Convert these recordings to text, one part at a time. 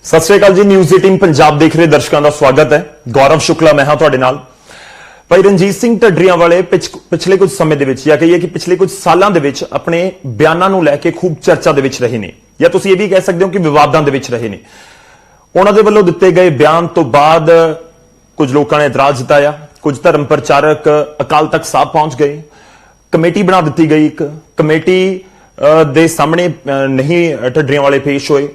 सत श्री अकाल जी। न्यूज़ 18 पंजाब देख रहे दर्शकों का स्वागत है। गौरव शुक्ला मैं हाँ तुहाडे नाल। भाई रणजीत सिंह ढड्डरियां वाले पिछले कुछ समय दे विच या कहिए कि पिछले कुछ सालों दे विच अपने बयानों नूं लैके खूब चर्चा दे विच रहे ने, या तुसीं ये भी कह सकते हो कि विवादां दे विच रहे ने। उन्हां दे वल्लों दित्ते गए बयान तो बाद कुछ लोगों ने इतराज जताया, कुछ धर्म प्रचारक अकाल तख्त साहब पहुंच गए, कमेटी बना दी गई। एक कमेटी दे सामने नहीं ढड्डरियां वाले पेश होए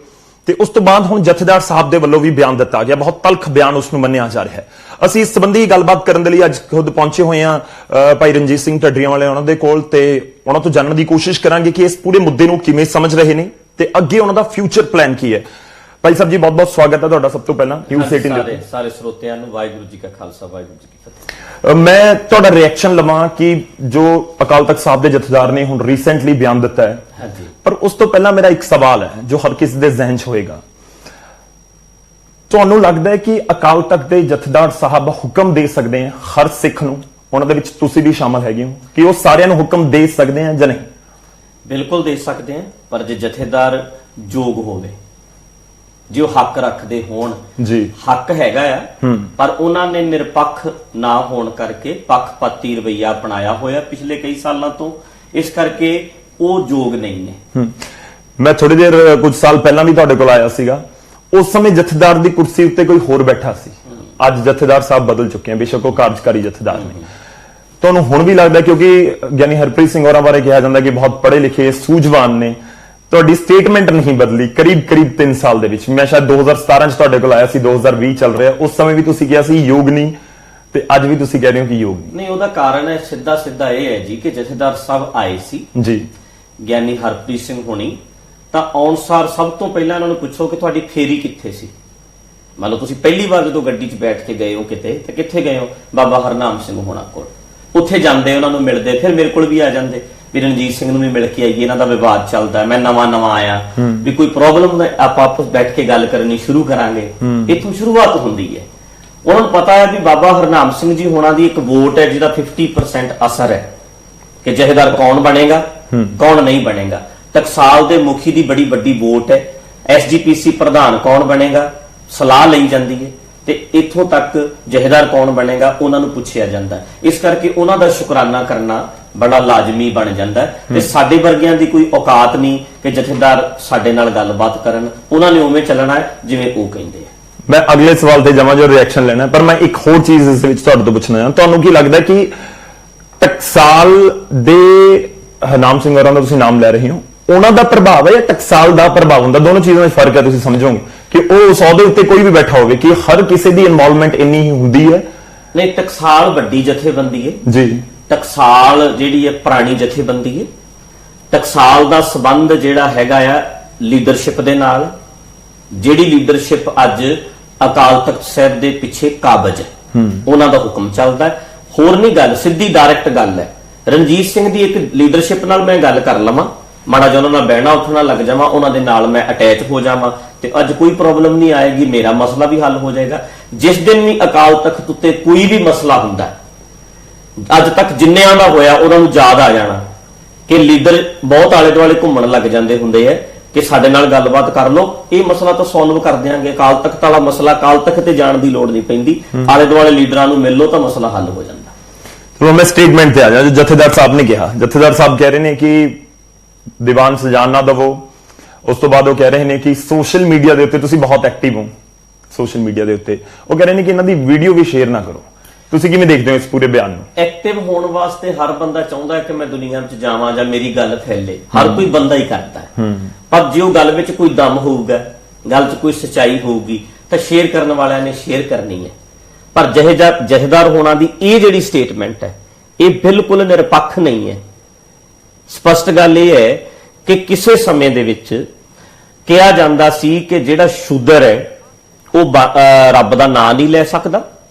ते उस तो बाद हुण जथेदार साहब दे वल्लों भी बयान दिता गया। बहुत तलख बयान उसनूं मन्निया जा रहा है। ਅਸੀਂ इस संबंधी गलबात करने लिए अज खुद पहुंचे हुए हैं भाई रणजीत सिंह ढड्डरियां वाले उन्हां दे कोल ते उन्हां तो जानने की कोशिश करांगे कि इस पूरे मुद्दे नूं किवें समझ रहे ने ते अगे उन्हां दा फ्यूचर प्लान की है। भाई साहब जी बहुत बहुत स्वागत है तुहाडा। सब तो पहला न्यूज़ 18 दे सारे श्रोतियां नूं वाहिगुरू जी का खालसा वाहिगुरू जी की फतेह। मैं तुहाडा रिएक्शन लवां कि जो अकाल तख्त साहब दे जथेदार ने हुण रीसेंटली बयान दिता है, हाँ जी, पर उस तो पहला मेरा एक सवाल है जो हर किसी दे ज़हन च होएगा। ਤੁਹਾਨੂੰ लगता है कि अकाल तख्त के जथेदार साहब हुक्म दे सकते हैं हर सिख नूं, उन्हां दे विच तुसीं भी शामिल हैगे हो, कि वो सारिਆਂ ਨੂੰ हुक्म दे सकते हैं ਜਾਂ नहीं? बिल्कुल दे सकते हैं, पर जे जथेदार जोग होवे, जो हक रखते होण जी, हक हैगा आ, पर उन्हां ने निरपक्ष ना होण करके पक्षपाती रवैया अपनाया होया पिछले कई सालों तो, इस करके वो जोग नहीं ने। मैं थोड़ी देर कुछ साल पहला भी तुहाडे कोल आया सीगा, उस समय जथेदार की कुर्सी उत्ते कोई होर बैठा सी। अज जथेदार साहब बदल चुके हैं, बेशक वो कार्यकारी जथेदार ने। तुहानूं हुण भी लगदा, क्योंकि ज्ञानी हरप्रीत सिंह होरां बारे कहा जाता कि बहुत पढ़े लिखे सूझवान ने, तुहाडी स्टेटमेंट नहीं बदली करीब 3 साल दे विच। मैं शायद 2017 च तुहाडे कोल आया सी, 2020 चल रहा, उस समय भी तुसीं कहा सी योग नहीं, ते अज भी तुसीं कह रहे हो कि योग नहीं। ਉਹਦਾ ਕਾਰਨ ਹੈ ਸਿੱਧਾ ਇਹ ਹੈ ਜੀ ਕਿ ਜਥੇਦਾਰ ਸਾਹਿਬ ਆਏ ਸੀ जी, ਗਿਆਨੀ ਹਰਪ੍ਰੀਤ ਸਿੰਘ ਹੋਣੀ, ਤਾਂ ਆਉਣਸਾਰ ਸਭ ਤੋਂ ਪਹਿਲਾਂ ਇਹਨਾਂ ਨੂੰ ਪੁੱਛੋ ਕਿ ਤੁਹਾਡੀ ਫੇਰੀ ਕਿੱਥੇ ਸੀ। ਮੰਨ ਲਓ ਤੁਸੀਂ ਪਹਿਲੀ ਵਾਰ ਜਦੋਂ ਗੱਡੀ 'ਚ ਬੈਠ ਕੇ ਗਏ ਹੋ ਕਿਤੇ, ਤੇ ਕਿੱਥੇ ਗਏ ਹੋ? ਬਾਬਾ ਹਰਨਾਮ ਸਿੰਘ ਹੋਣਾ ਕੋਲ। ਉੱਥੇ ਜਾਂਦੇ, ਉਹਨਾਂ ਨੂੰ ਮਿਲਦੇ, ਫਿਰ ਮੇਰੇ ਕੋਲ ਵੀ ਆ ਜਾਂਦੇ ਵੀ ਰਣਜੀਤ ਸਿੰਘ ਨੂੰ ਵੀ ਮਿਲ ਕੇ ਆਈਏ, ਇਹਨਾਂ ਦਾ ਵਿਵਾਦ ਚੱਲਦਾ, ਮੈਂ ਨਵਾਂ ਆਇਆ, ਵੀ ਕੋਈ ਪ੍ਰੋਬਲਮ ਆਪਾਂ ਆਪਸ ਬੈਠ ਕੇ ਗੱਲ ਕਰਨੀ ਸ਼ੁਰੂ ਕਰਾਂਗੇ। ਇੱਥੋਂ ਸ਼ੁਰੂਆਤ ਹੁੰਦੀ ਹੈ। ਉਹਨਾਂ ਨੂੰ ਪਤਾ ਹੈ ਵੀ ਬਾਬਾ ਹਰਨਾਮ ਸਿੰਘ ਜੀ ਹੋਣਾ ਦੀ ਇੱਕ ਵੋਟ ਹੈ ਜਿਹਦਾ 50% ਅਸਰ ਹੈ ਕਿ ਜਥੇਦਾਰ ਕੌਣ ਬਣੇਗਾ, ਕੌਣ ਨਹੀਂ ਬਣੇਗਾ। ਟਕਸਾਲ ਦੇ ਮੁਖੀ ਦੀ ਬੜੀ ਵੱਡੀ ਵੋਟ ਹੈ, ਐਸਜੀਪੀਸੀ ਪ੍ਰਧਾਨ ਕੌਣ ਬਣੇਗਾ ਸਲਾਹ ਲਈ ਜਾਂਦੀ ਹੈ, ਤੇ ਇੱਥੋਂ ਤੱਕ ਜਥੇਦਾਰ ਕੌਣ ਬਣੇਗਾ ਉਹਨਾਂ ਨੂੰ ਪੁੱਛਿਆ ਜਾਂਦਾ। ਇਸ ਕਰਕੇ ਉਹਨਾਂ ਦਾ ਸ਼ੁਕਰਾਨਾ ਕਰਨਾ ਬੜਾ ਲਾਜ਼ਮੀ ਬਣ ਜਾਂਦਾ ਤੇ ਸਾਡੇ ਵਰਗਿਆਂ ਦੀ ਕੋਈ ਔਕਾਤ ਨਹੀਂ ਕਿ ਜਥੇਦਾਰ ਸਾਡੇ ਨਾਲ ਗੱਲਬਾਤ ਕਰਨ, ਉਹਨਾਂ ਨੇ ਉਵੇਂ ਚੱਲਣਾ ਹੈ ਜਿਵੇਂ ਉਹ ਕਹਿੰਦੇ ਆ। मैं अगले सवाल ते जावां जो रिएक्शन लेना है, पर मैं एक होर चीज इस विच तुहाडे तो पुछना चाहां। तुहानूं की लगदा कि टकसाल दे हरनाम सिंह होरां दा तुसीं नाम लै रहे हो, ਉਹਨਾਂ ਦਾ ਪ੍ਰਭਾਵ ਹੈ ਜਾਂ ਟਕਸਾਲ ਦਾ ਪ੍ਰਭਾਵ ਹੁੰਦਾ? ਦੋਨੋਂ ਚੀਜ਼ਾਂ ਵਿੱਚ ਫਰਕ ਹੈ, ਤੁਸੀਂ ਸਮਝੋਗੇ ਕਿ ਉਹ ਸੌਦੇ ਉੱਤੇ ਕੋਈ ਵੀ ਬੈਠਾ ਹੋਵੇ ਕਿ ਹਰ ਕਿਸੇ ਦੀ ਇਨਵੋਲਵਮੈਂਟ ਇੰਨੀ ਹੀ ਹੁੰਦੀ ਹੈ? ਨਹੀਂ, ਟਕਸਾਲ ਵੱਡੀ ਜਥੇਬੰਦੀ ਹੈ ਜੀ। ਟਕਸਾਲ ਜਿਹੜੀ ਹੈ ਪੁਰਾਣੀ ਜਥੇਬੰਦੀ ਹੈ। ਟਕਸਾਲ ਦਾ ਸਬੰਧ ਜਿਹੜਾ ਹੈਗਾ ਆ ਲੀਡਰਸ਼ਿਪ ਦੇ ਨਾਲ, ਜਿਹੜੀ ਲੀਡਰਸ਼ਿਪ ਅੱਜ ਅਕਾਲ ਤਖਤ ਸਾਹਿਬ ਦੇ ਪਿੱਛੇ ਕਾਬਜ ਹੈ, ਉਹਨਾਂ ਦਾ ਹੁਕਮ ਚੱਲਦਾ ਹੈ। ਹੋਰ ਨਹੀਂ ਗੱਲ, ਸਿੱਧੀ ਡਾਇਰੈਕਟ ਗੱਲ ਹੈ। ਰਣਜੀਤ ਸਿੰਘ ਦੀ ਇੱਕ ਲੀਡਰਸ਼ਿਪ ਨਾਲ ਮੈਂ ਗੱਲ ਕਰ ਲਵਾਂ, ਮਾੜਾ ਜਿਹਾ ਉਹਨਾਂ ਨਾਲ ਬਹਿਣਾ ਉੱਠਣਾ ਲੱਗ ਜਾਵਾਂ, ਉਹਨਾਂ ਦੇ ਨਾਲ ਮੈਂ ਅਟੈਚ ਹੋ ਜਾਵਾਂ, ਤੇ ਅੱਜ ਕੋਈ ਪ੍ਰੋਬਲਮ ਨਹੀਂ ਆਏਗੀ, ਮੇਰਾ ਮਸਲਾ ਵੀ ਹੱਲ ਹੋ ਜਾਏਗਾ। ਜਿਸ ਦਿਨ ਵੀ ਅਕਾਲ ਤਖਤ ਉੱਤੇ ਕੋਈ ਵੀ ਮਸਲਾ ਹੁੰਦਾ, ਅੱਜ ਤੱਕ ਜਿੰਨਿਆਂ ਦਾ ਹੋਇਆ ਉਹਨਾਂ ਨੂੰ ਯਾਦ ਆ ਜਾਣਾ ਕਿ ਲੀਡਰ ਬਹੁਤ ਆਲੇ ਦੁਆਲੇ ਘੁੰਮਣ ਲੱਗ ਜਾਂਦੇ ਹੁੰਦੇ ਆ ਕਿ ਸਾਡੇ ਨਾਲ ਗੱਲਬਾਤ ਕਰ ਲਓ, ਇਹ ਮਸਲਾ ਤਾਂ ਸੋਲਵ ਕਰ ਦਿਆਂਗੇ। ਅਕਾਲ ਤਖਤ ਵਾਲਾ ਮਸਲਾ ਅਕਾਲ ਤਖਤ ਤੇ ਜਾਣ ਦੀ ਲੋੜ ਨਹੀਂ ਪੈਂਦੀ, ਆਲੇ ਦੁਆਲੇ ਲੀਡਰਾਂ ਨੂੰ ਮਿਲ ਲਓ ਤਾਂ ਮਸਲਾ ਹੱਲ ਹੋ ਜਾਂਦਾ। तो मैं स्टेटमेंट पे आ जाऊं जो जथेदार साहब ने कहा। जथेदार साहब कह रहे हैं कि दीवान सजान ना दवो, उस तो बाद वो कह रहे हैं कि सोशल मीडिया के उत्ते तुसीं बहुत एक्टिव हो, सोशल मीडिया के उत्ते वो कह रहे हैं कि इन्हां दी वीडियो भी शेयर ना करो। ਤੁਸੀਂ ਕਿਵੇਂ ਦੇਖਦੇ ਹੋ ਇਸ ਪੂਰੇ ਬਿਆਨ ਨੂੰ? ਐਕਟਿਵ ਹੋਣ ਵਾਸਤੇ ਹਰ ਬੰਦਾ ਚਾਹੁੰਦਾ ਹੈ ਕਿ ਮੈਂ ਦੁਨੀਆ ਵਿੱਚ ਜਾਵਾਂ ਜਾਂ ਮੇਰੀ ਗੱਲ ਫੈਲੇ, ਹਰ ਕੋਈ ਬੰਦਾ ਹੀ ਕਰਦਾ ਹੈ। ਪਰ ਜੇ ਉਹ ਗੱਲ ਵਿੱਚ ਕੋਈ ਦਮ ਹੋਊਗਾ, ਗੱਲ 'ਚ ਕੋਈ ਸੱਚਾਈ ਹੋਊਗੀ, ਤਾਂ ਸ਼ੇਅਰ ਕਰਨ ਵਾਲਿਆਂ ਨੇ ਸ਼ੇਅਰ ਕਰਨੀ ਹੈ। ਪਰ ਜਥੇਦਾਰ ਹੋਣਾ ਦੀ ਇਹ ਜਿਹੜੀ ਸਟੇਟਮੈਂਟ ਹੈ, ਇਹ ਬਿਲਕੁਲ ਨਿਰਪੱਖ ਨਹੀਂ ਹੈ। ਸਪਸ਼ਟ ਗੱਲ ਇਹ ਹੈ ਕਿ ਕਿਸੇ ਸਮੇਂ ਦੇ ਵਿੱਚ ਕਿਹਾ ਜਾਂਦਾ ਸੀ ਕਿ ਜਿਹੜਾ ਸ਼ੂਦਰ ਹੈ ਉਹ ਰੱਬ ਦਾ ਨਾਮ ਨਹੀਂ ਲੈ ਸਕਦਾ,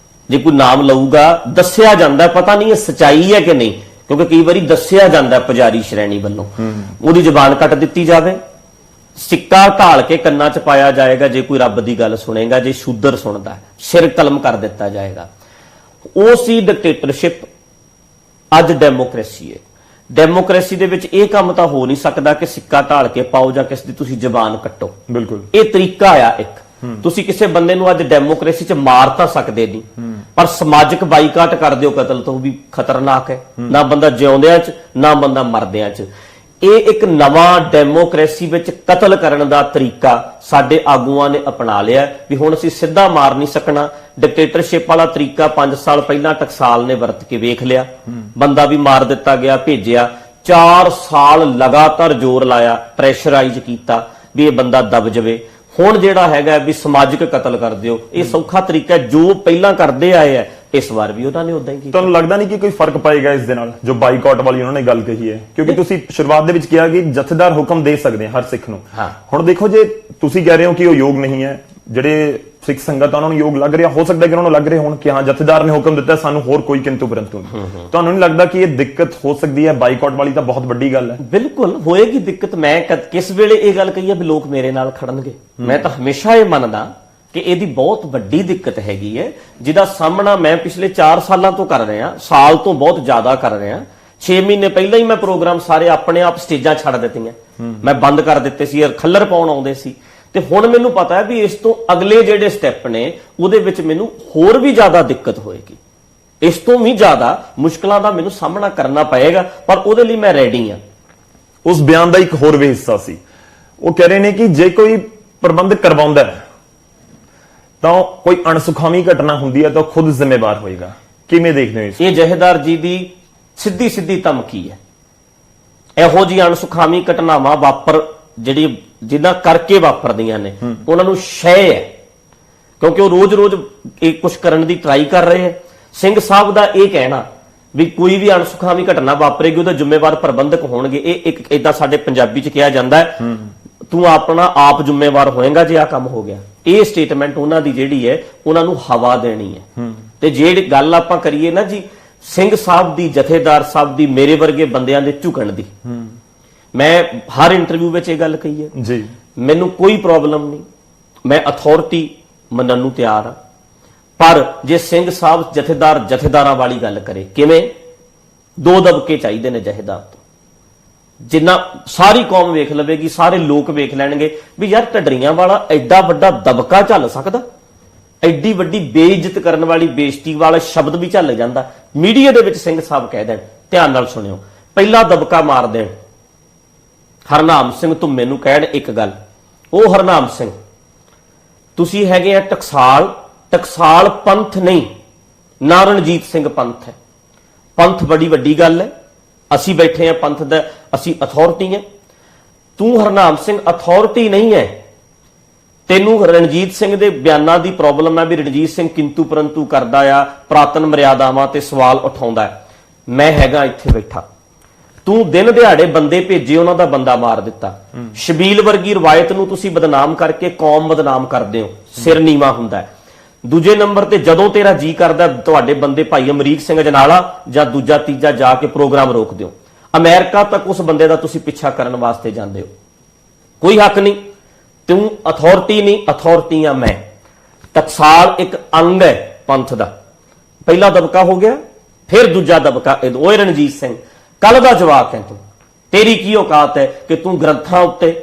ਜੇ ਕੋਈ ਨਾਮ ਲਊਗਾ ਦੱਸਿਆ ਜਾਂਦਾ, ਪਤਾ ਨਹੀਂ ਇਹ ਸਚਾਈ ਹੈ ਕਿ ਨਹੀਂ, ਕਿਉਂਕਿ ਕਈ ਵਾਰੀ ਦੱਸਿਆ ਜਾਂਦਾ ਪੁਜਾਰੀ ਸ਼੍ਰੇਣੀ ਵੱਲੋਂ, ਉਹਦੀ ਜ਼ੁਬਾਨ ਕੱਟ ਦਿੱਤੀ ਜਾਵੇ, ਸਿੱਕਾ ਢਾਲ ਕੇ ਕੰਨਾਂ 'ਚ ਪਾਇਆ ਜਾਏਗਾ ਜੇ ਕੋਈ ਰੱਬ ਦੀ ਗੱਲ ਸੁਣੇਗਾ, ਜੇ ਸ਼ੂਦਰ ਸੁਣਦਾ ਸਿਰ ਕਲਮ ਕਰ ਦਿੱਤਾ ਜਾਏਗਾ। ਉਹ ਸੀ ਡਿਕਟੇਟਰਸ਼ਿਪ, ਅੱਜ ਡੈਮੋਕ੍ਰੇਸੀ ਹੈ। ਡੈਮੋਕ੍ਰੇਸੀ ਦੇ ਵਿੱਚ ਇਹ ਕੰਮ ਤਾਂ ਹੋ ਨਹੀਂ ਸਕਦਾ ਕਿ ਸਿੱਕਾ ਢਾਲ ਕੇ ਪਾਓ ਜਾਂ ਕਿਸੇ ਦੀ ਤੁਸੀਂ ਜ਼ੁਬਾਨ ਕੱਟੋ। ਬਿਲਕੁਲ, ਇਹ ਤਰੀਕਾ ਆ ਇੱਕ, ਤੁਸੀਂ ਕਿਸੇ ਬੰਦੇ ਨੂੰ ਅੱਜ ਡੈਮੋਕ੍ਰੇਸੀ 'ਚ ਮਾਰ ਤਾਂ ਸਕਦੇ ਨਹੀਂ, ਪਰ ਸਮਾਜਿਕ ਬਾਈਕਾਟ ਕਰ ਦਿਓ ਕਤਲ ਤੋਂ ਵੀ ਖਤਰਨਾਕ ਹੈ। ਨਾ ਬੰਦਾ ਜਿਉਂਦਿਆਂ 'ਚ ਨਾ ਬੰਦਾ ਮਰਦਿਆਂ 'ਚ। ਇਹ ਇੱਕ ਨਵਾਂ ਡੈਮੋਕ੍ਰੇਸੀ ਵਿੱਚ ਕਤਲ ਕਰਨ ਦਾ ਤਰੀਕਾ ਸਾਡੇ ਆਗੂਆਂ ਨੇ ਅਪਣਾ ਲਿਆ ਵੀ ਹੁਣ ਅਸੀਂ ਸਿੱਧਾ ਮਾਰ ਨਹੀਂ ਸਕਣਾ। ਡਿਕਟੇਟਰਸ਼ਿਪ ਵਾਲਾ ਤਰੀਕਾ 5 ਸਾਲ ਪਹਿਲਾਂ ਟਕਸਾਲ ਨੇ ਵਰਤ ਕੇ ਵੇਖ ਲਿਆ, ਬੰਦਾ ਵੀ ਮਾਰ ਦਿੱਤਾ ਗਿਆ, ਭੇਜਿਆ। 4 ਸਾਲ ਲਗਾਤਾਰ ਜ਼ੋਰ ਲਾਇਆ, ਪ੍ਰੈਸ਼ਰਾਈਜ਼ ਕੀਤਾ ਵੀ ਇਹ ਬੰਦਾ ਦਬ ਜਾਵੇ। ਹੁਣ ਜਿਹੜਾ ਹੈਗਾ ਵੀ ਸਮਾਜਿਕ ਕਤਲ ਕਰ ਦਿਓ, ਇਹ ਸੌਖਾ ਤਰੀਕਾ ਜੋ ਪਹਿਲਾਂ ਕਰਦੇ ਆਏ ਆ, ਇਸ ਵਾਰ ਵੀ ਉਹਨਾਂ ਨੇ ਉਦਾਂ ਹੀ ਕੀਤਾ। ਤੁਹਾਨੂੰ ਲੱਗਦਾ ਨਹੀਂ ਕਿ ਕੋਈ ਫਰਕ ਪਏਗਾ ਇਸ ਦੇ ਨਾਲ, ਜੋ ਬਾਈਕਾਟ ਵਾਲੀ ਉਹਨਾਂ ਨੇ ਗੱਲ ਕਹੀ ਹੈ? ਕਿਉਂਕਿ ਤੁਸੀਂ ਸ਼ੁਰੂਆਤ ਦੇ ਵਿੱਚ ਕਿਹਾ ਕਿ ਜਥੇਦਾਰ ਹੁਕਮ ਦੇ ਸਕਦੇ ਹਰ ਸਿੱਖ ਨੂੰ। ਹੁਣ ਦੇਖੋ, ਜੇ ਤੁਸੀਂ ਕਹਿ ਰਹੇ ਹੋ ਕਿ ਉਹ ਯੋਗ ਨਹੀਂ ਹੈ, ਜਿਹੜੇ ਸਿੱਖ ਸੰਗਤ ਉਹਨਾਂ ਨੂੰ ਯੋਗ ਲੱਗ ਰਿਹਾ, ਹੋ ਸਕਦਾ ਕਿ ਉਹਨਾਂ ਨੂੰ ਲੱਗ ਰਿਹਾ ਹੁਣ ਕਿ ਹਾਂ ਜਥੇਦਾਰ ਨੇ ਹੁਕਮ ਦਿੱਤਾ, ਸਾਨੂੰ ਹੋਰ ਕੋਈ ਕਿੰਤੂ ਪਰੰਤੂ ਨਹੀਂ। ਤੁਹਾਨੂੰ ਨਹੀਂ ਲੱਗਦਾ ਕਿ ਇਹ ਦਿੱਕਤ ਹੋ ਸਕਦੀ ਹੈ? ਬਾਈਕਾਟ ਵਾਲੀ ਤਾਂ ਬਹੁਤ ਵੱਡੀ ਗੱਲ ਹੈ। ਬਿਲਕੁਲ ਹੋਏਗੀ ਦਿੱਕਤ। ਮੈਂ ਕਿਸ ਵੇਲੇ ਇਹ ਗੱਲ ਕਹੀ ਹੈ ਵੀ ਲੋਕ ਮੇਰੇ ਨਾਲ ਖੜਨਗੇ? ਮੈਂ ਤਾਂ ਹਮੇਸ਼ਾ ਇਹ ਮੰਨਦਾ ਕਿ ਇਹਦੀ ਬਹੁਤ ਵੱਡੀ ਦਿੱਕਤ ਹੈਗੀ ਹੈ, ਜਿਹਦਾ ਸਾਹਮਣਾ ਮੈਂ ਪਿਛਲੇ 4 ਸਾਲਾਂ ਤੋਂ ਕਰ ਰਿਹਾ, ਸਾਲ ਤੋਂ ਬਹੁਤ ਜ਼ਿਆਦਾ ਕਰ ਰਿਹਾ। 6 ਮਹੀਨੇ ਪਹਿਲਾਂ ਹੀ ਮੈਂ ਪ੍ਰੋਗਰਾਮ ਸਾਰੇ ਆਪਣੇ ਆਪ ਸਟੇਜਾਂ ਛੱਡ ਦਿੱਤੀਆਂ, ਮੈਂ ਬੰਦ ਕਰ ਦਿੱਤੇ ਸੀ, ਖੱਲਰ ਪਾਉਣ ਆਉਂਦੇ ਸੀ। ਤੇ ਹੁਣ ਮੈਨੂੰ ਪਤਾ ਹੈ ਵੀ ਇਸ ਤੋਂ ਅਗਲੇ ਜਿਹੜੇ ਸਟੈਪ ਨੇ ਉਹਦੇ ਵਿੱਚ ਮੈਨੂੰ ਹੋਰ ਵੀ ਜ਼ਿਆਦਾ ਦਿੱਕਤ ਹੋਏਗੀ, ਇਸ ਤੋਂ ਵੀ ਜ਼ਿਆਦਾ ਮੁਸ਼ਕਲਾਂ ਦਾ ਮੈਨੂੰ ਸਾਹਮਣਾ ਕਰਨਾ ਪਏਗਾ, ਪਰ ਉਹਦੇ ਲਈ ਮੈਂ ਰੈਡੀ ਹਾਂ। ਉਸ ਬਿਆਨ ਦਾ ਇੱਕ ਹੋਰ ਵੀ ਹਿੱਸਾ ਸੀ, ਉਹ ਕਹਿ ਰਹੇ ਨੇ ਕਿ ਜੇ ਕੋਈ ਪ੍ਰਬੰਧ ਕਰਵਾਉਂਦਾ ਹੈ ਤਾਂ ਕੋਈ ਅਣਸੁਖਾਵੀ ਘਟਨਾ ਹੁੰਦੀ ਹੈ ਤਾਂ ਖੁਦ ਜ਼ਿੰਮੇਵਾਰ ਹੋਏਗਾ। ਕਿਵੇਂ ਦੇਖਦੇ ਹੋ ਇਸ? ਇਹ ਜਥੇਦਾਰ ਜੀ ਦੀ ਸਿੱਧੀ ਸਿੱਧੀ ਧਮਕੀ ਹੈ। ਇਹੋ ਜਿਹੀ ਅਣਸੁਖਾਵੀ ਘਟਨਾਵਾਂ ਜਿਹੜੀ ਜਿਨ੍ਹਾਂ ਕਰਕੇ ਵਾਪਰਦੀਆਂ ਨੇ ਉਹਨਾਂ ਨੂੰ ਸ਼ੈ ਹੈ, ਕਿਉਂਕਿ ਉਹ ਰੋਜ਼-ਰੋਜ਼ ਇਹ ਕੁਝ ਕਰਨ ਦੀ ਟਰਾਈ ਕਰ ਰਹੇ ਹੈ। ਸਿੰਘ ਸਾਹਿਬ ਦਾ ਇਹ ਕਹਿਣਾ ਵੀ ਕੋਈ ਵੀ ਅਣਸੁਖਾਵੀ ਘਟਨਾ ਵਾਪਰੇਗੀ ਉਹਦਾ ਜ਼ਿੰਮੇਵਾਰ ਪ੍ਰਬੰਧਕ ਹੋਣਗੇ, ਇਹ ਇੱਕ ਇਦਾਂ ਸਾਡੇ ਪੰਜਾਬੀ 'ਚ ਕਿਹਾ ਜਾਂਦਾ ਹੈ, ਤੂੰ ਆਪਣਾ ਆਪ ਜ਼ਿੰਮੇਵਾਰ ਹੋਏਗਾ ਜੇ ਆ ਕੰਮ ਹੋ ਗਿਆ। ਇਹ ਸਟੇਟਮੈਂਟ ਉਹਨਾਂ ਦੀ ਜਿਹੜੀ ਹੈ ਉਹਨਾਂ ਨੂੰ ਹਵਾ ਦੇਣੀ ਹੈ। ਤੇ ਜਿਹੜੀ ਗੱਲ ਆਪਾਂ ਕਰੀਏ ਨਾ ਜੀ ਸਿੰਘ ਸਾਹਿਬ ਦੀ, ਜਥੇਦਾਰ ਸਾਹਿਬ ਦੀ, ਮੇਰੇ ਵਰਗੇ ਬੰਦਿਆਂ ਦੇ ਝੁਕਣ ਦੀ, ਮੈਂ ਹਰ ਇੰਟਰਵਿਊ ਵਿੱਚ ਇਹ ਗੱਲ ਕਹੀ ਹੈ ਜੀ, ਮੈਨੂੰ ਕੋਈ ਪ੍ਰੋਬਲਮ ਨਹੀਂ, ਮੈਂ ਅਥਾਰਟੀ ਮੰਨਣ ਨੂੰ ਤਿਆਰ ਹਾਂ। ਪਰ ਜੇ ਸਿੰਘ ਸਾਹਿਬ ਜਥੇਦਾਰਾਂ ਵਾਲੀ ਗੱਲ ਕਰੇ, ਕਿਵੇਂ 2 ਦਬਕੇ ਚਾਹੀਦੇ ਨੇ ਜਥੇਦਾਰ ਤੋਂ, ਜਿੰਨਾ ਸਾਰੀ ਕੌਮ ਵੇਖ ਲਵੇਗੀ, ਸਾਰੇ ਲੋਕ ਵੇਖ ਲੈਣਗੇ ਵੀ ਯਾਰ ਢੱਡਰੀਆਂ ਵਾਲਾ ਐਡਾ ਵੱਡਾ ਦਬਕਾ ਝੱਲ ਸਕਦਾ, ਐਡੀ ਵੱਡੀ ਬੇਇੱਜ਼ਤ ਕਰਨ ਵਾਲੀ, ਬੇਇੱਜ਼ਤੀ ਵਾਲਾ ਸ਼ਬਦ ਵੀ ਝੱਲ ਜਾਂਦਾ। ਮੀਡੀਆ ਦੇ ਵਿੱਚ ਸਿੰਘ ਸਾਹਿਬ ਕਹਿ ਦੇਣ, ਧਿਆਨ ਨਾਲ ਸੁਣਿਓ, ਪਹਿਲਾ ਦਬਕਾ ਮਾਰ ਦੇਣ ਹਰਨਾਮ ਸਿੰਘ ਧੁੰਮੇ ਨੂੰ, ਕਹਿਣ ਇੱਕ ਗੱਲ, ਉਹ ਹਰਨਾਮ ਸਿੰਘ ਤੁਸੀਂ ਹੈਗੇ ਆ ਟਕਸਾਲ ਪੰਥ ਨਹੀਂ, ਨਾ ਰਣਜੀਤ ਸਿੰਘ ਪੰਥ ਹੈ। ਪੰਥ ਬੜੀ ਵੱਡੀ ਗੱਲ ਹੈ, ਅਸੀਂ ਬੈਠੇ ਆ ਪੰਥ ਦਾ, ਅਸੀਂ ਅਥਾਰਟੀ ਹੈ। ਤੂੰ ਹਰਨਾਮ ਸਿੰਘ ਅਥਾਰਟੀ ਨਹੀਂ ਹੈ, ਤੈਨੂੰ ਰਣਜੀਤ ਸਿੰਘ ਦੇ ਬਿਆਨਾਂ ਦੀ ਪ੍ਰੋਬਲਮ ਹੈ ਵੀ ਰਣਜੀਤ ਸਿੰਘ ਕਿੰਤੂ ਪਰੰਤੂ ਕਰਦਾ ਆ, ਪ੍ਰਾਤਨ ਮਰਿਆਦਾਵਾਂ ਤੇ ਸਵਾਲ ਉਠਾਉਂਦਾ। ਮੈਂ ਹੈਗਾ ਇੱਥੇ ਬੈਠਾ, ਤੂੰ ਦਿਨ ਦਿਹਾੜੇ ਬੰਦੇ ਭੇਜੇ, ਉਹਨਾਂ ਦਾ ਬੰਦਾ ਮਾਰ ਦਿੱਤਾ। ਸ਼ਬੀਲ ਵਰਗੀ ਰਵਾਇਤ ਨੂੰ ਤੁਸੀਂ ਬਦਨਾਮ ਕਰਕੇ ਕੌਮ ਬਦਨਾਮ ਕਰਦੇ ਹੋ, ਸਿਰ ਨੀਵਾ ਹੁੰਦਾ ਹੈ। ਦੂਜੇ ਨੰਬਰ ਤੇ ਜਦੋਂ ਤੇਰਾ ਜੀ ਕਰਦਾ ਤੁਹਾਡੇ ਬੰਦੇ ਭਾਈ ਅਮਰੀਕ ਸਿੰਘ ਅਜਨਾਲਾ ਜਾਂ ਦੂਜਾ ਤੀਜਾ ਜਾ ਕੇ ਪ੍ਰੋਗਰਾਮ ਰੋਕ ਦਿਓ। ਅਮਰੀਕਾ ਤੱਕ ਉਸ ਬੰਦੇ ਦਾ ਤੁਸੀਂ ਪਿੱਛਾ ਕਰਨ ਵਾਸਤੇ ਜਾਂਦੇ ਹੋ, ਕੋਈ ਹੱਕ ਨਹੀਂ। ਤੂੰ ਅਥਾਰਟੀ ਨਹੀਂ, ਅਥਾਰਟੀ ਆ ਮੈਂ। ਟਕਸਾਲ ਇੱਕ ਅੰਗ ਹੈ ਪੰਥ ਦਾ। ਪਹਿਲਾ ਦਬਕਾ ਹੋ ਗਿਆ, ਫਿਰ ਦੂਜਾ ਦਬਕਾ, ਓਏ ਰਣਜੀਤ ਸਿੰਘ ਕੱਲ ਦਾ ਜਵਾਬ ਹੈ ਤੂੰ, ਤੇਰੀ ਕੀ ਔਕਾਤ ਹੈ ਕਿ ਤੂੰ ਗ੍ਰੰਥਾਂ ਉੱਤੇ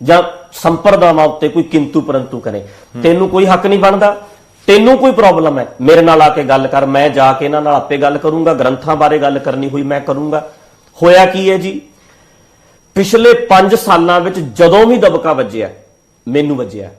ਜਾਂ ਸੰਪਰਦਾਵਾਂ ਉੱਤੇ ਕੋਈ ਕਿੰਤੂ ਪਰੰਤੂ ਕਰੇ? ਤੈਨੂੰ ਕੋਈ ਹੱਕ ਨਹੀਂ ਬਣਦਾ। ਤੈਨੂੰ ਕੋਈ ਪ੍ਰੋਬਲਮ ਹੈ, ਮੇਰੇ ਨਾਲ ਆ ਕੇ ਗੱਲ ਕਰ, ਮੈਂ ਜਾ ਕੇ ਇਹਨਾਂ ਨਾਲ ਆਪੇ ਗੱਲ ਕਰੂੰਗਾ, ਗ੍ਰੰਥਾਂ ਬਾਰੇ ਗੱਲ ਕਰਨੀ ਹੋਈ ਮੈਂ ਕਰੂੰਗਾ। ਹੋਇਆ ਕੀ ਹੈ ਜੀ, ਪਿਛਲੇ 5 ਸਾਲਾਂ ਵਿੱਚ ਜਦੋਂ ਵੀ ਦਬਕਾ ਵੱਜਿਆ ਮੈਨੂੰ ਵੱਜਿਆ,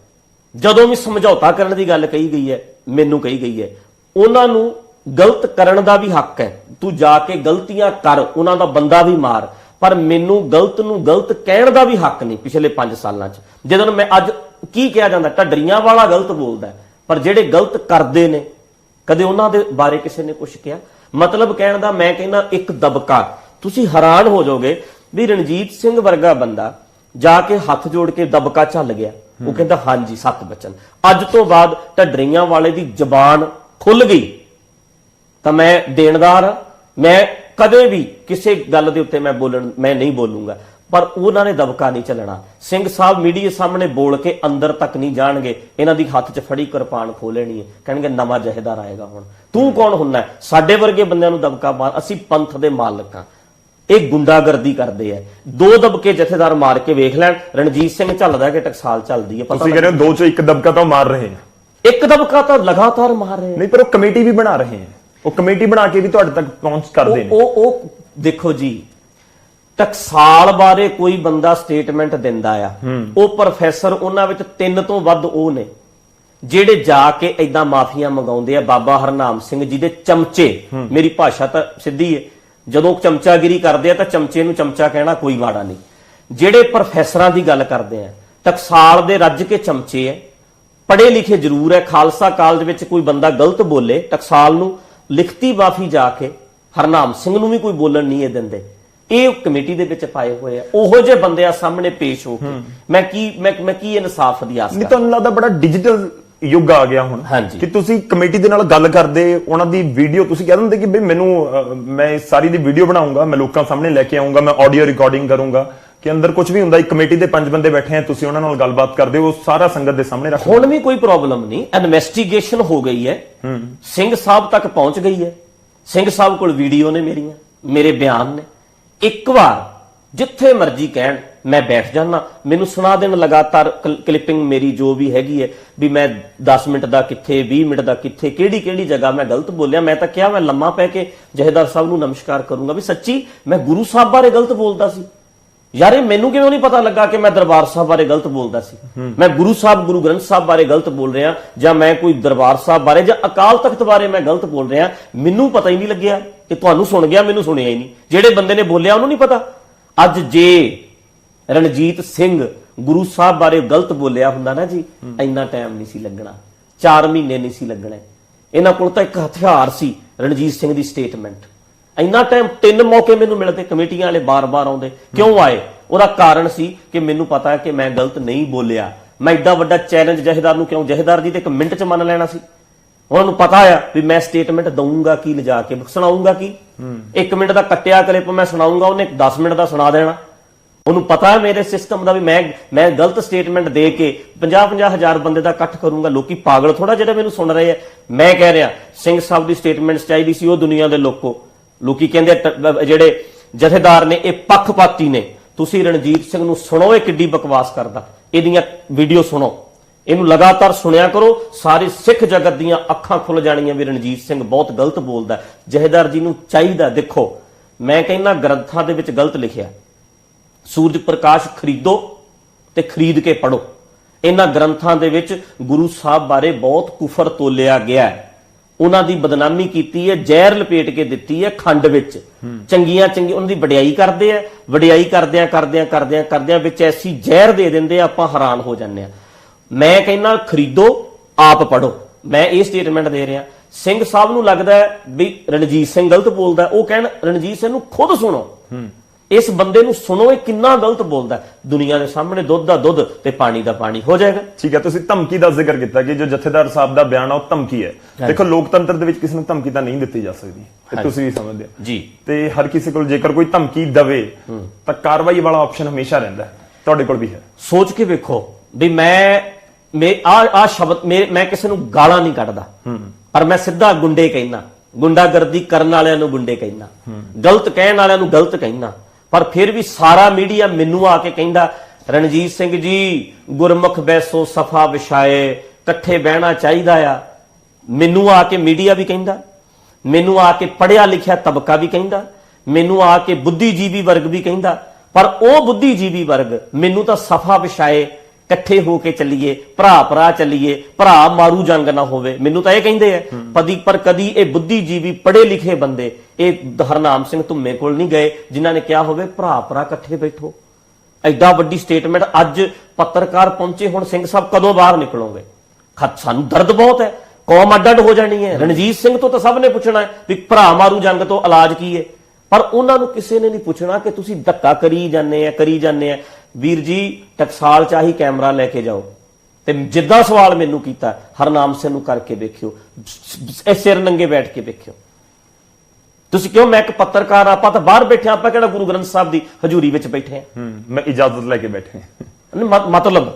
ਜਦੋਂ ਵੀ ਸਮਝੌਤਾ ਕਰਨ ਦੀ ਗੱਲ ਕਹੀ ਗਈ ਹੈ ਮੈਨੂੰ ਕਹੀ ਗਈ ਹੈ। ਉਹਨਾਂ ਨੂੰ ਗਲਤ ਕਰਨ ਦਾ ਵੀ ਹੱਕ ਹੈ, ਤੂੰ ਜਾ ਕੇ ਗਲਤੀਆਂ ਕਰ, ਉਹਨਾਂ ਦਾ ਬੰਦਾ ਵੀ ਮਾਰ, ਪਰ ਮੈਨੂੰ ਗਲਤ ਨੂੰ ਗਲਤ ਕਹਿਣ ਦਾ ਵੀ ਹੱਕ ਨਹੀਂ। ਪਿਛਲੇ 5 ਸਾਲਾਂ 'ਚ ਜਦੋਂ ਮੈਂ ਅੱਜ ਕੀ ਕਿਹਾ ਜਾਂਦਾ, ਢੱਡਰੀਆਂ ਵਾਲਾ ਗਲਤ ਬੋਲਦਾ, ਪਰ ਜਿਹੜੇ ਗਲਤ ਕਰਦੇ ਨੇ ਕਦੇ ਉਹਨਾਂ ਦੇ ਬਾਰੇ ਕਿਸੇ ਨੇ ਕੁਝ ਕਿਹਾ? ਮਤਲਬ ਕਹਿਣ ਦਾ ਮੈਂ ਕਹਿੰਦਾ ਇੱਕ ਦਬਕਾ। ਤੁਸੀਂ ਹੈਰਾਨ ਹੋ ਜਾਓਗੇ ਵੀ ਰਣਜੀਤ ਸਿੰਘ ਵਰਗਾ ਬੰਦਾ ਜਾ ਕੇ ਹੱਥ ਜੋੜ ਕੇ ਦਬਕਾ ਝੱਲ ਗਿਆ। ਉਹ ਕਹਿੰਦਾ ਹਾਂਜੀ 7 ਬਚਨ। ਅੱਜ ਤੋਂ ਬਾਅਦ ਢੱਡਰੀਆਂ ਵਾਲੇ ਦੀ ਜ਼ਬਾਨ ਖੁੱਲ ਗਈ ਤਾਂ ਮੈਂ ਦੇਣਦਾਰ ਹਾਂ। ਮੈਂ ਕਦੇ ਵੀ ਕਿਸੇ ਗੱਲ ਦੇ ਉੱਤੇ ਮੈਂ ਨਹੀਂ ਬੋਲੂੰਗਾ, ਪਰ ਉਹਨਾਂ ਨੇ ਦਬਕਾ ਨਹੀਂ ਚੱਲਣਾ। ਸਿੰਘ ਸਾਹਿਬ ਮੀਡੀਆ ਸਾਹਮਣੇ ਬੋਲ ਕੇ ਅੰਦਰ ਤੱਕ ਨਹੀਂ ਜਾਣਗੇ, ਇਹਨਾਂ ਦੀ ਹੱਥ 'ਚ ਫੜੀ ਕਿਰਪਾਨ ਖੋਹ ਲੈਣੀ ਹੈ, ਕਹਿਣਗੇ ਨਵਾਂ ਜਥੇਦਾਰ ਆਏਗਾ। ਹੁਣ ਤੂੰ ਕੌਣ ਹੁੰਦਾ ਸਾਡੇ ਵਰਗੇ ਬੰਦਿਆਂ ਨੂੰ ਦਬਕਾ ਮਾਰ? ਅਸੀਂ ਪੰਥ ਦੇ ਮਾਲਕ ਹਾਂ, ਇਹ ਗੁੰਡਾਗਰਦੀ ਕਰਦੇ ਆ। 2 ਦਬਕੇ ਜਥੇਦਾਰ ਮਾਰ ਕੇ ਵੇਖ ਲੈਣ, ਰਣਜੀਤ ਸਿੰਘ ਚੱਲਦਾ ਕਿ ਟਕਸਾਲ ਚੱਲਦੀ ਹੈ, ਤੁਸੀਂ ਕਹਿੰਦੇ ਹੋ 2 ਚੋਂ 1 ਦਬਕਾ ਤਾਂ ਮਾਰ ਰਹੇ हैं, ਇੱਕ ਦਬਕਾ ਤਾਂ ਲਗਾਤਾਰ ਮਾਰ ਰਹੇ ਨਹੀਂ ਪਰ ਉਹ ਕਮੇਟੀ ਵੀ ਬਣਾ ਰਹੇ हैं, ਉਹ ਕਮੇਟੀ ਬਣਾ ਕੇ ਵੀ ਤੁਹਾਡੇ ਤੱਕ ਪਹੁੰਚ ਕਰਦੇ ਨੇ। ਉਹ ਦੇਖੋ ਜੀ, ਟਕਸਾਲ ਬਾਰੇ ਕੋਈ ਬੰਦਾ ਸਟੇਟਮੈਂਟ ਦਿੰਦਾ ਆ, ਉਹ ਪ੍ਰੋਫੈਸਰ, ਉਹਨਾਂ ਵਿੱਚ 3 ਤੋਂ ਵੱਧ ਉਹ ਨੇ ਜਿਹੜੇ ਜਾ ਕੇ ਏਦਾਂ ਮਾਫੀਆਂ ਮੰਗਾਉਂਦੇ ਆ। ਬਾਬਾ ਹਰਨਾਮ ਸਿੰਘ ਜੀ ਦੇ ਚਮਚੇ, ਮੇਰੀ ਭਾਸ਼ਾ ਤਾਂ ਸਿੱਧੀ ਹੈ, ਜਦੋਂ ਚਮਚਾਗਿਰੀ ਕਰਦੇ ਆ ਤਾਂ ਚਮਚੇ ਨੂੰ ਚਮਚਾ ਕਹਿਣਾ ਕੋਈ ਮਾੜਾ ਨਹੀਂ। ਜਿਹੜੇ ਪ੍ਰੋਫੈਸਰਾਂ ਦੀ ਗੱਲ ਕਰਦੇ ਆ, ਟਕਸਾਲ ਦੇ ਰੱਜ ਕੇ ਚਮਚੇ ਐ, ਪੜ੍ਹੇ ਲਿਖੇ ਜ਼ਰੂਰ ਹੈ। ਖਾਲਸਾ ਕਾਲਜ ਵਿੱਚ ਕੋਈ ਬੰਦਾ ਗਲਤ ਬੋਲੇ, ਟਕਸਾਲ ਨੂੰ ਲਿਖਤੀ ਮਾਫੀ ਜਾ ਕੇ ਹਰਨਾਮ ਸਿੰਘ ਨੂੰ ਵੀ ਕੋਈ ਬੋਲਣ ਨਹੀਂ ਇਹ ਦਿੰਦੇ। ਇਹ ਕਮੇਟੀ ਦੇ ਵਿੱਚ ਪਾਏ ਹੋਏ ਆ। ਉਹੋ ਜਿਹੇ ਬੰਦਿਆਂ ਸਾਹਮਣੇ ਪੇਸ਼ ਹੋ ਕੇ ਮੈਂ ਕੀ ਇਨਸਾਫ ਦੀ ਆਸ ਨਹੀਂ, ਤੁਹਾਨੂੰ ਲੱਗਦਾ ਬੜਾ ਡਿਜੀਟਲ ਯੁੱਗ ਆ ਗਿਆ ਹੁਣ ਹਾਂਜੀ। ਕਿ ਤੁਸੀਂ ਕਮੇਟੀ ਦੇ ਨਾਲ ਗੱਲ ਕਰਦੇ, ਉਹਨਾਂ ਦੀ ਵੀਡੀਓ ਤੁਸੀਂ ਕਹਿ ਦਿੰਦੇ ਕਿ ਬਈ ਮੈਨੂੰ ਮੈਂ ਸਾਰੀ ਦੀ ਵੀਡੀਓ ਬਣਾਉਂਗਾ, ਮੈਂ ਲੋਕਾਂ ਸਾਹਮਣੇ ਲੈ ਕੇ ਆਉਂਗਾ, ਮੈਂ ਆਡੀਓ ਰਿਕਾਰਡਿੰਗ ਕਰੂੰਗਾ, ਕਿ ਅੰਦਰ ਕੁਝ ਵੀ ਹੁੰਦਾ, ਇੱਕ ਕਮੇਟੀ ਦੇ 5 ਬੰਦੇ ਬੈਠੇ ਆ, ਤੁਸੀਂ ਉਹਨਾਂ ਨਾਲ ਗੱਲਬਾਤ ਕਰਦੇ ਹੋ, ਸਾਰਾ ਸੰਗਤ ਦੇ ਸਾਹਮਣੇ ਰੱਖੋ। ਹੁਣ ਵੀ ਕੋਈ ਪ੍ਰੋਬਲਮ ਨਹੀਂ, ਇਨਵੈਸਟੀਗੇਸ਼ਨ ਹੋ ਗਈ ਹੈ, ਸਿੰਘ ਸਾਹਿਬ ਤੱਕ ਪਹੁੰਚ ਗਈ ਹੈ, ਸਿੰਘ ਸਾਹਿਬ ਕੋਲ ਵੀਡੀਓ ਨੇ ਮੇਰੀਆਂ, ਮੇਰੇ ਬਿਆਨ ਨੇ। ਇੱਕ ਵਾਰ ਜਿੱਥੇ ਮਰਜ਼ੀ ਕਹਿਣ, ਮੈਂ ਬੈਠ ਜਾਣਾ, ਮੈਨੂੰ ਸੁਣਾ ਦੇਣ ਲਗਾਤਾਰ ਕਲਿੱਪਿੰਗ ਮੇਰੀ ਜੋ ਵੀ ਹੈਗੀ ਹੈ, ਵੀ ਮੈਂ 10 ਮਿੰਟ ਦਾ ਕਿੱਥੇ, 20 ਮਿੰਟ ਦਾ ਕਿੱਥੇ, ਕਿਹੜੀ ਜਗ੍ਹਾ ਮੈਂ ਗਲਤ ਬੋਲਿਆ। ਮੈਂ ਤਾਂ ਕਿਹਾ ਮੈਂ ਲੰਮਾ ਪੈ ਕੇ ਜਹੇਦਾਰ ਸਾਹਿਬ ਨੂੰ ਨਮਸਕਾਰ ਕਰੂੰਗਾ ਵੀ ਸੱਚੀ ਮੈਂ ਗੁਰੂ ਸਾਹਿਬ ਬਾਰੇ ਗਲਤ ਬੋਲਦਾ ਸੀ। ਯਾਰ ਇਹ ਮੈਨੂੰ ਕਿਉਂ ਨਹੀਂ ਪਤਾ ਲੱਗਾ ਕਿ ਮੈਂ ਦਰਬਾਰ ਸਾਹਿਬ ਬਾਰੇ ਗਲਤ ਬੋਲਦਾ ਸੀ? ਮੈਂ ਗੁਰੂ ਸਾਹਿਬ, ਗੁਰੂ ਗ੍ਰੰਥ ਸਾਹਿਬ ਬਾਰੇ ਗਲਤ ਬੋਲ ਰਿਹਾ, ਜਾਂ ਮੈਂ ਕੋਈ ਦਰਬਾਰ ਸਾਹਿਬ ਬਾਰੇ ਜਾਂ ਅਕਾਲ ਤਖਤ ਬਾਰੇ ਮੈਂ ਗਲਤ ਬੋਲ ਰਿਹਾ, ਮੈਨੂੰ ਪਤਾ ਹੀ ਨਹੀਂ ਲੱਗਿਆ। ਕਿ ਤੁਹਾਨੂੰ ਸੁਣ ਗਿਆ, ਮੈਨੂੰ ਸੁਣਿਆ ਹੀ ਨਹੀਂ। ਜਿਹੜੇ ਬੰਦੇ ਨੇ ਬੋਲਿਆ ਉਹਨੂੰ ਨਹੀਂ ਪਤਾ। ਅੱਜ ਜੇ ਰਣਜੀਤ ਸਿੰਘ ਗੁਰੂ ਸਾਹਿਬ ਬਾਰੇ ਗਲਤ ਬੋਲਿਆ ਹੁੰਦਾ ਨਾ ਜੀ, ਇੰਨਾ ਟਾਈਮ ਨਹੀਂ ਸੀ ਲੱਗਣਾ, 4 ਮਹੀਨੇ ਨਹੀਂ ਸੀ ਲੱਗਣੇ। ਇਹਨਾਂ ਕੋਲ ਤਾਂ ਇੱਕ ਹਥਿਆਰ ਸੀ, ਰਣਜੀਤ ਸਿੰਘ ਦੀ ਸਟੇਟਮੈਂਟ। ਇੰਨਾ ਟਾਈਮ 3 ਮੌਕੇ ਮੈਨੂੰ ਮਿਲਦੇ, ਕਮੇਟੀਆਂ ਵਾਲੇ ਬਾਰ-ਬਾਰ ਆਉਂਦੇ। ਕਿਉਂ ਆਏ? ਉਹਦਾ ਕਾਰਨ ਸੀ ਕਿ ਮੈਨੂੰ ਪਤਾ ਹੈ ਕਿ ਮੈਂ ਗਲਤ ਨਹੀਂ ਬੋਲਿਆ। ਮੈਂ ਏਡਾ ਵੱਡਾ ਚੈਲੰਜ ਜਹੇਦਾਰ ਨੂੰ, ਕਿਉਂ ਜਹੇਦਾਰ ਜੀ ਤੇ 1 ਮਿੰਟ 'ਚ ਮੰਨ ਲੈਣਾ ਸੀ। ਉਹਨਾਂ ਨੂੰ ਪਤਾ ਆ ਵੀ ਮੈਂ ਸਟੇਟਮੈਂਟ ਦਊਂਗਾ ਕੀ, ਲਿਜਾ ਕੇ ਸੁਣਾਉਂਗਾ ਕੀ। 1 ਮਿੰਟ ਦਾ ਕੱਟਿਆ ਕਲਿੱਪ ਮੈਂ ਸੁਣਾਉਂਗਾ, ਉਹਨੇ 10 ਮਿੰਟ ਦਾ ਸੁਣਾ ਦੇਣਾ। ਉਹਨੂੰ ਪਤਾ ਹੈ ਮੇਰੇ ਸਿਸਟਮ ਦਾ ਵੀ ਮੈਂ ਗਲਤ ਸਟੇਟਮੈਂਟ ਦੇ ਕੇ 50-50 ਹਜ਼ਾਰ ਬੰਦੇ ਦਾ ਇਕੱਠ ਕਰੂੰਗਾ। ਲੋਕੀ ਪਾਗਲ ਥੋੜਾ ਜਿਹੜੇ ਮੈਨੂੰ ਸੁਣ ਰਹੇ ਆ। ਮੈਂ ਕਹਿ ਰਿਹਾ ਸਿੰਘ ਸਾਹਿਬ ਦੀ ਸਟੇਟਮੈਂਟਸ ਚਾਹੀਦੀ ਸੀ ਉਹ ਦੁਨੀਆ ਦੇ ਲੋਕੀ ਕਹਿੰਦੇ ਜਿਹੜੇ ਜਥੇਦਾਰ ਨੇ ਇਹ ਪੱਖਪਾਤੀ ਨੇ। ਤੁਸੀਂ ਰਣਜੀਤ ਸਿੰਘ ਨੂੰ ਸੁਣੋ, ਇਹ ਕਿੱਡੀ ਬਕਵਾਸ ਕਰਦਾ, ਇਹਦੀਆਂ ਵੀਡੀਓ ਸੁਣੋ, ਇਹਨੂੰ ਲਗਾਤਾਰ ਸੁਣਿਆ ਕਰੋ। ਸਾਰੇ ਸਿੱਖ ਜਗਤ ਦੀਆਂ ਅੱਖਾਂ ਖੁੱਲ ਜਾਣੀਆਂ ਵੀ ਰਣਜੀਤ ਸਿੰਘ ਬਹੁਤ ਗਲਤ ਬੋਲਦਾ। ਜਹੇਦਾਰ ਜੀ ਨੂੰ ਚਾਹੀਦਾ, ਦੇਖੋ ਮੈਂ ਕਹਿੰਦਾ ਗ੍ਰੰਥਾਂ ਦੇ ਵਿੱਚ ਗਲਤ ਲਿਖਿਆ, ਸੂਰਜ ਪ੍ਰਕਾਸ਼ ਖਰੀਦੋ ਤੇ ਖਰੀਦ ਕੇ ਪੜੋ। ਇਹਨਾਂ ਗ੍ਰੰਥਾਂ ਦੇ ਵਿੱਚ ਗੁਰੂ ਸਾਹਿਬ ਬਾਰੇ ਬਹੁਤ ਕੁਫਰ ਤੋਲਿਆ ਗਿਆ ਹੈ, ਉਹਨਾਂ ਦੀ ਬਦਨਾਮੀ ਕੀਤੀ ਹੈ, ਜ਼ਹਿਰ ਲਪੇਟ ਕੇ ਦਿੱਤੀ ਹੈ ਖੰਡ ਵਿੱਚ। ਚੰਗੀਆਂ ਉਹਨਾਂ ਦੀ ਵਡਿਆਈ ਕਰਦੇ ਆ, ਵਡਿਆਈ ਕਰਦਿਆਂ ਵਿੱਚ ਐਸੀ ਜ਼ਹਿਰ ਦੇ ਦਿੰਦੇ ਆ, ਆਪਾਂ ਹੈਰਾਨ ਹੋ ਜਾਂਦੇ ਆ। ਮੈਂ ਕਹਿੰਦਾ ਖਰੀਦੋ, ਆਪ ਪੜੋ। ਮੈਂ ਇਹ ਸਟੇਟਮੈਂਟ ਦੇ ਰਿਹਾ। ਸਿੰਘ ਸਾਹਿਬ ਨੂੰ ਲੱਗਦਾ ਹੈ ਵੀ ਰਣਜੀਤ ਸਿੰਘ ਗਲਤ ਬੋਲਦਾ, ਉਹ ਕਹਿਣ ਰਣਜੀਤ ਸਿੰਘ ਨੂੰ ਖੁਦ ਸੁਣੋ, ਇਸ ਬੰਦੇ ਨੂੰ ਸੁਣੋ, ਇਹ ਕਿੰਨਾ ਗਲਤ ਬੋਲਦਾ। ਦੁਨੀਆ ਦੇ ਸਾਹਮਣੇ ਦੁੱਧ ਦਾ ਦੁੱਧ ਤੇ ਪਾਣੀ ਦਾ ਪਾਣੀ ਹੋ ਜਾਏਗਾ। ਠੀਕ ਹੈ, ਤੁਸੀਂ ਧਮਕੀ ਦਾ ਜ਼ਿਕਰ ਕੀਤਾ ਕਿ ਜੋ ਜਥੇਦਾਰ ਸਾਹਿਬ ਦਾ ਬਿਆਨ ਆ ਉਹ ਧਮਕੀ ਹੈ। ਦੇਖੋ ਲੋਕਤੰਤਰ ਦੇ ਵਿੱਚ ਕਿਸੇ ਨੂੰ ਧਮਕੀ ਤਾਂ ਨਹੀਂ ਦਿੱਤੀ ਜਾ ਸਕਦੀ, ਤੇ ਤੁਸੀਂ ਵੀ ਸਮਝਦੇ ਹੋ ਜੀ। ਤੇ ਹਰ ਕਿਸੇ ਕੋਲ ਜੇਕਰ ਕੋਈ ਧਮਕੀ ਦਵੇ ਤਾਂ ਕਾਰਵਾਈ ਵਾਲਾ ਆਪਸ਼ਨ ਹਮੇਸ਼ਾ ਰਹਿੰਦਾ ਹੈ, ਤੁਹਾਡੇ ਕੋਲ ਵੀ ਹੈ। ਸੋਚ ਕੇ ਵੇਖੋ ਵੀ ਮੈਂ ਆ ਸ਼ਬਦ ਮੈਂ ਕਿਸੇ ਨੂੰ ਗਾਲਾਂ ਨਹੀਂ ਕੱਢਦਾ, ਪਰ ਮੈਂ ਸਿੱਧਾ ਗੁੰਡੇ ਕਹਿਣਾ, ਗੁੰਡਾਗਰਦੀ ਕਰਨ ਵਾਲਿਆਂ ਨੂੰ ਗੁੰਡੇ ਕਹਿਣਾ, ਗਲਤ ਕਹਿਣ ਵਾਲਿਆਂ ਨੂੰ ਗਲਤ ਕਹਿਣਾ। ਪਰ ਫਿਰ ਵੀ ਸਾਰਾ ਮੀਡੀਆ ਮੈਨੂੰ ਆ ਕੇ ਕਹਿੰਦਾ ਰਣਜੀਤ ਸਿੰਘ ਜੀ ਗੁਰਮੁਖ ਬੈਸੋ ਸਫਾ ਵਿਛਾਏ, ਇਕੱਠੇ ਬਹਿਣਾ ਚਾਹੀਦਾ ਆ। ਮੈਨੂੰ ਆ ਕੇ ਮੀਡੀਆ ਵੀ ਕਹਿੰਦਾ, ਮੈਨੂੰ ਆ ਕੇ ਪੜ੍ਹਿਆ ਲਿਖਿਆ ਤਬਕਾ ਵੀ ਕਹਿੰਦਾ, ਮੈਨੂੰ ਆ ਕੇ ਬੁੱਧੀਜੀਵੀ ਵਰਗ ਵੀ ਕਹਿੰਦਾ। ਪਰ ਉਹ ਬੁੱਧੀਜੀਵੀ ਵਰਗ ਮੈਨੂੰ ਤਾਂ ਸਫਾ ਵਿਛਾਏ, ਇਕੱਠੇ ਹੋ ਕੇ ਚੱਲੀਏ, ਭਰਾ ਚੱਲੀਏ, ਭਰਾ ਮਾਰੂ ਜੰਗ ਨਾ ਹੋਵੇ, ਮੈਨੂੰ ਤਾਂ ਇਹ ਕਹਿੰਦੇ ਆ। ਪਰ ਕਦੀ ਇਹ ਬੁੱਧੀਜੀਵੀ ਪੜ੍ਹੇ ਲਿਖੇ ਬੰਦੇ ਇਹ ਹਰਨਾਮ ਸਿੰਘ ਧੁੰਮੇ ਕੋਲ ਨਹੀਂ ਗਏ ਜਿਨ੍ਹਾਂ ਨੇ ਕਿਹਾ ਹੋਵੇ ਭਰਾ ਇਕੱਠੇ ਬੈਠੋ। ਐਡਾ ਵੱਡੀ ਸਟੇਟਮੈਂਟ ਅੱਜ ਪੱਤਰਕਾਰ ਪਹੁੰਚੇ, ਹੁਣ ਸਿੰਘ ਸਾਹਿਬ ਕਦੋਂ ਬਾਹਰ ਨਿਕਲੋਗੇ? ਸਾਨੂੰ ਦਰਦ ਬਹੁਤ ਹੈ, ਕੌਮ ਅੱਡ ਹੋ ਜਾਣੀ ਹੈ। ਰਣਜੀਤ ਸਿੰਘ ਤੋਂ ਤਾਂ ਸਭ ਨੇ ਪੁੱਛਣਾ ਹੈ ਵੀ ਭਰਾ ਮਾਰੂ ਜੰਗ ਤੋਂ ਇਲਾਜ ਕੀ ਹੈ, ਪਰ ਉਹਨਾਂ ਨੂੰ ਕਿਸੇ ਨੇ ਨਹੀਂ ਪੁੱਛਣਾ ਕਿ ਤੁਸੀਂ ਧੱਕਾ ਕਰੀ ਜਾਂਦੇ ਆ। ਵੀਰ ਜੀ ਟਕਸਾਲ ਚਾਹੀ ਕੈਮਰਾ ਲੈ ਕੇ ਜਾਓ ਤੇ ਜਿੱਦਾਂ ਸਵਾਲ ਮੈਨੂੰ ਕੀਤਾ ਹਰਨਾਮ ਸਿੰਘ ਨੂੰ ਕਰਕੇ ਵੇਖਿਓ, ਇਹ ਸਿਰ ਨੰਗੇ ਬੈਠ ਕੇ ਵੇਖਿਓ। ਤੁਸੀਂ ਕਿਉਂ? ਮੈਂ ਇੱਕ ਪੱਤਰਕਾਰ, ਆਪਾਂ ਤਾਂ ਬਾਹਰ ਬੈਠੇ, ਆਪਾਂ ਕਿਹੜਾ ਗੁਰੂ ਗ੍ਰੰਥ ਸਾਹਿਬ ਦੀ ਹਜ਼ੂਰੀ ਵਿੱਚ ਬੈਠੇ ਆ? ਮੈਂ ਇਜਾਜ਼ਤ ਲੈ ਕੇ ਬੈਠੇ ਮਤਲਬ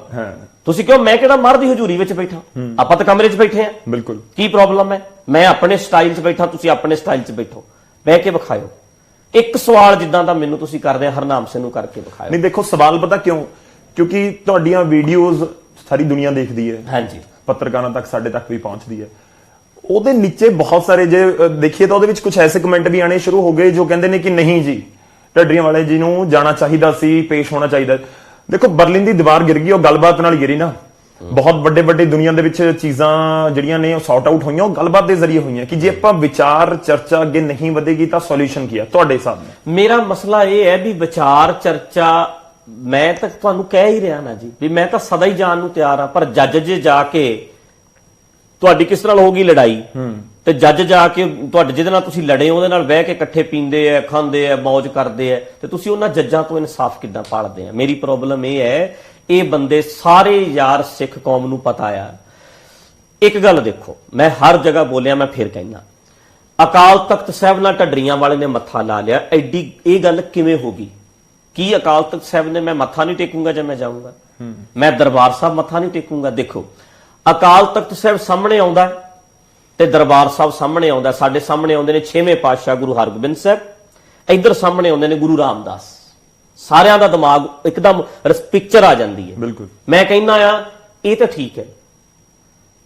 ਤੁਸੀਂ ਕਿਉਂ? ਮੈਂ ਕਿਹੜਾ ਮਰ ਦੀ ਹਜ਼ੂਰੀ ਵਿੱਚ ਬੈਠਾ, ਆਪਾਂ ਤਾਂ ਕਮਰੇ 'ਚ ਬੈਠੇ ਆ। ਬਿਲਕੁਲ, ਕੀ ਪ੍ਰੋਬਲਮ ਹੈ? ਮੈਂ ਆਪਣੇ ਸਟਾਈਲ 'ਚ ਬੈਠਾ, ਤੁਸੀਂ ਆਪਣੇ ਸਟਾਈਲ 'ਚ ਬੈਠੋ, ਬਹਿ ਕੇ ਵਿਖਾਇਓ। ਇੱਕ ਸਵਾਲ ਜਿੱਦਾਂ ਦਾ ਮੈਨੂੰ ਤੁਸੀਂ ਕਰਦੇ ਆ ਹਰਨਾਮ ਸਿੰਘ ਨੂੰ ਕਰਕੇ ਦਿਖਾਓ। ਨਹੀਂ ਦੇਖੋ ਸਵਾਲ ਪਤਾ ਕਿਉਂ, ਕਿਉਂਕਿ ਤੁਹਾਡੀਆਂ ਵੀਡੀਓਜ਼ ਸਾਰੀ ਦੁਨੀਆ ਦੇਖਦੀ ਹੈ, ਹਾਂਜੀ, ਪੱਤਰਕਾਰਾਂ ਤੱਕ ਸਾਡੇ ਤੱਕ ਵੀ ਪਹੁੰਚਦੀ ਹੈ। ਉਹਦੇ ਨੀਚੇ ਬਹੁਤ ਸਾਰੇ ਜੇ ਦੇਖੀਏ ਤਾਂ ਉਹਦੇ ਵਿੱਚ ਕੁਝ ਐਸੇ ਕਮੈਂਟ ਵੀ ਆਣੇ ਸ਼ੁਰੂ ਹੋ ਗਏ ਜੋ ਕਹਿੰਦੇ ਨੇ ਕਿ ਨਹੀਂ ਜੀ ਢੱਡਰੀਆਂ ਵਾਲੇ ਜੀ ਨੂੰ ਜਾਣਾ ਚਾਹੀਦਾ ਸੀ, ਪੇਸ਼ ਹੋਣਾ ਚਾਹੀਦਾ। ਦੇਖੋ ਬਰਲਿਨ ਦੀ ਦੀਵਾਰ ਗਿਰ ਗਈ, ਉਹ ਗੱਲਬਾਤ ਨਾਲ ਗਿਰੀ ਨਾ। ਬਹੁਤ ਵੱਡੇ ਵੱਡੇ ਦੁਨੀਆ ਦੇ ਵਿੱਚ ਚੀਜ਼ਾਂ ਜਿਹੜੀਆਂ ਨੇ ਉਹ ਸੌਟ ਆਊਟ ਹੋਈਆਂ, ਉਹ ਗੱਲਬਾਤ ਦੇ ਜ਼ਰੀਏ ਹੋਈਆਂ ਕਿ ਜੇ ਆਪਾਂ ਵਿਚਾਰ ਚਰਚਾ ਅੱਗੇ ਨਹੀਂ ਵਧੇਗੀ ਤਾਂ ਸੋਲੂਸ਼ਨ ਕੀ ਹੈ ਤੁਹਾਡੇ ਹਿਸਾਬ ਨਾਲ? ਮੇਰਾ ਮਸਲਾ ਇਹ ਹੈ ਵੀ ਵਿਚਾਰ ਚਰਚਾ ਮੈਂ ਤਾਂ ਤੁਹਾਨੂੰ ਕਹਿ ਹੀ ਰਿਹਾ ਨਾ ਜੀ ਵੀ ਮੈਂ ਤਾਂ ਸਦਾ ਹੀ ਜਾਣ ਨੂੰ ਤਿਆਰ ਆ, ਪਰ ਜੱਜ ਜੇ ਜਾ ਕੇ ਤੁਹਾਡੀ ਕਿਸ ਨਾਲ ਹੋਗੀ ਲੜਾਈ ਤੇ ਜੱਜ ਜਾ ਕੇ ਤੁਹਾਡੇ ਜਿਹਦੇ ਨਾਲ ਤੁਸੀਂ ਲੜੇ ਉਹਦੇ ਨਾਲ ਬਹਿ ਕੇ ਇਕੱਠੇ ਪੀਂਦੇ ਆ, ਖਾਂਦੇ ਆ, ਮौज ਕਰਦੇ ਆ, ਤੇ ਤੁਸੀਂ ਉਹਨਾਂ ਜੱਜਾਂ ਤੋਂ ਇਨਸਾਫ ਕਿੱਦਾਂ ਪਾਲਦੇ ਆ? ਮੇਰੀ ਪ੍ਰੋਬਲਮ ਇਹ ਹੈ, ਇਹ ਬੰਦੇ ਸਾਰੇ ਯਾਰ ਸਿੱਖ ਕੌਮ ਨੂੰ ਪਤਾ ਆ। ਇੱਕ ਗੱਲ ਦੇਖੋ, ਮੈਂ ਹਰ ਜਗ੍ਹਾ ਬੋਲਿਆ, ਮੈਂ ਫਿਰ ਕਹਿਣਾ, ਅਕਾਲ ਤਖਤ ਸਾਹਿਬ ਨਾਲ ਢੱਡਰੀਆਂ ਵਾਲੇ ਨੇ ਮੱਥਾ ਲਾ ਲਿਆ, ਐਡੀ ਇਹ ਗੱਲ ਕਿਵੇਂ ਹੋ ਗਈ? ਕੀ ਅਕਾਲ ਤਖਤ ਸਾਹਿਬ ਨੇ ਮੈਂ ਮੱਥਾ ਨਹੀਂ ਟੇਕੂੰਗਾ ਜੇ ਮੈਂ ਜਾਊਂਗਾ? ਮੈਂ ਦਰਬਾਰ ਸਾਹਿਬ ਮੱਥਾ ਨਹੀਂ ਟੇਕੂੰਗਾ? ਦੇਖੋ ਅਕਾਲ ਤਖਤ ਸਾਹਿਬ ਸਾਹਮਣੇ ਆਉਂਦਾ ਤੇ ਦਰਬਾਰ ਸਾਹਿਬ ਸਾਹਮਣੇ ਆਉਂਦਾ। ਸਾਡੇ ਸਾਹਮਣੇ ਆਉਂਦੇ ਨੇ 6ਵੇਂ ਪਾਤਸ਼ਾਹ ਗੁਰੂ ਹਰਗੋਬਿੰਦ ਸਾਹਿਬ, ਇੱਧਰ ਸਾਹਮਣੇ ਆਉਂਦੇ ਨੇ ਗੁਰੂ ਰਾਮਦਾਸ। ਸਾਰਿਆਂ ਦਾ ਦਿਮਾਗ ਇੱਕਦਮ ਪਿਕਚਰ ਆ ਜਾਂਦੀ ਹੈ। ਬਿਲਕੁਲ ਮੈਂ ਕਹਿੰਦਾ ਆ ਇਹ ਤਾਂ ਠੀਕ ਹੈ,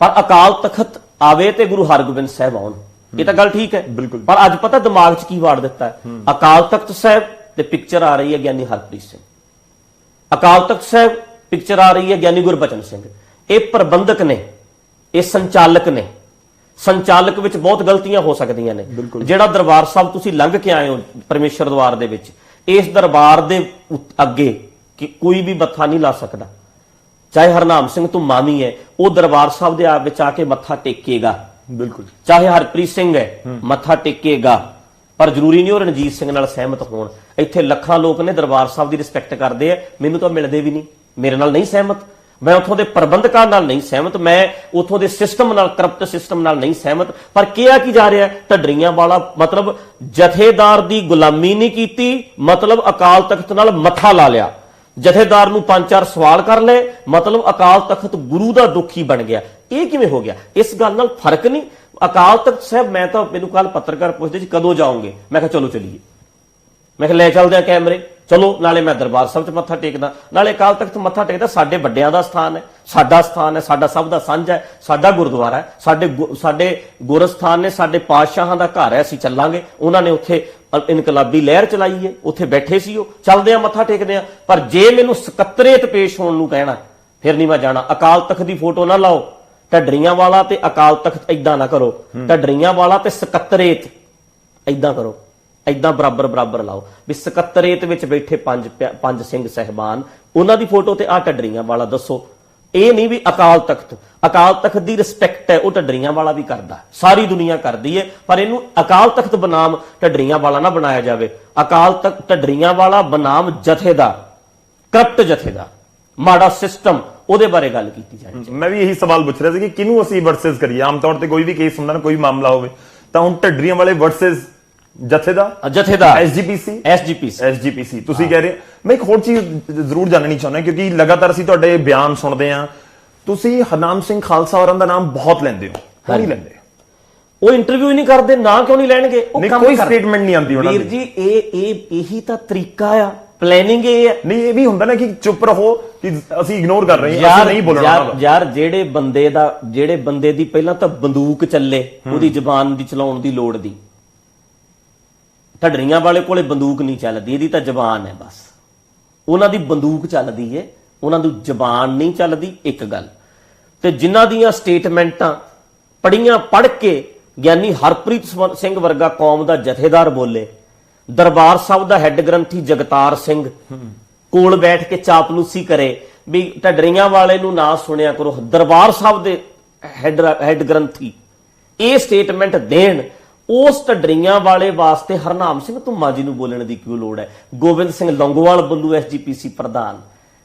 ਪਰ ਅਕਾਲ ਤਖਤ ਆਵੇ ਤੇ ਗੁਰੂ ਹਰਗੋਬਿੰਦ ਸਾਹਿਬ ਆਉਣ, ਇਹ ਤਾਂ ਗੱਲ ਠੀਕ ਹੈ। ਬਿਲਕੁਲ। ਪਰ ਅੱਜ ਪਤਾ ਦਿਮਾਗ 'ਚ ਕੀ ਵਾੜ ਦਿੱਤਾ ਹੈ? ਅਕਾਲ ਤਖਤ ਸਾਹਿਬ ਤੇ ਪਿਕਚਰ ਆ ਰਹੀ ਹੈ ਗਿਆਨੀ ਹਰਪ੍ਰੀਤ ਸਿੰਘ, ਅਕਾਲ ਤਖਤ ਸਾਹਿਬ ਪਿਕਚਰ ਆ ਰਹੀ ਹੈ ਗਿਆਨੀ ਗੁਰਬਚਨ ਸਿੰਘ। ਇਹ ਪ੍ਰਬੰਧਕ ਨੇ, ਇਹ ਸੰਚਾਲਕ ਨੇ। ਸੰਚਾਲਕ ਵਿੱਚ ਬਹੁਤ ਗਲਤੀਆਂ ਹੋ ਸਕਦੀਆਂ ਨੇ। ਜਿਹੜਾ ਦਰਬਾਰ ਸਾਹਿਬ ਤੁਸੀਂ ਲੰਘ ਕੇ ਆਏ ਹੋ ਪਰਮੇਸ਼ਰ ਦਰਬਾਰ ਦੇ ਵਿੱਚ, ਇਸ ਦਰਬਾਰ ਦੇ ਅੱਗੇ ਕਿ ਕੋਈ ਵੀ ਮੱਥਾ ਨਹੀਂ ਲਾ ਸਕਦਾ, ਚਾਹੇ ਹਰਨਾਮ ਸਿੰਘ ਤੋਂ ਮਾਮੀ ਹੈ, ਉਹ ਦਰਬਾਰ ਸਾਹਿਬ ਦੇ ਵਿੱਚ ਆ ਕੇ ਮੱਥਾ ਟੇਕੇਗਾ। ਬਿਲਕੁਲ। ਚਾਹੇ ਹਰਪ੍ਰੀਤ ਸਿੰਘ ਹੈ, ਮੱਥਾ ਟੇਕੇਗਾ, ਪਰ ਜ਼ਰੂਰੀ ਨਹੀਂ ਉਹ ਰਣਜੀਤ ਸਿੰਘ ਨਾਲ ਸਹਿਮਤ ਹੋਣ। ਇੱਥੇ ਲੱਖਾਂ ਲੋਕ ਨੇ ਦਰਬਾਰ ਸਾਹਿਬ ਦੀ ਰਿਸਪੈਕਟ ਕਰਦੇ ਆ, ਮੈਨੂੰ ਤਾਂ ਮਿਲਦੇ ਵੀ ਨਹੀਂ, ਮੇਰੇ ਨਾਲ ਨਹੀਂ ਸਹਿਮਤ। ਮੈਂ ਉੱਥੋਂ ਦੇ ਪ੍ਰਬੰਧਕਾਂ ਨਾਲ ਨਹੀਂ ਸਹਿਮਤ, ਮੈਂ ਉੱਥੋਂ ਦੇ ਸਿਸਟਮ ਨਾਲ, ਕਰਪਟ ਸਿਸਟਮ ਨਾਲ ਨਹੀਂ ਸਹਿਮਤ। ਪਰ ਕਿਹਾ ਕੀ ਜਾ ਰਿਹਾ? ਢੱਡਰੀਆਂ ਵਾਲਾ ਮਤਲਬ ਜਥੇਦਾਰ ਦੀ ਗੁਲਾਮੀ ਨਹੀਂ ਕੀਤੀ, ਮਤਲਬ ਅਕਾਲ ਤਖਤ ਨਾਲ ਮੱਥਾ ਲਾ ਲਿਆ। ਜਥੇਦਾਰ ਨੂੰ 5-4 ਸਵਾਲ ਕਰ ਲਏ, ਮਤਲਬ ਅਕਾਲ ਤਖਤ ਗੁਰੂ ਦਾ ਦੁਖੀ ਬਣ ਗਿਆ। ਇਹ ਕਿਵੇਂ ਹੋ ਗਿਆ? ਇਸ ਗੱਲ ਨਾਲ ਫਰਕ ਨਹੀਂ। ਅਕਾਲ ਤਖਤ ਸਾਹਿਬ, ਮੈਂ ਤਾਂ ਮੈਨੂੰ ਕੱਲ ਪੱਤਰਕਾਰ ਪੁੱਛਦੇ ਸੀ ਕਦੋਂ ਜਾਓਗੇ, ਮੈਂ ਕਿਹਾ ਚਲੋ ਚਲੀਏ। ਮੈਂ ਕਿਹਾ ਲੈ ਚੱਲਦੇ ਆ ਕੈਮਰੇ, ਚਲੋ। ਨਾਲੇ ਮੈਂ ਦਰਬਾਰ ਸਾਹਿਬ 'ਚ ਮੱਥਾ ਟੇਕਦਾ, ਨਾਲੇ ਅਕਾਲ ਤਖਤ ਮੱਥਾ ਟੇਕਦਾ। ਸਾਡੇ ਵੱਡਿਆਂ ਦਾ ਸਥਾਨ ਹੈ, ਸਾਡਾ ਸਥਾਨ ਹੈ, ਸਾਡਾ ਸਭ ਦਾ ਸਾਂਝਾ ਹੈ, ਸਾਡਾ ਗੁਰਦੁਆਰਾ ਹੈ, ਸਾਡੇ ਗੁਰਸਥਾਨ ਨੇ, ਸਾਡੇ ਪਾਤਸ਼ਾਹਾਂ ਦਾ ਘਰ ਹੈ, ਅਸੀਂ ਚੱਲਾਂਗੇ। ਉਹਨਾਂ ਨੇ ਉੱਥੇ ਇਨਕਲਾਬੀ ਲਹਿਰ ਚਲਾਈ ਹੈ, ਉੱਥੇ ਬੈਠੇ ਸੀ ਉਹ, ਚੱਲਦੇ ਆ ਮੱਥਾ ਟੇਕਦੇ ਆ। ਪਰ ਜੇ ਮੈਨੂੰ ਸਕੱਤਰੇਤ ਪੇਸ਼ ਹੋਣ ਨੂੰ ਕਹਿਣਾ, ਫਿਰ ਨਹੀਂ ਮੈਂ ਜਾਣਾ। ਅਕਾਲ ਤਖਤ ਦੀ ਫੋਟੋ ਨਾ ਲਾਓ, ਢੱਡਰੀਆਂ ਵਾਲਾ ਤੇ ਅਕਾਲ ਤਖਤ ਏਦਾਂ ਨਾ ਕਰੋ, ਢੱਡਰੀਆਂ ਵਾਲਾ ਤੇ ਸਕੱਤਰੇਤ ਏਦਾਂ ਕਰੋ, ਏਦਾਂ ਬਰਾਬਰ ਲਾਓ ਵੀ ਸਕੱਤਰੇਤ ਵਿੱਚ ਬੈਠੇ ਪੰਜ ਸਿੰਘ ਸਹਿਬਾਨ, ਉਹਨਾਂ ਦੀ ਫੋਟੋ ਤੇ ਆ ਢੱਡਰੀਆਂ ਵਾਲਾ ਦੱਸੋ। ਇਹ ਨਹੀਂ ਵੀ ਅਕਾਲ ਤਖਤ ਦੀ ਰਿਸਪੈਕਟ ਹੈ, ਉਹ ਢੱਡਰੀਆਂ ਵਾਲਾ ਵੀ ਕਰਦਾ, ਸਾਰੀ ਦੁਨੀਆ ਕਰਦੀ ਹੈ, ਪਰ ਇਹਨੂੰ ਅਕਾਲ ਤਖਤ ਬਨਾਮ ਢੱਡਰੀਆਂ ਵਾਲਾ ਨਾ ਬਣਾਇਆ ਜਾਵੇ। ਅਕਾਲ ਤਖਤ ਢੱਡਰੀਆਂ ਵਾਲਾ ਬਨਾਮ ਜਥੇਦਾਰ, ਕਰਪਟ ਜਥੇਦਾਰ, ਮਾੜਾ ਸਿਸਟਮ, ਉਹਦੇ ਬਾਰੇ ਗੱਲ ਕੀਤੀ ਜਾਣੀ। ਮੈਂ ਵੀ ਇਹੀ ਸਵਾਲ ਪੁੱਛ ਰਿਹਾ ਸੀ ਕਿ ਕਿਹਨੂੰ ਅਸੀਂ ਵਰਸਸ ਕਰੀਏ। ਆਮ ਤੌਰ ਤੇ ਕੋਈ ਵੀ ਕੇਸ ਹੁੰਦਾ ਨਾ, ਕੋਈ ਮਾਮਲਾ ਹੋਵੇ ਤਾਂ ਹੁਣ ਢੱਡਰੀਆਂ ਵਾਲੇ ਵਰਸਸ ਜਥੇਦਾਰ ਐਸਜੀਪੀਸੀ ਤੁਸੀਂ ਕਹਿ ਰਹੇ। ਮੈਂ ਇੱਕ ਹੋਰ ਚੀਜ਼ ਜ਼ਰੂਰ ਜਾਣਨੀ ਚਾਹੁੰਦਾ, ਕਿਉਂਕਿ ਲਗਾਤਾਰ ਅਸੀਂ ਤੁਹਾਡੇ ਬਿਆਨ ਸੁਣਦੇ ਆ, ਤੁਸੀਂ ਹਰਨਾਮ ਸਿੰਘ ਖਾਲਸਾ ਹੋਰਾਂ ਦਾ ਨਾਮ ਬਹੁਤ ਲੈਂਦੇ ਹੋ, ਕਿਉਂ ਨਹੀਂ ਲੈਂਦੇ? ਉਹ ਇੰਟਰਵਿਊ ਹੀ ਨਹੀਂ ਕਰਦੇ, ਨਾ ਕਿਉਂ ਨਹੀਂ ਲੈਣਗੇ? ਉਹ ਕੋਈ ਸਟੇਟਮੈਂਟ ਨਹੀਂ ਆਉਂਦੀ ਉਹਨਾਂ ਦੀ। ਵੀਰ ਜੀ ਇਹੀ ਤਾਂ ਤਰੀਕਾ ਆ, ਪਲੈਨਿੰਗ ਇਹ ਹੈ। ਨਹੀਂ ਇਹ ਵੀ ਹੁੰਦਾ ਨਾ ਕਿ ਚੁੱਪ ਰਹੋ, ਕਿ ਅਸੀਂ ਇਗਨੋਰ ਕਰ ਰਹੇ ਹਾਂ, ਅਸੀਂ ਨਹੀਂ ਬੋਲਣਾ। ਯਾਰ ਜਿਹੜੇ ਬੰਦੇ ਦੀ ਪਹਿਲਾਂ ਤਾਂ ਬੰਦੂਕ ਚੱਲੇ, ਉਹਦੀ ਜ਼ਬਾਨ ਦੀ ਚਲਾਉਣ ਦੀ ਲੋੜ ਦੀ। ਢੱਡਰੀਆਂ ਵਾਲੇ ਕੋਲੇ ਬੰਦੂਕ ਨਹੀਂ ਚੱਲਦੀ, ਇਹਦੀ ਤਾਂ ਜ਼ਬਾਨ ਹੈ ਬਸ। ਉਹਨਾਂ ਦੀ ਬੰਦੂਕ ਚੱਲਦੀ ਹੈ, ਉਹਨਾਂ ਦੀ ਜ਼ਬਾਨ ਨਹੀਂ ਚੱਲਦੀ। ਇੱਕ ਗੱਲ ਤੇ ਜਿਨ੍ਹਾਂ ਦੀਆਂ ਸਟੇਟਮੈਂਟਾਂ ਪੜ੍ਹ ਕੇ ਗਿਆਨੀ ਹਰਪ੍ਰੀਤ ਸਿੰਘ ਵਰਗਾ ਕੌਮ ਦਾ ਜਥੇਦਾਰ ਬੋਲੇ, ਦਰਬਾਰ ਸਾਹਿਬ ਦਾ ਹੈੱਡ ਗ੍ਰੰਥੀ ਜਗਤਾਰ ਸਿੰਘ ਕੋਲ ਬੈਠ ਕੇ ਚਾਪਲੂਸੀ ਕਰੇ ਵੀ ਢੱਡਰੀਆਂ ਵਾਲੇ ਨੂੰ ਨਾ ਸੁਣਿਆ ਕਰੋ, ਦਰਬਾਰ ਸਾਹਿਬ ਦੇ ਹੈੱਡ ਗ੍ਰੰਥੀ ਇਹ ਸਟੇਟਮੈਂਟ ਦੇਣ, ਉਸ ਢੱਡਰੀਆਂ ਵਾਲੇ ਵਾਸਤੇ ਹਰਨਾਮ ਸਿੰਘ ਧੁੰਮਾ ਜੀ ਨੂੰ ਬੋਲਣ ਦੀ ਕਿਉਂ ਲੋੜ ਹੈ? ਗੋਬਿੰਦ ਸਿੰਘ ਲੌਂਗੋਵਾਲ ਬੱਲੂ ਐਸਜੀਪੀਸੀ ਪ੍ਰਧਾਨ,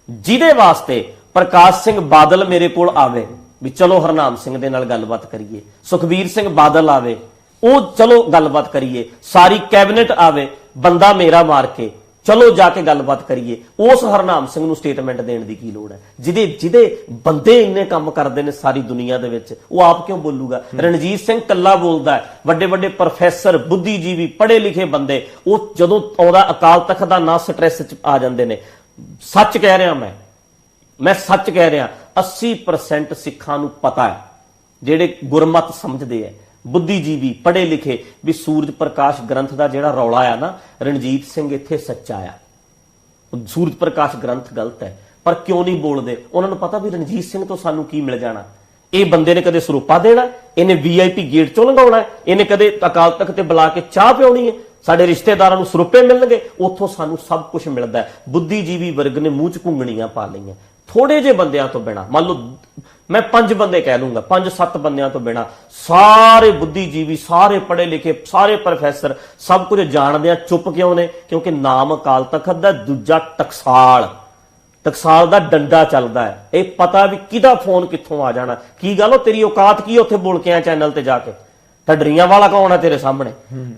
ਜਿਹਦੇ ਵਾਸਤੇ ਪ੍ਰਕਾਸ਼ ਸਿੰਘ ਬਾਦਲ ਮੇਰੇ ਕੋਲ ਆਵੇ ਵੀ ਚਲੋ ਹਰਨਾਮ ਸਿੰਘ ਦੇ ਨਾਲ ਗੱਲਬਾਤ ਕਰੀਏ, ਸੁਖਬੀਰ ਸਿੰਘ ਬਾਦਲ ਆਵੇ, ਉਹ ਚਲੋ ਗੱਲਬਾਤ ਕਰੀਏ, ਸਾਰੀ ਕੈਬਨਿਟ ਆਵੇ, ਬੰਦਾ ਮੇਰਾ ਮਾਰ ਕੇ ਚਲੋ ਜਾ ਕੇ ਗੱਲਬਾਤ ਕਰੀਏ। ਉਸ ਹਰਨਾਮ ਸਿੰਘ ਨੂੰ ਸਟੇਟਮੈਂਟ ਦੇਣ ਦੀ ਕੀ ਲੋੜ ਹੈ? ਜਿਹਦੇ ਬੰਦੇ ਇੰਨੇ ਕੰਮ ਕਰਦੇ ਨੇ ਸਾਰੀ ਦੁਨੀਆ ਦੇ ਵਿੱਚ, ਉਹ ਆਪ ਕਿਉਂ ਬੋਲੂਗਾ? ਰਣਜੀਤ ਸਿੰਘ ਕੱਲਾ ਬੋਲਦਾ ਹੈ, ਵੱਡੇ ਵੱਡੇ ਪ੍ਰੋਫੈਸਰ, ਬੁੱਧੀਜੀਵੀ, ਪੜ੍ਹੇ ਲਿਖੇ ਬੰਦੇ, ਉਹ ਜਦੋਂ ਆਉਂਦਾ ਅਕਾਲ ਤਖਤ ਦਾ ਨਾਂ ਸਟ੍ਰੈਸ ਚ ਆ ਜਾਂਦੇ ਨੇ। ਸੱਚ ਕਹਿ ਰਿਹਾ ਮੈਂ ਸੱਚ ਕਹਿ ਰਿਹਾ, 80% ਸਿੱਖਾਂ ਨੂੰ ਪਤਾ ਹੈ, ਜਿਹੜੇ ਗੁਰਮਤ ਸਮਝਦੇ ਆ, ਬੁੱਧੀਜੀਵੀ, ਪੜ੍ਹੇ ਲਿਖੇ, ਵੀ ਸੂਰਜ ਪ੍ਰਕਾਸ਼ ਗ੍ਰੰਥ ਦਾ ਜਿਹੜਾ ਰੌਲਾ ਆ ਨਾ, ਰਣਜੀਤ ਸਿੰਘ ਇੱਥੇ ਸੱਚਾ ਆ। ਸੂਰਜ ਪ੍ਰਕਾਸ਼ ਗ੍ਰੰਥ ਗਲਤ ਹੈ, ਪਰ ਕਿਉਂ ਨਹੀਂ ਬੋਲਦੇ? ਉਹਨਾਂ ਨੂੰ ਪਤਾ ਵੀ ਰਣਜੀਤ ਸਿੰਘ ਤੋਂ ਸਾਨੂੰ ਕੀ ਮਿਲ ਜਾਣਾ। ਇਹ ਬੰਦੇ ਨੇ ਕਦੇ ਸਰੂਪਾ ਦੇਣਾ, ਇਹਨੇ VIP ਗੇਟ ਚੋਂ ਲੰਘਾਉਣਾ, ਇਹਨੇ ਕਦੇ ਅਕਾਲ ਤਖਤ ਤੇ ਬੁਲਾ ਕੇ ਚਾਹ ਪਿਉਣੀ ਹੈ, ਸਾਡੇ ਰਿਸ਼ਤੇਦਾਰਾਂ ਨੂੰ ਸਰੂਪੇ ਮਿਲਣਗੇ, ਉੱਥੋਂ ਸਾਨੂੰ ਸਭ ਕੁਝ ਮਿਲਦਾ ਹੈ। ਬੁੱਧੀਜੀਵੀ ਵਰਗ ਨੇ ਮੂੰਹ 'ਚ ਘੁੰਗਣੀਆਂ ਪਾ ਲਈਆਂ। ਥੋੜੇ ਜਿਹੇ ਬੰਦਿਆਂ ਤੋਂ ਬਿਨਾ, ਮੰਨ ਲਓ ਮੈਂ 5 ਬੰਦੇ ਕਹਿ ਲੂੰਗਾ, 5-7 ਬੰਦਿਆਂ ਤੋਂ ਬਿਨਾ ਸਾਰੇ ਬੁੱਧੀਜੀਵੀ, ਸਾਰੇ ਪੜ੍ਹੇ ਲਿਖੇ, ਸਾਰੇ ਪ੍ਰੋਫੈਸਰ ਸਭ ਕੁਝ ਜਾਣਦੇ ਆ। ਚੁੱਪ ਕਿਉਂ ਨੇ? ਕਿਉਂਕਿ ਨਾਮ ਅਕਾਲ ਤਖਤ ਦਾ, ਦੂਜਾ ਟਕਸਾਲ ਦਾ ਡੰਡਾ ਚੱਲਦਾ ਹੈ। ਇਹ ਪਤਾ ਵੀ ਕਿਹਦਾ ਫੋਨ ਕਿੱਥੋਂ ਆ ਜਾਣਾ। ਕੀ ਗੱਲ, ਉਹ ਤੇਰੀ ਔਕਾਤ ਕੀ ਉੱਥੇ ਬੋਲ ਕੇ ਆ ਚੈਨਲ ਤੇ ਜਾ ਕੇ? ਢੱਡਰੀਆਂ ਵਾਲਾ ਕੌਣ ਹੈ ਤੇਰੇ ਸਾਹਮਣੇ?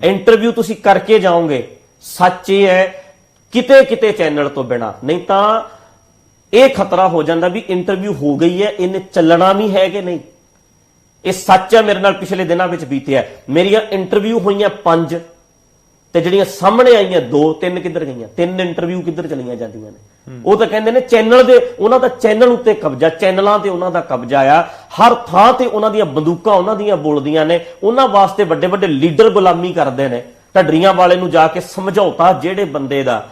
ਇੰਟਰਵਿਊ ਤੁਸੀਂ ਕਰਕੇ ਜਾਓਗੇ। ਸੱਚ ਇਹ ਹੈ, ਕਿਤੇ ਚੈਨਲ ਤੋਂ ਬਿਨਾ, ਨਹੀਂ ਤਾਂ ਇਹ ਖਤਰਾ ਹੋ ਜਾਂਦਾ ਵੀ ਇੰਟਰਵਿਊ ਹੋ ਗਈ ਹੈ, ਇਹਨੇ ਚੱਲਣਾ ਵੀ ਹੈ ਕਿ ਨਹੀਂ। ਇਹ ਸੱਚ ਹੈ, ਮੇਰੇ ਨਾਲ ਪਿਛਲੇ ਦਿਨਾਂ ਵਿੱਚ ਬੀਤਿਆ। ਮੇਰੀਆਂ ਇੰਟਰਵਿਊ ਹੋਈਆਂ 5 ਤੇ ਜਿਹੜੀਆਂ ਸਾਹਮਣੇ ਆਈਆਂ 2-3 ਕਿੱਧਰ ਗਈਆਂ? 3 ਇੰਟਰਵਿਊ ਕਿੱਧਰ ਚਲੀਆਂ ਜਾਂਦੀਆਂ ਨੇ? ਉਹ ਤਾਂ ਕਹਿੰਦੇ ਨੇ ਚੈਨਲ ਦੇ, ਉਹਨਾਂ ਦਾ ਚੈਨਲ ਉੱਤੇ ਕਬਜ਼ਾ, ਚੈਨਲਾਂ ਤੇ ਉਹਨਾਂ ਦਾ ਕਬਜ਼ਾ ਆ। ਹਰ ਥਾਂ ਤੇ ਉਹਨਾਂ ਦੀਆਂ ਬੰਦੂਕਾਂ ਉਹਨਾਂ ਦੀਆਂ ਬੋਲਦੀਆਂ ਨੇ। ਉਹਨਾਂ ਵਾਸਤੇ ਵੱਡੇ ਵੱਡੇ ਲੀਡਰ ਗੁਲਾਮੀ ਕਰਦੇ ਨੇ। ਢੱਡਰੀਆਂ ਵਾਲੇ ਨੂੰ ਜਾ ਕੇ ਸਮਝੌਤਾ, ਜਿਹੜੇ ਬੰਦੇ ਦਾ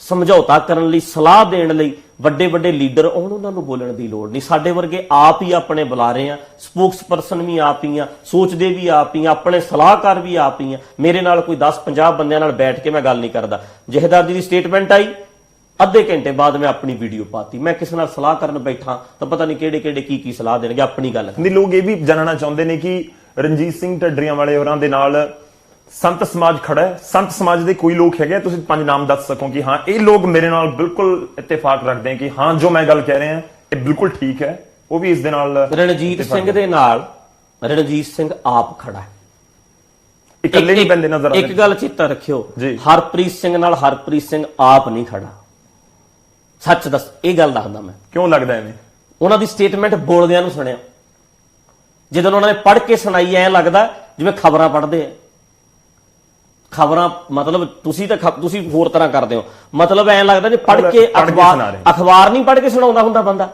ਸਮਝੌਤਾ ਕਰਨ ਲਈ, ਸਲਾਹ ਦੇਣ ਲਈ ਵੱਡੇ ਵੱਡੇ ਲੀਡਰ ਆਉਣ, ਉਹਨਾਂ ਨੂੰ ਬੋਲਣ ਦੀ ਲੋੜ ਨਹੀਂ। ਸਾਡੇ ਵਰਗੇ ਆਪ ਹੀ ਆਪਣੇ ਬੁਲਾ ਰਹੇ ਆ, ਸਪੋਕਸ ਪਰਸਨ ਵੀ ਆਪ ਹੀ ਆ, ਸੋਚਦੇ ਵੀ ਆਪ ਹੀ ਆ, ਆਪਣੇ ਸਲਾਹਕਾਰ ਵੀ ਆਪ ਹੀ ਆ। ਮੇਰੇ ਨਾਲ ਕੋਈ 10-50 ਬੰਦਿਆਂ ਨਾਲ ਬੈਠ ਕੇ ਮੈਂ ਗੱਲ ਨਹੀਂ ਕਰਦਾ। ਜਹੇਦਾਰ ਜੀ ਦੀ ਸਟੇਟਮੈਂਟ ਆਈ, ਅੱਧੇ ਘੰਟੇ ਬਾਅਦ ਮੈਂ ਆਪਣੀ ਵੀਡੀਓ ਪਾਤੀ। ਮੈਂ ਕਿਸੇ ਨਾਲ ਸਲਾਹ ਕਰਨ ਬੈਠਾ ਤਾਂ ਪਤਾ ਨਹੀਂ ਕਿਹੜੇ ਕੀ ਸਲਾਹ ਦੇਣਗੇ, ਆਪਣੀ ਗੱਲ ਨਹੀਂ। ਲੋਕ ਇਹ ਵੀ ਜਾਣਨਾ ਚਾਹੁੰਦੇ ਨੇ ਕਿ ਰਣਜੀਤ ਸਿੰਘ ਢੱਡਰੀਆਂ ਵਾਲੇ ਹੋਰਾਂ ਦੇ ਨਾਲ ਸੰਤ ਸਮਾਜ ਖੜਾ ਹੈ। ਸੰਤ ਸਮਾਜ ਦੇ ਕੋਈ ਲੋਕ ਹੈਗੇ, ਤੁਸੀਂ 5 ਨਾਮ ਦੱਸ ਸਕੋ ਕਿ ਹਾਂ ਇਹ ਲੋਕ ਮੇਰੇ ਨਾਲ ਬਿਲਕੁਲ ਇਤਫਾਕ ਰੱਖਦੇ ਹਨ ਕਿ ਹਾਂ ਜੋ ਮੈਂ ਗੱਲ ਕਹਿ ਰਿਹਾ ਇਹ ਬਿਲਕੁਲ ਠੀਕ ਹੈ? ਉਹ ਵੀ ਇਸ ਦੇ ਨਾਲ ਰਣਜੀਤ ਸਿੰਘ ਦੇ ਨਾਲ ਰਣਜੀਤ ਸਿੰਘ ਆਪ ਖੜਾ ਹੈ। ਇਕੱਲੇ ਨਹੀਂ ਪੈਂਦੇ ਨਜ਼ਰ ਆਉਂਦੇ। ਇੱਕ ਗੱਲ ਚੇਤਾ ਰੱਖਿਓ, ਹਰਪ੍ਰੀਤ ਸਿੰਘ ਨਾਲ ਹਰਪ੍ਰੀਤ ਸਿੰਘ ਆਪ ਨਹੀਂ ਖੜਾ। ਸੱਚ ਦੱਸ, ਇਹ ਗੱਲ ਦੱਸਦਾ ਮੈਂ। ਕਿਉਂ ਲੱਗਦਾ ਐਵੇਂ? ਉਹਨਾਂ ਦੀ ਸਟੇਟਮੈਂਟ ਬੋਲਦਿਆਂ ਨੂੰ ਸੁਣਿਆ, ਜਦੋਂ ਉਹਨਾਂ ਨੇ ਪੜ੍ਹ ਕੇ ਸੁਣਾਈ, ਐ ਲੱਗਦਾ ਜਿਵੇਂ ਖਬਰਾਂ ਪੜ੍ਹਦੇ ਆ। ਖਬਰਾਂ ਮਤਲਬ ਤੁਸੀਂ ਹੋਰ ਤਰ੍ਹਾਂ ਕਰਦੇ ਹੋ, ਮਤਲਬ ਐਂ ਲੱਗਦਾ ਜੇ ਪੜ੍ਹ ਕੇ ਅਖਬਾਰ ਨਹੀਂ ਪੜ੍ਹ ਕੇ ਸੁਣਾਉਂਦਾ ਹੁੰਦਾ ਬੰਦਾ।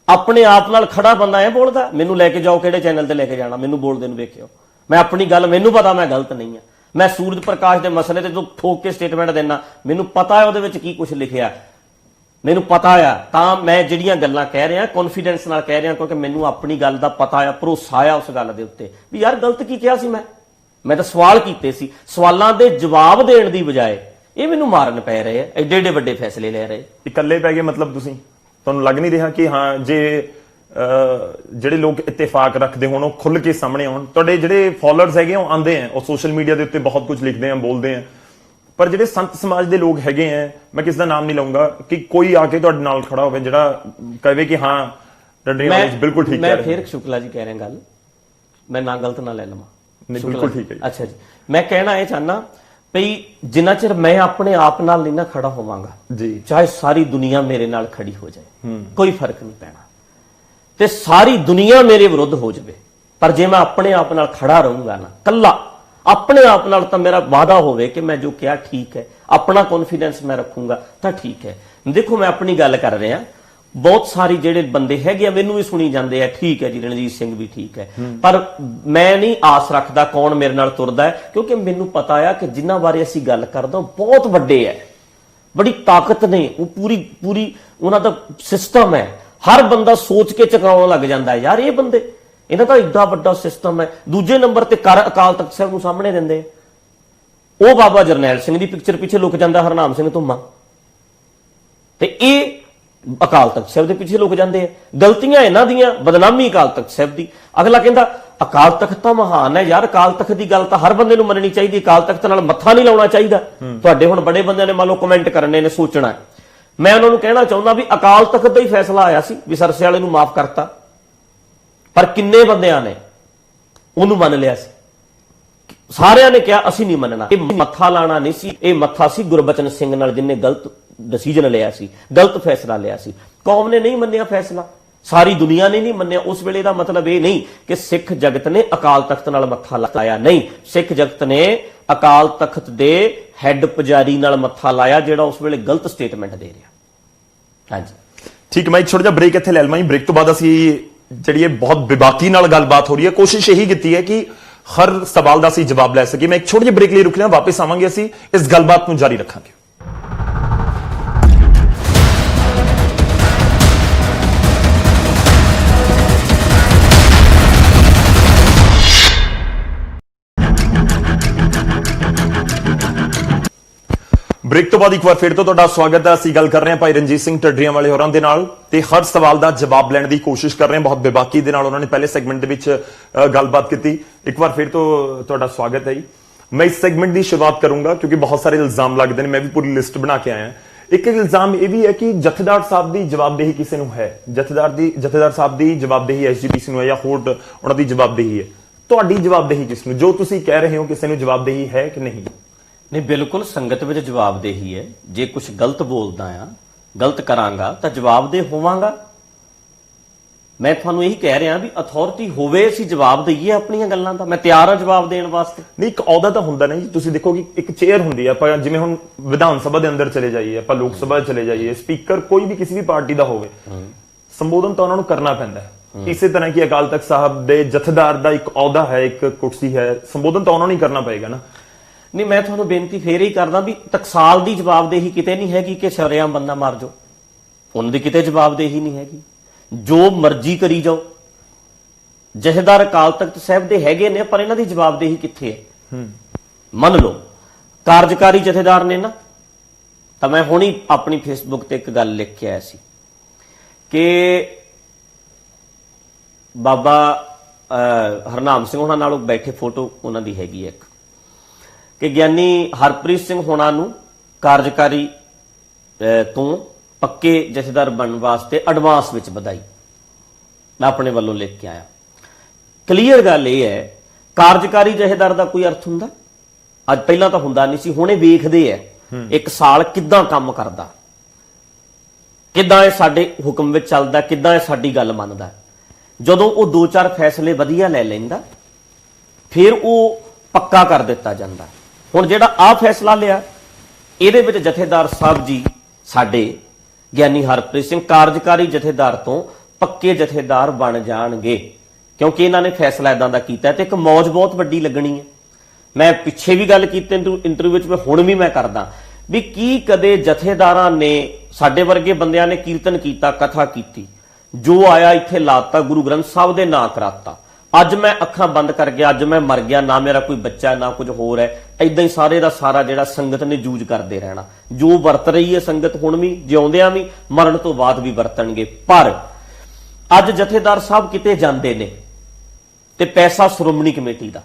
ਆਪਣੇ ਆਪ ਨਾਲ ਖੜਾ ਬੰਦਾ ਐ ਬੋਲਦਾ। ਮੈਨੂੰ ਲੈ ਕੇ ਜਾਓ, ਕਿਹੜੇ ਚੈਨਲ ਤੇ ਲੈ ਕੇ ਜਾਣਾ, ਮੈਨੂੰ ਬੋਲਦੇ ਨੂੰ ਵੇਖਿਓ। ਮੈਂ ਆਪਣੀ ਗੱਲ, ਮੈਨੂੰ ਪਤਾ ਮੈਂ ਗਲਤ ਨਹੀਂ ਆ। ਮੈਂ ਸੂਰਜ ਪ੍ਰਕਾਸ਼ ਦੇ ਮਸਲੇ ਤੇ ਜਦੋਂ ਠੋਕ ਕੇ ਸਟੇਟਮੈਂਟ ਦੇਣਾ, ਮੈਨੂੰ ਪਤਾ ਹੈ ਉਹਦੇ ਵਿੱਚ ਕੀ ਕੁਝ ਲਿਖਿਆ, ਮੈਨੂੰ ਪਤਾ ਆ। ਤਾਂ ਮੈਂ ਜਿਹੜੀਆਂ ਗੱਲਾਂ ਕਹਿ ਰਿਹਾ ਕੌਨਫੀਡੈਂਸ ਨਾਲ ਕਹਿ ਰਿਹਾ, ਕਿਉਂਕਿ ਮੈਨੂੰ ਆਪਣੀ ਗੱਲ ਦਾ ਪਤਾ ਆ, ਭਰੋਸਾ ਆ ਉਸ ਗੱਲ ਦੇ ਉੱਤੇ ਵੀ ਯਾਰ ਗਲਤ ਕੀ ਕਿਹਾ ਸੀ। ਮੈਂ ਤਾਂ ਸਵਾਲ ਕੀਤੇ ਸੀ, ਸਵਾਲਾਂ ਦੇ ਜਵਾਬ ਦੇਣ ਦੀ ਬਜਾਏ ਇਹ ਮੈਨੂੰ ਮਾਰਨ ਪੈ ਰਹੇ ਆ। ਐਡੇ ਵੱਡੇ ਫੈਸਲੇ ਲੈ ਰਹੇ, ਇਕੱਲੇ ਪੈ ਗਏ। ਮਤਲਬ ਤੁਹਾਨੂੰ ਲੱਗ ਨਹੀਂ ਰਿਹਾ ਕਿ ਹਾਂ ਜੇ ਜਿਹੜੇ ਲੋਕ ਇਤਫਾਕ ਰੱਖਦੇ ਹੋਣ ਉਹ ਖੁੱਲ ਕੇ ਸਾਹਮਣੇ ਆਉਣ? ਤੁਹਾਡੇ ਜਿਹੜੇ ਫਾਲੋਅਰਸ ਹੈਗੇ ਉਹ ਆਉਂਦੇ ਆ, ਉਹ ਸੋਸ਼ਲ ਮੀਡੀਆ ਦੇ ਉੱਤੇ ਬਹੁਤ ਕੁਝ ਲਿਖਦੇ ਆ, ਬੋਲਦੇ ਆ, ਪਰ ਜਿਹੜੇ ਸੰਤ ਸਮਾਜ ਦੇ ਲੋਕ ਹੈਗੇ ਆ, ਮੈਂ ਕਿਸ ਦਾ ਨਾਮ ਨਹੀਂ ਲਊਂਗਾ, ਕਿ ਕੋਈ ਆ ਕੇ ਤੁਹਾਡੇ ਨਾਲ ਖੜਾ ਹੋਵੇ ਜਿਹੜਾ ਕਹੇ ਕਿ ਹਾਂ ਢੱਡਰੀਆਂ ਬਿਲਕੁਲ ਠੀਕ ਹੈ। ਮੈਂ ਫਿਰ ਸ਼ੁਕਲਾ ਜੀ ਕਹਿ ਰਿਹਾ ਗੱਲ, ਮੈਂ ਨਾ ਗਲਤ ਨਾ ਲੈ ਲਵਾਂ। ਨਹੀਂ, ਬਿਲਕੁਲ ਠੀਕ ਹੈ। ਅੱਛਾ ਜੀ, ਮੈਂ ਕਹਿਣਾ ਇਹ ਚਾਹਨਾ ਭਈ ਜਿੰਨਾ ਚਿਰ ਮੈਂ ਆਪਣੇ ਆਪ ਨਾਲ ਨਹੀਂ ਨਾ ਖੜਾ ਹੋਵਾਂਗਾ ਜੀ, ਚਾਹੇ ਸਾਰੀ ਦੁਨੀਆ ਮੇਰੇ ਨਾਲ ਖੜੀ ਹੋ ਜਾਏ, ਕੋਈ ਫਰਕ ਨਹੀਂ ਪੈਣਾ, ਤੇ ਸਾਰੀ ਦੁਨੀਆ ਮੇਰੇ ਵਿਰੁੱਧ ਹੋ ਜਾਵੇ, ਪਰ ਜੇ ਮੈਂ ਆਪਣੇ ਆਪ ਨਾਲ ਖੜਾ ਰਹੂੰਗਾ ਨਾ, ਕੱਲਾ ਆਪਣੇ ਆਪ ਨਾਲ, ਤਾਂ ਮੇਰਾ ਵਾਅਦਾ ਹੋਵੇ ਕਿ ਮੈਂ ਜੋ ਕਿਹਾ ਠੀਕ ਹੈ, ਆਪਣਾ ਕੌਨਫੀਡੈਂਸ ਮੈਂ ਰੱਖੂੰਗਾ ਤਾਂ ਠੀਕ ਹੈ। ਦੇਖੋ ਮੈਂ ਆਪਣੀ ਗੱਲ ਕਰ ਰਿਹਾ, ਬਹੁਤ ਸਾਰੇ ਜਿਹੜੇ ਬੰਦੇ ਹੈਗੇ ਆ ਮੈਨੂੰ ਵੀ ਸੁਣੀ ਜਾਂਦੇ ਆ, ਠੀਕ ਹੈ ਜੀ ਰਣਜੀਤ ਸਿੰਘ ਵੀ ਠੀਕ ਹੈ, ਪਰ ਮੈਂ ਨਹੀਂ ਆਸ ਰੱਖਦਾ ਕੌਣ ਮੇਰੇ ਨਾਲ ਤੁਰਦਾ ਹੈ, ਕਿਉਂਕਿ ਮੈਨੂੰ ਪਤਾ ਆ ਕਿ ਜਿਨ੍ਹਾਂ ਬਾਰੇ ਅਸੀਂ ਗੱਲ ਕਰਦੇ ਬਹੁਤ ਵੱਡੇ ਹੈ, ਬੜੀ ਤਾਕਤ ਨੇ, ਉਹ ਪੂਰੀ ਉਹਨਾਂ ਦਾ ਸਿਸਟਮ ਹੈ। ਹਰ ਬੰਦਾ ਸੋਚ ਕੇ ਚਕਾਉਣ ਲੱਗ ਜਾਂਦਾ ਹੈ, ਯਾਰ ਇਹ ਬੰਦੇ, ਇਹਨਾਂ ਦਾ ਏਡਾ ਵੱਡਾ ਸਿਸਟਮ ਹੈ। ਦੂਜੇ ਨੰਬਰ ਤੇ ਕਰ ਅਕਾਲ ਤਖਤ ਸਾਹਿਬ ਨੂੰ ਸਾਹਮਣੇ ਦਿੰਦੇ, ਉਹ ਬਾਬਾ ਜਰਨੈਲ ਸਿੰਘ ਦੀ ਪਿਕਚਰ ਪਿੱਛੇ ਲੁਕ ਜਾਂਦਾ ਹਰਨਾਮ ਸਿੰਘ ਧੁੰਮਾ, ਤੇ ਇਹ ਅਕਾਲ ਤਖਤ ਸਾਹਿਬ ਦੇ ਪਿੱਛੇ ਲੁਕ ਜਾਂਦੇ ਆ। ਗਲਤੀਆਂ ਇਹਨਾਂ ਦੀਆਂ, ਬਦਨਾਮੀ ਅਕਾਲ ਤਖਤ ਸਾਹਿਬ ਦੀ। ਅਗਲਾ ਕਹਿੰਦਾ ਅਕਾਲ ਤਖਤ ਤਾਂ ਮਹਾਨ ਹੈ ਯਾਰ, ਅਕਾਲ ਤਖਤ ਦੀ ਗੱਲ ਤਾਂ ਹਰ ਬੰਦੇ ਨੂੰ ਮੰਨਣੀ ਚਾਹੀਦੀ, ਅਕਾਲ ਤਖਤ ਨਾਲ ਮੱਥਾ ਨਹੀਂ ਲਾਉਣਾ ਚਾਹੀਦਾ। ਤੁਹਾਡੇ ਹੁਣ ਬੜੇ ਬੰਦਿਆਂ ਨੇ ਮੰਨ ਲਓ ਕਮੈਂਟ ਕਰਨੇ ਨੇ, ਸੋਚਣਾ, ਮੈਂ ਉਹਨਾਂ ਨੂੰ ਕਹਿਣਾ ਚਾਹੁੰਦਾ ਵੀ ਅਕਾਲ ਤਖਤ ਦਾ ਹੀ ਫੈਸਲਾ ਆਇਆ ਸੀ ਵੀ ਸਰਸੇ ਵਾਲੇ ਨੂੰ ਮਾਫ ਕਰਤਾ, ਪਰ ਕਿੰਨੇ ਬੰਦਿਆਂ ਨੇ ਉਹਨੂੰ ਮੰਨ ਲਿਆ ਸੀ? ਸਾਰਿਆਂ ਨੇ ਕਿਹਾ ਅਸੀਂ ਨਹੀਂ ਮੰਨਣਾ। ਇਹ ਮੱਥਾ ਲਾਣਾ ਨਹੀਂ ਸੀ, ਇਹ ਮੱਥਾ ਸੀ ਗੁਰਬਚਨ ਸਿੰਘ ਨਾਲ, ਜਿਨਨੇ ਗਲਤ ਡਿਸੀਜਨ ਲਿਆ ਸੀ, ਗਲਤ ਫੈਸਲਾ ਲਿਆ ਸੀ। ਕੌਮ ਨੇ ਨਹੀਂ ਮੰਨਿਆ ਫੈਸਲਾ, ਸਾਰੀ ਦੁਨੀਆ ਨੇ ਨਹੀਂ ਮੰਨਿਆ। ਉਸ ਵੇਲੇ ਦਾ ਮਤਲਬ ਇਹ ਨਹੀਂ ਕਿ ਸਿੱਖ ਜਗਤ ਨੇ ਅਕਾਲ ਤਖਤ ਨਾਲ ਮੱਥਾ ਲਾਇਆ, ਨਹੀਂ, ਸਿੱਖ ਜਗਤ ਨੇ ਅਕਾਲ ਤਖਤ ਦੇ ਹੈੱਡ ਪੁਜਾਰੀ ਨਾਲ ਮੱਥਾ ਲਾਇਆ, ਜਿਹੜਾ ਉਸ ਵੇਲੇ ਗਲਤ ਸਟੇਟਮੈਂਟ ਦੇ ਰਿਹਾ। ਹਾਂਜੀ ਠੀਕ, ਮੈਂ ਇੱਕ ਛੋਟਾ ਜਿਹਾ ਬ੍ਰੇਕ ਇੱਥੇ ਲੈ ਲਵਾਂ। ਬ੍ਰੇਕ ਤੋਂ ਬਾਅਦ ਅਸੀਂ ਜਿਹੜੀ ਇਹ ਬਹੁਤ ਬੇਬਾਕੀ ਨਾਲ ਗੱਲਬਾਤ ਹੋ ਰਹੀ ਹੈ, ਕੋਸ਼ਿਸ਼ ਇਹੀ ਕੀਤੀ ਹੈ ਕਿ ਹਰ ਸਵਾਲ ਦਾ ਅਸੀਂ ਜਵਾਬ ਲੈ ਸਕੀਏ। ਮੈਂ ਇੱਕ ਛੋਟੇ ਜਿਹੇ ਬ੍ਰੇਕ ਲਈ ਰੁਕ ਲਿਆ, ਵਾਪਸ ਆਵਾਂਗੇ, ਅਸੀਂ ਇਸ ਗੱਲਬਾਤ ਨੂੰ ਜਾਰੀ ਰੱਖਾਂਗੇ। ਬ੍ਰੇਕ ਤੋਂ ਬਾਅਦ ਇੱਕ ਵਾਰ ਫਿਰ ਤੋਂ ਤੁਹਾਡਾ ਸਵਾਗਤ ਹੈ। ਅਸੀਂ ਗੱਲ ਕਰ ਰਹੇ ਹਾਂ ਭਾਈ ਰਣਜੀਤ ਸਿੰਘ ਢੱਡਰੀਆਂ ਵਾਲੇ ਹੋਰਾਂ ਦੇ ਨਾਲ ਤੇ ਹਰ ਸਵਾਲ ਦਾ ਜਵਾਬ ਲੈਣ ਦੀ ਕੋਸ਼ਿਸ਼ ਕਰ ਰਹੇ ਹਾਂ। ਬਹੁਤ ਬੇਬਾਕੀ ਦੇ ਨਾਲ ਉਹਨਾਂ ਨੇ ਪਹਿਲੇ ਸੈਗਮੈਂਟ ਦੇ ਵਿੱਚ ਗੱਲਬਾਤ ਕੀਤੀ। ਇੱਕ ਵਾਰ ਫਿਰ ਤੋਂ ਤੁਹਾਡਾ ਸਵਾਗਤ ਹੈ ਜੀ। ਮੈਂ ਇਸ ਸੈਗਮੈਂਟ ਦੀ ਸ਼ੁਰੂਆਤ ਕਰੂੰਗਾ ਕਿਉਂਕਿ ਬਹੁਤ ਸਾਰੇ ਇਲਜ਼ਾਮ ਲੱਗਦੇ ਨੇ, ਮੈਂ ਵੀ ਪੂਰੀ ਲਿਸਟ ਬਣਾ ਕੇ ਆਇਆ। ਇੱਕ ਇਲਜ਼ਾਮ ਇਹ ਵੀ ਹੈ ਕਿ ਜਥੇਦਾਰ ਸਾਹਿਬ ਦੀ ਜਵਾਬਦੇਹੀ ਕਿਸੇ ਨੂੰ ਹੈ, ਜਥੇਦਾਰ ਸਾਹਿਬ ਦੀ ਜਵਾਬਦੇਹੀ ਐਸਜੀਪੀਸੀ ਨੂੰ ਹੈ ਜਾਂ ਹੋਰ ਉਹਨਾਂ ਦੀ ਜਵਾਬਦੇਹੀ ਹੈ। ਤੁਹਾਡੀ ਜਵਾਬਦੇਹੀ ਕਿਸ ਨੂੰ, ਜੋ ਤੁਸੀਂ ਕਹਿ ਰਹੇ ਹੋ ਕਿਸੇ ਨੂੰ ਜਵਾਬਦੇਹੀ ਹੈ ਕਿ ਨਹੀਂ? ਨਹੀਂ, ਬਿਲਕੁਲ ਸੰਗਤ ਵਿੱਚ ਜਵਾਬਦੇਹੀ ਹੈ। ਜੇ ਕੁਝ ਗਲਤ ਬੋਲਦਾ ਆ, ਗਲਤ ਕਰਾਂਗਾ ਤਾਂ ਜਵਾਬਦੇਹ ਹੋਵਾਂਗਾ। ਮੈਂ ਤੁਹਾਨੂੰ ਇਹੀ ਕਹਿ ਰਿਹਾ ਵੀ ਅਥਾਰਟੀ ਹੋਵੇ, ਅਸੀਂ ਜਵਾਬ ਦਈਏ ਆਪਣੀਆਂ ਗੱਲਾਂ ਦਾ। ਮੈਂ ਤਿਆਰ ਹਾਂ ਜਵਾਬ ਦੇਣ ਵਾਸਤੇ। ਨਹੀਂ, ਇੱਕ ਅਹੁਦਾ ਤਾਂ ਹੁੰਦਾ ਨਾ ਜੀ। ਤੁਸੀਂ ਦੇਖੋ ਕਿ ਇੱਕ ਚੇਅਰ ਹੁੰਦੀ ਹੈ, ਆਪਾਂ ਜਿਵੇਂ ਹੁਣ ਵਿਧਾਨ ਸਭਾ ਦੇ ਅੰਦਰ ਚਲੇ ਜਾਈਏ, ਆਪਾਂ ਲੋਕ ਸਭਾ ਚਲੇ ਜਾਈਏ, ਸਪੀਕਰ ਕੋਈ ਵੀ ਕਿਸੇ ਵੀ ਪਾਰਟੀ ਦਾ ਹੋਵੇ, ਸੰਬੋਧਨ ਤਾਂ ਉਹਨਾਂ ਨੂੰ ਕਰਨਾ ਪੈਂਦਾ ਹੈ। ਇਸੇ ਤਰ੍ਹਾਂ ਕਿ ਅਕਾਲ ਤਖਤ ਸਾਹਿਬ ਦੇ ਜਥੇਦਾਰ ਦਾ ਇੱਕ ਅਹੁਦਾ ਹੈ, ਇੱਕ ਕੁਰਸੀ ਹੈ, ਸੰਬੋਧਨ ਤਾਂ ਉਹਨਾਂ ਨੂੰ ਹੀ ਕਰਨਾ ਪਏਗਾ ਨਾ। ਨਹੀਂ, ਮੈਂ ਤੁਹਾਨੂੰ ਬੇਨਤੀ ਫੇਰ ਹੀ ਕਰਦਾ ਵੀ ਟਕਸਾਲ ਦੀ ਜਵਾਬਦੇਹੀ ਕਿਤੇ ਨਹੀਂ ਹੈਗੀ ਕਿ ਸ਼ਰੇਆਮ ਬੰਦਾ ਮਾਰ ਜਾਓ, ਉਹਨਾਂ ਦੀ ਕਿਤੇ ਜਵਾਬਦੇਹੀ ਨਹੀਂ ਹੈਗੀ। ਜੋ ਮਰਜ਼ੀ ਕਰੀ ਜਾਓ। ਜਥੇਦਾਰ ਅਕਾਲ ਤਖਤ ਸਾਹਿਬ ਦੇ ਹੈਗੇ ਨੇ, ਪਰ ਇਹਨਾਂ ਦੀ ਜਵਾਬਦੇਹੀ ਕਿੱਥੇ ਹੈ? ਮੰਨ ਲਓ ਕਾਰਜਕਾਰੀ ਜਥੇਦਾਰ ਨੇ ਨਾ, ਤਾਂ ਮੈਂ ਹੁਣੀ ਆਪਣੀ ਫੇਸਬੁੱਕ ਤੇ ਇੱਕ ਗੱਲ ਲਿਖ ਕੇ ਆਇਆ ਸੀ ਕਿ ਬਾਬਾ ਹਰਨਾਮ ਸਿੰਘ ਹੋਣਾ ਨਾਲ ਬੈਠੇ ਫੋਟੋ ਉਹਨਾਂ ਦੀ ਹੈਗੀ ਹੈ ਇੱਕ, ਕਿ ਗਿਆਨੀ ਹਰਪ੍ਰੀਤ ਸਿੰਘ ਹੋਣਾ ਨੂੰ ਕਾਰਜਕਾਰੀ ਤੋਂ ਪੱਕੇ ਜਥੇਦਾਰ ਬਣਨ ਵਾਸਤੇ ਐਡਵਾਂਸ ਵਿੱਚ ਵਧਾਈ, ਮੈਂ ਆਪਣੇ ਵੱਲੋਂ ਲਿਖ ਕੇ ਆਇਆ। ਕਲੀਅਰ ਗੱਲ ਇਹ ਹੈ, ਕਾਰਜਕਾਰੀ ਜਥੇਦਾਰ ਦਾ ਕੋਈ ਅਰਥ ਹੁੰਦਾ? ਅੱਜ ਪਹਿਲਾਂ ਤਾਂ ਹੁੰਦਾ ਨਹੀਂ ਸੀ, ਹੁਣੇ ਵੇਖਦੇ ਆ ਇੱਕ ਸਾਲ ਕਿੱਦਾਂ ਕੰਮ ਕਰਦਾ, ਕਿੱਦਾਂ ਇਹ ਸਾਡੇ ਹੁਕਮ ਵਿੱਚ ਚੱਲਦਾ, ਕਿੱਦਾਂ ਇਹ ਸਾਡੀ ਗੱਲ ਮੰਨਦਾ। ਜਦੋਂ ਉਹ 2-4 ਫੈਸਲੇ ਵਧੀਆ ਲੈ ਲੈਂਦਾ, ਫਿਰ ਉਹ ਪੱਕਾ ਕਰ ਦਿੱਤਾ ਜਾਂਦਾ। ਹੁਣ ਜਿਹੜਾ ਆਹ ਫੈਸਲਾ ਲਿਆ, ਇਹਦੇ ਵਿੱਚ ਜਥੇਦਾਰ ਸਾਹਿਬ ਜੀ ਸਾਡੇ ਗਿਆਨੀ ਹਰਪ੍ਰੀਤ ਸਿੰਘ ਕਾਰਜਕਾਰੀ ਜਥੇਦਾਰ ਤੋਂ ਪੱਕੇ ਜਥੇਦਾਰ ਬਣ ਜਾਣਗੇ, ਕਿਉਂਕਿ ਇਹਨਾਂ ਨੇ ਫੈਸਲਾ ਇਦਾਂ ਦਾ ਕੀਤਾ ਤੇ ਇੱਕ ਮੌਜ ਬਹੁਤ ਵੱਡੀ ਲੱਗਣੀ ਹੈ। ਮੈਂ ਪਿੱਛੇ ਵੀ ਗੱਲ ਕੀਤੀ ਇੰਟਰਵਿਊ ਵਿੱਚ, ਮੈਂ ਹੁਣ ਵੀ ਮੈਂ ਕਰਦਾ ਵੀ ਕੀ ਕਦੇ ਜਥੇਦਾਰਾਂ ਨੇ, ਸਾਡੇ ਵਰਗੇ ਬੰਦਿਆਂ ਨੇ ਕੀਰਤਨ ਕੀਤਾ, ਕਥਾ ਕੀਤੀ, ਜੋ ਆਇਆ ਇੱਥੇ ਲਾਤਾ, ਗੁਰੂ ਗ੍ਰੰਥ ਸਾਹਿਬ ਦੇ ਨਾਂ ਕਰਾਤਾ, ਅੱਜ ਮੈਂ ਅੱਖਾਂ ਬੰਦ ਕਰ ਗਿਆ, ਅੱਜ ਮੈਂ ਮਰ ਗਿਆ, ਨਾ ਮੇਰਾ ਕੋਈ ਬੱਚਾ ਨਾ ਕੁਝ ਹੋਰ ਹੈ, ਇਦਾਂ ਹੀ ਸਾਰੇ ਦਾ ਸਾਰਾ ਜਿਹੜਾ ਸੰਗਤ ਨੇ ਜੂਝ ਕਰਦੇ ਰਹਿਣਾ। ਜੋ ਵਰਤ ਰਹੀ ਹੈ ਸੰਗਤ ਹੁਣ ਵੀ, ਜਿਉਂਦਿਆਂ ਵੀ, ਮਰਨ ਤੋਂ ਬਾਅਦ ਵੀ ਵਰਤਣਗੇ। ਪਰ ਅੱਜ ਜਥੇਦਾਰ ਸਾਹਿਬ ਕਿਤੇ ਜਾਂਦੇ ਨੇ ਤੇ ਪੈਸਾ ਸ਼੍ਰੋਮਣੀ ਕਮੇਟੀ ਦਾ,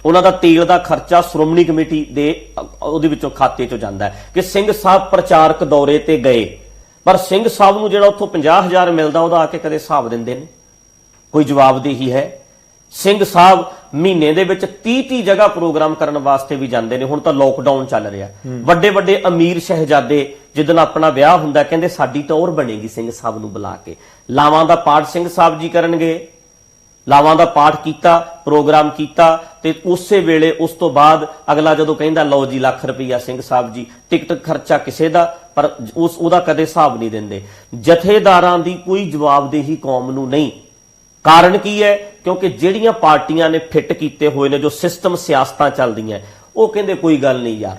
ਉਹਨਾਂ ਦਾ ਤੇਲ ਦਾ ਖਰਚਾ ਸ਼੍ਰੋਮਣੀ ਕਮੇਟੀ ਦੇ ਉਹਦੇ ਵਿੱਚੋਂ ਖਾਤੇ ਚੋਂ ਜਾਂਦਾ ਹੈ। ਕਿ ਸਿੰਘ ਸਾਹਿਬ ਪ੍ਰਚਾਰਕ ਦੌਰੇ ਤੇ ਗਏ, ਪਰ ਸਿੰਘ ਸਾਹਿਬ ਨੂੰ ਜਿਹੜਾ ਉੱਥੋਂ 50,000 ਮਿਲਦਾ, ਉਹਦਾ ਆ ਕੇ ਕਦੇ ਹਿਸਾਬ ਦਿੰਦੇ ਨੇ? ਕੋਈ ਜਵਾਬਦੇਹੀ ਹੈ? ਸਿੰਘ ਸਾਹਿਬ ਮਹੀਨੇ ਦੇ ਵਿੱਚ 30 ਜਗ੍ਹਾ ਪ੍ਰੋਗਰਾਮ ਕਰਨ ਵਾਸਤੇ ਵੀ ਜਾਂਦੇ ਨੇ। ਹੁਣ ਤਾਂ ਲੋਕਡਾਊਨ ਚੱਲ ਰਿਹਾ, ਵੱਡੇ ਵੱਡੇ ਅਮੀਰ ਸ਼ਹਿਜ਼ਾਦੇ ਜਿੱਦਣ ਆਪਣਾ ਵਿਆਹ ਹੁੰਦਾ ਕਹਿੰਦੇ ਸਾਡੀ ਟੌਰ ਬਣੇਗੀ ਸਿੰਘ ਸਾਹਿਬ ਨੂੰ ਬੁਲਾ ਕੇ। ਲਾਵਾਂ ਦਾ ਪਾਠ ਸਿੰਘ ਸਾਹਿਬ ਜੀ ਕਰਨਗੇ, ਲਾਵਾਂ ਦਾ ਪਾਠ ਕੀਤਾ, ਪ੍ਰੋਗਰਾਮ ਕੀਤਾ, ਤੇ ਉਸੇ ਵੇਲੇ ਉਸ ਤੋਂ ਬਾਅਦ ਅਗਲਾ ਜਦੋਂ ਕਹਿੰਦਾ ਲਓ ਜੀ ਲੱਖ ਰੁਪਈਆ ਸਿੰਘ ਸਾਹਿਬ ਜੀ, ਟਿਕਟ ਖਰਚਾ ਕਿਸੇ ਦਾ, ਪਰ ਉਹਦਾ ਕਦੇ ਹਿਸਾਬ ਨਹੀਂ ਦਿੰਦੇ। ਜਥੇਦਾਰਾਂ ਦੀ ਕੋਈ ਜਵਾਬਦੇਹੀ ਕੌਮ ਨੂੰ ਨਹੀਂ। ਕਾਰਨ ਕੀ ਹੈ? ਕਿਉਂਕਿ ਜਿਹੜੀਆਂ ਪਾਰਟੀਆਂ ਨੇ ਫਿੱਟ ਕੀਤੇ ਹੋਏ ਨੇ, ਜੋ ਸਿਸਟਮ ਸਿਆਸਤਾਂ ਚੱਲਦੀਆਂ, ਉਹ ਕਹਿੰਦੇ ਕੋਈ ਗੱਲ ਨਹੀਂ ਯਾਰ,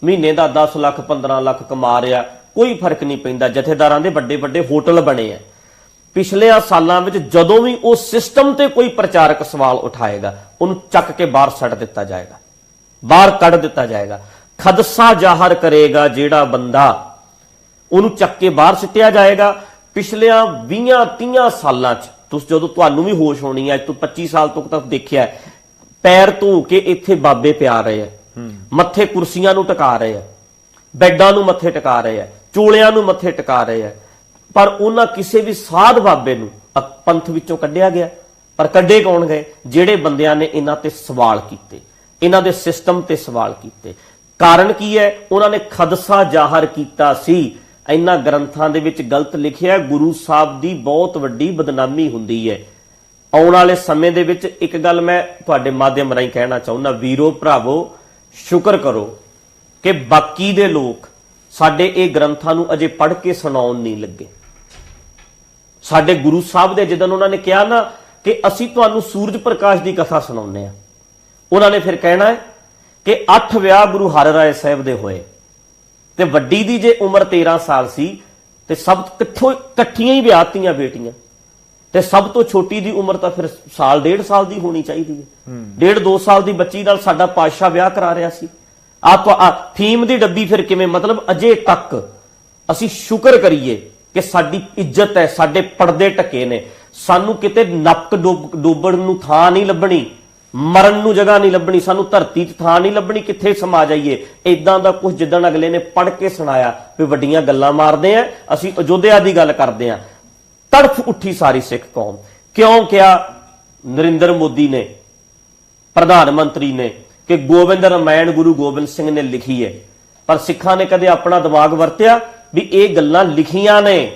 ਮਹੀਨੇ ਦਾ 10 ਲੱਖ 15 ਲੱਖ ਕਮਾ ਰਿਹਾ, ਕੋਈ ਫਰਕ ਨਹੀਂ ਪੈਂਦਾ। ਜਥੇਦਾਰਾਂ ਦੇ ਵੱਡੇ ਵੱਡੇ ਹੋਟਲ ਬਣੇ ਆ। ਪਿਛਲੇ ਸਾਲਾਂ ਵਿੱਚ ਜਦੋਂ ਵੀ ਉਹ ਸਿਸਟਮ ਤੇ ਕੋਈ ਪ੍ਰਚਾਰਕ ਸਵਾਲ ਉਠਾਏਗਾ, ਉਹਨੂੰ ਚੱਕ ਕੇ ਬਾਹਰ ਸੱਟ ਦਿੱਤਾ ਜਾਏਗਾ, ਬਾਹਰ ਕੱਢ ਦਿੱਤਾ ਜਾਏਗਾ। ਖਦਸ਼ਾ ਜ਼ਾਹਰ ਕਰੇਗਾ ਜਿਹੜਾ ਬੰਦਾ, ਉਹਨੂੰ ਚੱਕ ਕੇ ਬਾਹਰ ਸਿੱਟਿਆ ਜਾਏਗਾ। ਪਿਛਲਿਆਂ 20-30 ਸਾਲਾਂ 'ਚ ਤੁਸੀਂ ਜਦੋਂ ਤੁਹਾਨੂੰ ਵੀ ਹੋਸ਼ ਹੋਣੀ ਹੈ, ਅੱਜ ਤੋਂ 25 ਸਾਲ ਤੱਕ ਦੇਖਿਆ, ਪੈਰ ਧੋ ਕੇ ਇੱਥੇ ਬਾਬੇ ਪਿਆ ਰਹੇ ਆ, ਮੱਥੇ ਕੁਰਸੀਆਂ ਨੂੰ ਟਿਕਾ ਰਹੇ ਆ, ਬੈੱਡਾਂ ਨੂੰ ਮੱਥੇ ਟਿਕਾ ਰਹੇ ਆ, ਚੋਲਿਆਂ ਨੂੰ ਮੱਥੇ ਟਿਕਾ ਰਹੇ ਆ, ਪਰ ਉਹਨਾਂ ਕਿਸੇ ਵੀ ਸਾਧ ਬਾਬੇ ਨੂੰ ਪੰਥ ਵਿੱਚੋਂ ਕੱਢਿਆ ਗਿਆ। ਪਰ ਕੱਢੇ ਕੌਣ ਗਏ? ਜਿਹੜੇ ਬੰਦਿਆਂ ਨੇ ਇਹਨਾਂ ਤੇ ਸਵਾਲ ਕੀਤੇ, ਇਹਨਾਂ ਦੇ ਸਿਸਟਮ ਤੇ ਸਵਾਲ ਕੀਤੇ। ਕਾਰਨ ਕੀ ਹੈ? ਉਹਨਾਂ ਨੇ ਖਦਸ਼ਾ ਜ਼ਾਹਰ ਕੀਤਾ ਸੀ ਇਹਨਾਂ ਗ੍ਰੰਥਾਂ ਦੇ ਵਿੱਚ ਗਲਤ ਲਿਖਿਆ, ਗੁਰੂ ਸਾਹਿਬ ਦੀ ਬਹੁਤ ਵੱਡੀ ਬਦਨਾਮੀ ਹੁੰਦੀ ਹੈ। ਆਉਣ ਵਾਲੇ ਸਮੇਂ ਦੇ ਵਿੱਚ ਇੱਕ ਗੱਲ ਮੈਂ ਤੁਹਾਡੇ ਮਾਧਿਅਮ ਰਾਹੀਂ ਕਹਿਣਾ ਚਾਹੁੰਦਾ, ਵੀਰੋ ਭਰਾਵੋ, ਸ਼ੁਕਰ ਕਰੋ ਕਿ ਬਾਕੀ ਦੇ ਲੋਕ ਸਾਡੇ ਇਹ ਗ੍ਰੰਥਾਂ ਨੂੰ ਅਜੇ ਪੜ੍ਹ ਕੇ ਸੁਣਾਉਣ ਨਹੀਂ ਲੱਗੇ। ਸਾਡੇ ਗੁਰੂ ਸਾਹਿਬ ਦੇ ਜਦੋਂ ਉਹਨਾਂ ਨੇ ਕਿਹਾ ਨਾ ਕਿ ਅਸੀਂ ਤੁਹਾਨੂੰ ਸੂਰਜ ਪ੍ਰਕਾਸ਼ ਦੀ ਕਥਾ ਸੁਣਾਉਂਦੇ ਆ, ਉਹਨਾਂ ਨੇ ਫਿਰ ਕਹਿਣਾ ਹੈ ਕਿ 8 ਵਿਆਹ ਗੁਰੂ ਹਰਿਰਾਏ ਸਾਹਿਬ ਦੇ ਹੋਏ ਤੇ ਵੱਡੀ ਦੀ ਜੇ ਉਮਰ 13 ਸਾਲ ਸੀ ਤੇ ਸਭ ਇਕੱਠੀਆਂ ਹੀ ਵਿਆਹਤੀਆਂ ਬੇਟੀਆਂ, ਤੇ ਸਭ ਤੋਂ ਛੋਟੀ ਦੀ ਉਮਰ ਤਾਂ ਫਿਰ ਸਾਲ 1.5 ਸਾਲ ਦੀ ਹੋਣੀ ਚਾਹੀਦੀ ਹੈ। 1.5-2 ਸਾਲ ਦੀ ਬੱਚੀ ਨਾਲ ਸਾਡਾ ਪਾਤਸ਼ਾਹ ਵਿਆਹ ਕਰਾ ਰਿਹਾ ਸੀ। ਫੀਮ ਦੀ ਡੱਬੀ ਫਿਰ ਕਿਵੇਂ? ਮਤਲਬ ਅਜੇ ਤੱਕ ਅਸੀਂ ਸ਼ੁਕਰ ਕਰੀਏ ਕਿ ਸਾਡੀ ਇੱਜ਼ਤ ਹੈ, ਸਾਡੇ ਪਰਦੇ ਢਕੇ ਨੇ, ਸਾਨੂੰ ਕਿਤੇ ਨੱਕ ਡੋਬਣ ਨੂੰ ਥਾਂ ਨਹੀਂ ਲੱਭਣੀ, ਮਰਨ ਨੂੰ ਜਗ੍ਹਾ ਨਹੀਂ ਲੱਭਣੀ, ਸਾਨੂੰ ਧਰਤੀ 'ਚ ਥਾਂ ਨਹੀਂ ਲੱਭਣੀ, ਕਿੱਥੇ ਸਮਾ ਜਾਈਏ। ਇਦਾਂ ਦਾ ਕੁਝ ਜਿੱਦਣ ਅਗਲੇ ਨੇ ਪੜ੍ਹ ਕੇ ਸੁਣਾਇਆ ਵੀ ਵੱਡੀਆਂ ਗੱਲਾਂ ਮਾਰਦੇ ਆ, ਅਸੀਂ ਅਯੋਧਿਆ ਦੀ ਗੱਲ ਕਰਦੇ ਆ, ਤੜਫ ਉੱਠੀ ਸਾਰੀ ਸਿੱਖ ਕੌਮ। ਕਿਉਂ ਕਿਹਾ ਨਰਿੰਦਰ ਮੋਦੀ ਨੇ, ਪ੍ਰਧਾਨ ਮੰਤਰੀ ਨੇ, ਕਿ ਗੋਬਿੰਦ ਰਾਮਾਇਣ ਗੁਰੂ ਗੋਬਿੰਦ ਸਿੰਘ ਨੇ ਲਿਖੀ ਹੈ, ਪਰ ਸਿੱਖਾਂ ਨੇ ਕਦੇ ਆਪਣਾ ਦਿਮਾਗ ਵਰਤਿਆ ਵੀ ਇਹ ਗੱਲਾਂ ਲਿਖੀਆਂ ਨੇ,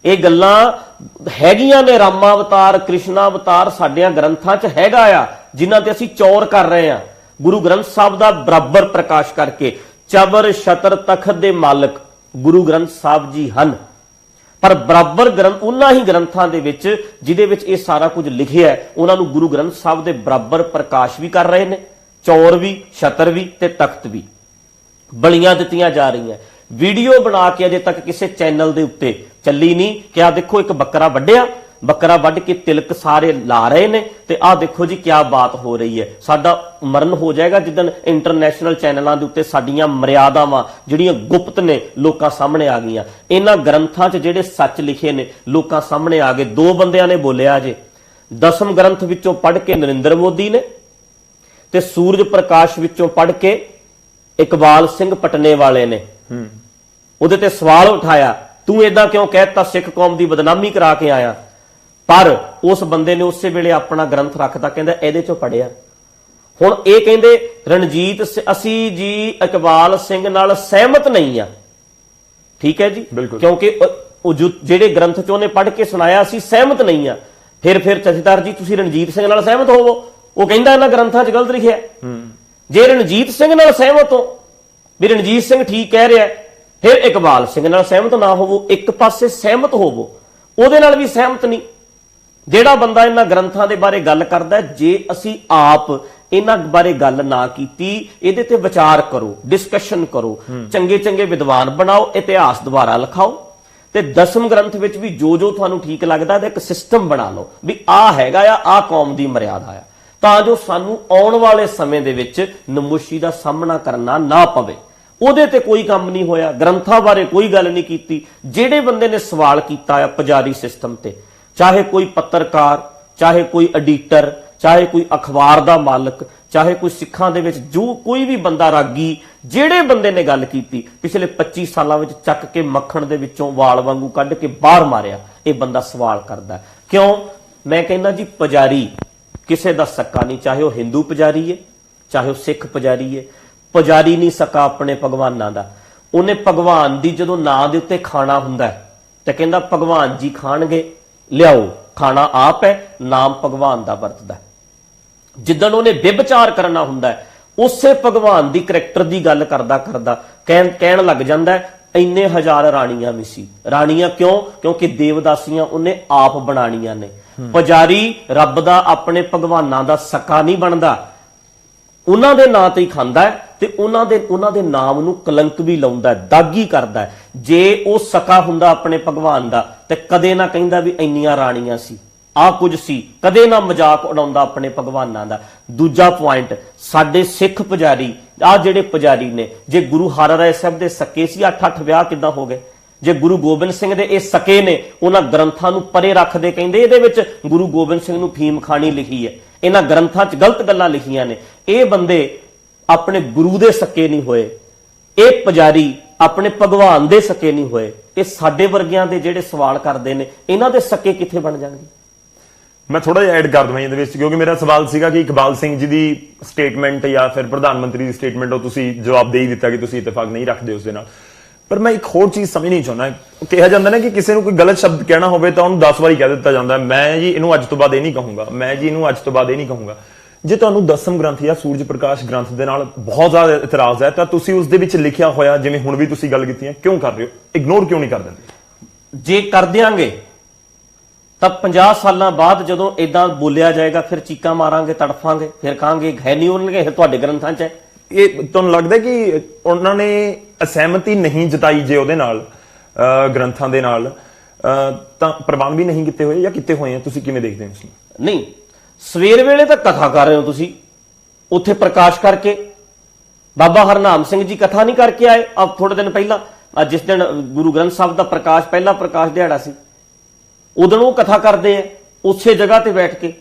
ਇਹ ਗੱਲਾਂ ਹੈਗੀਆਂ ਨੇ, ਰਾਮਾ ਅਵਤਾਰ, ਕ੍ਰਿਸ਼ਨਾ ਅਵਤਾਰ ਸਾਡਿਆਂ ਗ੍ਰੰਥਾਂ 'ਚ ਹੈਗਾ ਆ, ਜਿਨ੍ਹਾਂ ਤੇ ਅਸੀਂ ਚੌਰ ਕਰ ਰਹੇ ਆ। ਗੁਰੂ ਗ੍ਰੰਥ ਸਾਹਿਬ ਦਾ ਬਰਾਬਰ ਪ੍ਰਕਾਸ਼ ਕਰਕੇ ਚਬਰ ਛਤਰ ਤਖਤ ਦੇ ਮਾਲਕ ਗੁਰੂ ਗ੍ਰੰਥ ਸਾਹਿਬ ਜੀ ਹਨ, ਪਰ ਬਰਾਬਰ ਗ੍ਰੰਥ ਉਹਨਾਂ ਹੀ ਗ੍ਰੰਥਾਂ ਦੇ ਵਿੱਚ ਜਿਹਦੇ ਵਿੱਚ ਇਹ ਸਾਰਾ ਕੁਝ ਲਿਖਿਆ ਹੈ, ਉਹਨਾਂ ਨੂੰ ਗੁਰੂ ਗ੍ਰੰਥ ਸਾਹਿਬ ਦੇ ਬਰਾਬਰ ਪ੍ਰਕਾਸ਼ ਵੀ ਕਰ ਰਹੇ ਨੇ, ਚੌਰ ਵੀ, ਛਤਰ ਵੀ ਤੇ ਤਖਤ ਵੀ। ਬਲੀਆਂ ਦਿੱਤੀਆਂ ਜਾ ਰਹੀਆਂ, ਵੀਡੀਓ ਬਣਾ ਕੇ ਅਜੇ ਤੱਕ ਕਿਸੇ ਚੈਨਲ ਦੇ ਉੱਤੇ ਚੱਲੀ ਨਹੀਂ ਕਿ ਆਹ ਦੇਖੋ ਇੱਕ ਬੱਕਰਾ ਵੱਢਿਆ, ਬੱਕਰਾ ਵੱਢ ਕੇ ਤਿਲਕ ਸਾਰੇ ਲਾ ਰਹੇ ਨੇ ਤੇ ਆਹ ਦੇਖੋ ਜੀ ਕਿਆ ਬਾਤ ਹੋ ਰਹੀ ਹੈ। ਸਾਡਾ ਮਰਨ ਹੋ ਜਾਏਗਾ ਜਿੱਦਣ ਇੰਟਰਨੈਸ਼ਨਲ ਚੈਨਲਾਂ ਦੇ ਉੱਤੇ ਸਾਡੀਆਂ ਮਰਿਆਦਾਵਾਂ ਜਿਹੜੀਆਂ ਗੁਪਤ ਨੇ ਲੋਕਾਂ ਸਾਹਮਣੇ ਆ ਗਈਆਂ। ਇਹਨਾਂ ਗ੍ਰੰਥਾਂ 'ਚ ਜਿਹੜੇ ਸੱਚ ਲਿਖੇ ਨੇ ਲੋਕਾਂ ਸਾਹਮਣੇ ਆ ਗਏ। 2 ਬੰਦਿਆਂ ਨੇ ਬੋਲਿਆ ਜੇ, 10ਮ ਗ੍ਰੰਥ ਵਿੱਚੋਂ ਪੜ੍ਹ ਕੇ ਨਰਿੰਦਰ ਮੋਦੀ ਨੇ ਤੇ ਸੂਰਜ ਪ੍ਰਕਾਸ਼ ਵਿੱਚੋਂ ਪੜ੍ਹ ਕੇ ਇਕਬਾਲ ਸਿੰਘ ਪਟਨੇ ਵਾਲੇ ਨੇ। ਉਹਦੇ ਤੇ ਸਵਾਲ ਉਠਾਇਆ, ਤੂੰ ਏਦਾਂ ਕਿਉਂ ਕਹਿਤਾ, ਸਿੱਖ ਕੌਮ ਦੀ ਬਦਨਾਮੀ ਕਰਾ ਕੇ ਆਇਆ। ਪਰ ਉਸ ਬੰਦੇ ਨੇ ਉਸੇ ਵੇਲੇ ਆਪਣਾ ਗ੍ਰੰਥ ਰੱਖਦਾ, ਕਹਿੰਦਾ ਇਹਦੇ ਚੋਂ ਪੜਿਆ। ਹੁਣ ਇਹ ਕਹਿੰਦੇ ਰਣਜੀਤ ਅਸੀਂ ਜੀ ਇਕਬਾਲ ਸਿੰਘ ਨਾਲ ਸਹਿਮਤ ਨਹੀਂ ਆ, ਠੀਕ ਹੈ ਜੀ, ਕਿਉਂਕਿ ਉਹ ਜਿਹੜੇ ਗ੍ਰੰਥ ਚੋਂ ਉਹਨੇ ਪੜ੍ਹ ਕੇ ਸੁਣਾਇਆ ਅਸੀਂ ਸਹਿਮਤ ਨਹੀਂ ਆ। ਫਿਰ ਜਥੇਦਾਰ ਜੀ ਤੁਸੀਂ ਰਣਜੀਤ ਸਿੰਘ ਨਾਲ ਸਹਿਮਤ ਹੋਵੋ, ਉਹ ਕਹਿੰਦਾ ਇਹਨਾਂ ਗ੍ਰੰਥਾਂ 'ਚ ਗਲਤ ਲਿਖਿਆ। ਜੇ ਰਣਜੀਤ ਸਿੰਘ ਨਾਲ ਸਹਿਮਤ ਹੋ ਵੀ ਰਣਜੀਤ ਸਿੰਘ ਠੀਕ ਕਹਿ ਰਿਹਾ, ਫਿਰ ਇਕਬਾਲ ਸਿੰਘ ਨਾਲ ਸਹਿਮਤ ਨਾ ਹੋਵੋ, ਇੱਕ ਪਾਸੇ ਸਹਿਮਤ ਹੋਵੋ, ਉਹਦੇ ਨਾਲ ਵੀ ਸਹਿਮਤ ਨਹੀਂ। ਜਿਹੜਾ ਬੰਦਾ ਇਹਨਾਂ ਗ੍ਰੰਥਾਂ ਦੇ ਬਾਰੇ ਗੱਲ ਕਰਦਾ, ਜੇ ਅਸੀਂ ਆਪ ਇਹਨਾਂ ਬਾਰੇ ਗੱਲ ਨਾ ਕੀਤੀ, ਇਹਦੇ ਤੇ ਵਿਚਾਰ ਕਰੋ, ਡਿਸਕਸ਼ਨ ਕਰੋ, ਚੰਗੇ ਚੰਗੇ ਵਿਦਵਾਨ ਬਣਾਓ, ਇਤਿਹਾਸ ਦੁਬਾਰਾ ਲਿਖਾਓ ਤੇ 10ਮ ਗ੍ਰੰਥ ਵਿੱਚ ਵੀ ਜੋ ਤੁਹਾਨੂੰ ਠੀਕ ਲੱਗਦਾ ਤੇ ਇੱਕ ਸਿਸਟਮ ਬਣਾ ਲਓ ਵੀ ਆਹ ਹੈਗਾ ਆ, ਆਹ ਕੌਮ ਦੀ ਮਰਿਆਦਾ ਆ, ਤਾਂ ਜੋ ਸਾਨੂੰ ਆਉਣ ਵਾਲੇ ਸਮੇਂ ਦੇ ਵਿੱਚ ਨਮੋਸ਼ੀ ਦਾ ਸਾਹਮਣਾ ਕਰਨਾ ਨਾ ਪਵੇ। ਉਹਦੇ ਤੇ ਕੋਈ ਕੰਮ ਨਹੀਂ ਹੋਇਆ, ਗ੍ਰੰਥਾਂ ਬਾਰੇ ਕੋਈ ਗੱਲ ਨਹੀਂ ਕੀਤੀ। ਜਿਹੜੇ ਬੰਦੇ ਨੇ ਸਵਾਲ ਕੀਤਾ ਆ ਪੁਜਾਰੀ ਸਿਸਟਮ ਤੇ, ਚਾਹੇ ਕੋਈ ਪੱਤਰਕਾਰ, ਚਾਹੇ ਕੋਈ ਐਡੀਟਰ, ਚਾਹੇ ਕੋਈ ਅਖਬਾਰ ਦਾ ਮਾਲਕ, ਚਾਹੇ ਕੋਈ ਸਿੱਖਾਂ ਦੇ ਵਿੱਚ ਜੋ ਕੋਈ ਵੀ ਬੰਦਾ ਰਾਗੀ, ਜਿਹੜੇ ਬੰਦੇ ਨੇ ਗੱਲ ਕੀਤੀ, ਪਿਛਲੇ 25 ਸਾਲਾਂ ਵਿੱਚ ਚੱਕ ਕੇ ਮੱਖਣ ਦੇ ਵਿੱਚੋਂ ਵਾਲ ਵਾਂਗੂ ਕੱਢ ਕੇ ਬਾਹਰ ਮਾਰਿਆ। ਇਹ ਬੰਦਾ ਸਵਾਲ ਕਰਦਾ ਕਿਉਂ? ਮੈਂ ਕਹਿੰਦਾ ਜੀ ਪੁਜਾਰੀ ਕਿਸੇ ਦਾ ਸਕਾ ਨਹੀਂ, ਚਾਹੇ ਉਹ ਹਿੰਦੂ ਪੁਜਾਰੀ ਹੈ, ਚਾਹੇ ਉਹ ਸਿੱਖ ਪੁਜਾਰੀ ਹੈ। ਪੁਜਾਰੀ ਨਹੀਂ ਸਕਾ ਆਪਣੇ ਭਗਵਾਨਾਂ ਦਾ। ਉਹਨੇ ਭਗਵਾਨ ਦੀ ਜਦੋਂ ਨਾਂ ਦੇ ਉੱਤੇ ਖਾਣਾ ਹੁੰਦਾ ਤੇ ਕਹਿੰਦਾ ਭਗਵਾਨ ਜੀ ਖਾਣਗੇ, ਲਿਆਓ ਖਾਣਾ ਆਪ ਹੈ, ਨਾਮ ਭਗਵਾਨ ਦਾ ਵਰਤਦਾ। ਜਿੱਦਣ ਉਹਨੇ ਵਿਭਚਾਰ ਕਰਨਾ ਹੁੰਦਾ, ਉਸੇ ਭਗਵਾਨ ਦੀ ਕਰੈਕਟਰ ਦੀ ਗੱਲ ਕਰਦਾ ਕਹਿਣ ਲੱਗ ਜਾਂਦਾ ਇੰਨੇ ਹਜ਼ਾਰ ਰਾਣੀਆਂ ਵੀ ਸੀ। ਰਾਣੀਆਂ ਕਿਉਂ? ਕਿਉਂਕਿ ਦੇਵਦਾਸੀਆਂ ਉਹਨੇ ਆਪ ਬਣਾਣੀਆਂ ਨੇ। ਪੁਜਾਰੀ ਰੱਬ ਦਾ ਆਪਣੇ ਭਗਵਾਨਾਂ ਦਾ ਸਕਾ ਨਹੀਂ ਬਣਦਾ, ਉਹਨਾਂ ਦੇ ਨਾਂ ਤੇ ਹੀ ਖਾਂਦਾ ਤੇ ਉਹਨਾਂ ਦੇ ਨਾਮ ਨੂੰ ਕਲੰਕ ਵੀ ਲਾਉਂਦਾ, ਦਾਗੀ ਕਰਦਾ। ਜੇ ਉਹ ਸਕਾ ਹੁੰਦਾ ਆਪਣੇ ਭਗਵਾਨ ਦਾ ਤੇ ਕਦੇ ਨਾ ਕਹਿੰਦਾ ਵੀ ਇੰਨੀਆਂ ਰਾਣੀਆਂ ਸੀ, ਆ ਕੁਝ ਸੀ, ਕਦੇ ਨਾ ਮਜ਼ਾਕ ਉਡਾਉਂਦਾ ਆਪਣੇ ਭਗਵਾਨਾਂ ਦਾ। ਦੂਜਾ ਪੁਆਇੰਟ, ਸਾਡੇ ਸਿੱਖ ਪੁਜਾਰੀ, ਆ ਜਿਹੜੇ ਪੁਜਾਰੀ ਨੇ, ਜੇ ਗੁਰੂ ਹਰਿਰਾਏ ਸਾਹਿਬ ਦੇ ਸਕੇ ਸੀ, 8-8 ਵਿਆਹ ਕਿੱਦਾਂ ਹੋ ਗਏ? ਜੇ ਗੁਰੂ ਗੋਬਿੰਦ ਸਿੰਘ ਦੇ ਇਹ ਸਕੇ ਨੇ, ਉਹਨਾਂ ਗ੍ਰੰਥਾਂ ਨੂੰ ਪਰੇ ਰੱਖਦੇ, ਕਹਿੰਦੇ ਇਹਦੇ ਵਿੱਚ ਗੁਰੂ ਗੋਬਿੰਦ ਸਿੰਘ ਨੂੰ ਫੀਮ ਖਾਣੀ ਲਿਖੀ ਹੈ, ਇਹਨਾਂ ਗ੍ਰੰਥਾਂ 'ਚ ਗਲਤ ਗੱਲਾਂ ਲਿਖੀਆਂ ਨੇ। ਇਹ ਬੰਦੇ ਆਪਣੇ ਗੁਰੂ ਦੇ ਸਕੇ ਨਹੀਂ ਹੋਏ, ਇਹ ਪੁਜਾਰੀ ਆਪਣੇ ਭਗਵਾਨ ਦੇ ਸਕੇ ਨਹੀਂ ਹੋਏ। ਇਹ ਸਾਡੇ ਵਰਗਿਆਂ ਦੇ ਜਿਹੜੇ ਸਵਾਲ ਕਰਦੇ ਨੇ, ਇਹਨਾਂ ਦੇ ਸਕੇ ਕਿੱਥੇ ਬਣ ਜਾਣਗੇ? ਮੈਂ ਥੋੜਾ ਜਿਹਾ ਐਡ ਕਰ ਦਵਾਂ ਇਹਦੇ ਵਿੱਚ, ਕਿਉਂਕਿ ਮੇਰਾ ਸਵਾਲ ਸੀਗਾ ਕਿ ਇਕਬਾਲ ਸਿੰਘ ਜੀ ਦੀ ਸਟੇਟਮੈਂਟ ਜਾਂ ਫਿਰ ਪ੍ਰਧਾਨ ਮੰਤਰੀ ਦੀ ਸਟੇਟਮੈਂਟ, ਉਹ ਤੁਸੀਂ ਜਵਾਬ ਦੇ ਹੀ ਦਿੱਤਾ ਕਿ ਤੁਸੀਂ ਇਤਫਾਕ ਨਹੀਂ ਰੱਖਦੇ ਉਸ ਦੇ ਨਾਲ। ਪਰ ਮੈਂ ਇੱਕ ਹੋਰ ਚੀਜ਼ ਸਮਝਣੀ ਚਾਹੁੰਦਾ, ਕਿਹਾ ਜਾਂਦਾ ਨਾ ਕਿ ਕਿਸੇ ਨੂੰ ਕੋਈ ਗਲਤ ਸ਼ਬਦ ਕਹਿਣਾ ਹੋਵੇ ਤਾਂ ਉਹਨੂੰ 10 ਵਾਰੀ ਕਹਿ ਦਿੱਤਾ ਜਾਂਦਾ, ਮੈਂ ਜੀ ਇਹਨੂੰ ਅੱਜ ਤੋਂ ਬਾਅਦ ਇਹ ਨਹੀਂ ਕਹੂੰਗਾ, ਮੈਂ ਜੀ ਇਹਨੂੰ ਅੱਜ ਤੋਂ ਬਾਅਦ ਇਹ ਨਹੀਂ ਕਹੂੰਗਾ। ਜੇ ਤੁਹਾਨੂੰ ਦਸਮ ਗ੍ਰੰਥ ਜਾਂ ਸੂਰਜ ਪ੍ਰਕਾਸ਼ ਗ੍ਰੰਥ ਦੇ ਨਾਲ ਬਹੁਤ ਜ਼ਿਆਦਾ ਇਤਰਾਜ਼ ਹੈ ਤਾਂ ਤੁਸੀਂ ਉਸ ਦੇ ਵਿੱਚ ਲਿਖਿਆ ਹੋਇਆ, ਜਿਵੇਂ ਹੁਣ ਵੀ ਤੁਸੀਂ ਗੱਲ ਕੀਤੀ ਹੈ, ਕਿਉਂ ਕਰ ਰਹੇ ਹੋ? ਇਗਨੋਰ ਕਿਉਂ ਨਹੀਂ ਕਰ ਦਿੰਦੇ? ਜੇ ਕਰ ਦਿਆਂਗੇ ਤਾਂ 50 ਸਾਲਾਂ ਬਾਅਦ ਜਦੋਂ ਇਦਾਂ ਬੋਲਿਆ ਜਾਏਗਾ, ਫਿਰ ਚੀਕਾਂ ਮਾਰਾਂਗੇ, ਤੜਫਾਂਗੇ, ਫਿਰ ਕਹਾਂਗੇ ਹੈ ਨਹੀਂ ਹੋਣਗੇ, ਤੁਹਾਡੇ ਗ੍ਰੰਥਾਂ 'ਚ ਹੈ। ਇਹ ਤੁਹਾਨੂੰ ਲੱਗਦਾ ਕਿ ਉਹਨਾਂ ਨੇ ਅਸਹਿਮਤੀ ਨਹੀਂ ਜਤਾਈ ਜੇ ਉਹਦੇ ਨਾਲ, ਗ੍ਰੰਥਾਂ ਦੇ ਨਾਲ, ਤਾਂ ਪ੍ਰਬੰਧ ਵੀ ਨਹੀਂ ਕੀਤੇ ਹੋਏ ਜਾਂ ਕੀਤੇ ਹੋਏ ਆ? ਤੁਸੀਂ ਕਿਵੇਂ ਦੇਖਦੇ ਹੋ ਇਸ ਨੂੰ? ਨਹੀਂ, ਸਵੇਰ ਵੇਲੇ ਤਾਂ ਕਥਾ ਕਰ ਰਹੇ ਹੋ ਤੁਸੀਂ, ਉੱਥੇ ਪ੍ਰਕਾਸ਼ ਕਰਕੇ। ਬਾਬਾ ਹਰਨਾਮ ਸਿੰਘ ਜੀ ਕਥਾ ਨਹੀਂ ਕਰਕੇ ਆਏ ਅਬ ਥੋੜੇ ਦਿਨ ਪਹਿਲਾਂ, ਜਿਸ ਦਿਨ ਗੁਰੂ ਗ੍ਰੰਥ ਸਾਹਿਬ ਦਾ ਪ੍ਰਕਾਸ਼, ਪਹਿਲਾ ਪ੍ਰਕਾਸ਼ ਦਿਹਾੜਾ ਸੀ, ਉਦੋਂ ਉਹ ਕਥਾ ਕਰਦੇ ਆ ਉਸੇ ਜਗ੍ਹਾ ਤੇ ਬੈਠ ਕੇ।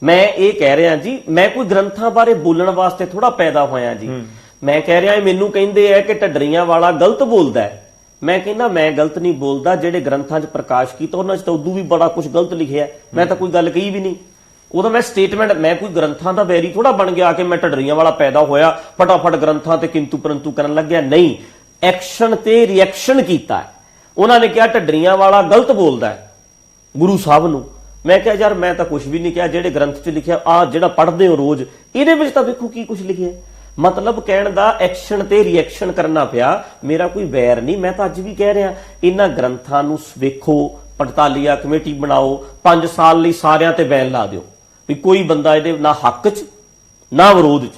ਮੈਂ ਇਹ ਕਹਿ ਰਿਹਾ ਜੀ, ਮੈਂ ਕੋਈ ਗ੍ਰੰਥਾਂ ਬਾਰੇ ਬੋਲਣ ਵਾਸਤੇ ਥੋੜਾ ਪੈਦਾ ਹੋਇਆ ਜੀ। ਮੈਂ ਕਹਿ ਰਿਹਾ, ਮੈਨੂੰ ਕਹਿੰਦੇ ਆ ਕਿ ਢੱਡਰੀਆਂ ਵਾਲਾ ਗਲਤ ਬੋਲਦਾ ਹੈ। ਮੈਂ ਕਹਿੰਦਾ ਮੈਂ ਗਲਤ ਨਹੀਂ ਬੋਲਦਾ, ਜਿਹੜੇ ਗ੍ਰੰਥਾਂ 'ਚ ਪ੍ਰਕਾਸ਼ ਕੀਤਾ ਉਹਨਾਂ 'ਚ ਤਾਂ ਉਦੋਂ ਵੀ ਬੜਾ ਕੁਝ ਗਲਤ ਲਿਖਿਆ। ਮੈਂ ਤਾਂ ਕੋਈ ਗੱਲ ਕਹੀ ਵੀ ਨਹੀਂ, ਉਹਦਾ ਮੈਂ ਸਟੇਟਮੈਂਟ, ਮੈਂ ਕੋਈ ਗ੍ਰੰਥਾਂ ਦਾ ਵੈਰੀ ਥੋੜਾ ਬਣ ਗਿਆ ਕਿ ਮੈਂ ਢੱਡਰੀਆਂ ਵਾਲਾ ਪੈਦਾ ਹੋਇਆ ਫਟਾਫਟ ਗ੍ਰੰਥਾਂ ਤੇ ਕਿੰਤੂ ਪਰੰਤੂ ਕਰਨ ਲੱਗਿਆ। ਨਹੀਂ, ਐਕਸ਼ਨ ਤੇ ਰਿਐਕਸ਼ਨ ਕੀਤਾ। ਉਹਨਾਂ ਨੇ ਕਿਹਾ ਢੱਡਰੀਆਂ ਵਾਲਾ ਗਲਤ ਬੋਲਦਾ ਹੈ ਗੁਰੂ ਸਾਹਿਬ ਨੂੰ। ਮੈਂ ਕਿਹਾ ਯਾਰ ਮੈਂ ਤਾਂ ਕੁਝ ਵੀ ਨਹੀਂ ਕਿਹਾ, ਜਿਹੜੇ ਗ੍ਰੰਥ 'ਚ ਲਿਖਿਆ ਆ ਜਿਹੜਾ ਪੜ੍ਹਦੇ ਹੋ ਰੋਜ਼, ਇਹਦੇ ਵਿੱਚ ਤਾਂ ਵੇਖੋ ਕੀ ਕੁਝ ਲਿਖਿਆ। ਮਤਲਬ ਕਹਿਣ ਦਾ ਐਕਸ਼ਨ ਤੇ ਰਿਐਕਸ਼ਨ ਕਰਨਾ ਪਿਆ। ਮੇਰਾ ਕੋਈ ਵੈਰ ਨਹੀਂ, ਮੈਂ ਤਾਂ ਅੱਜ ਵੀ ਕਹਿ ਰਿਹਾ, ਇਹਨਾਂ ਗ੍ਰੰਥਾਂ ਨੂੰ ਵੇਖੋ, ਪੜਤਾਲੀਆ ਕਮੇਟੀ ਬਣਾਓ, 5 ਸਾਲ ਲਈ ਸਾਰਿਆਂ ਤੇ ਬੈਨ ਲਾ ਦਿਓ ਵੀ ਕੋਈ ਬੰਦਾ ਇਹਦੇ ਨਾ ਹੱਕ 'ਚ ਨਾ ਵਿਰੋਧ 'ਚ,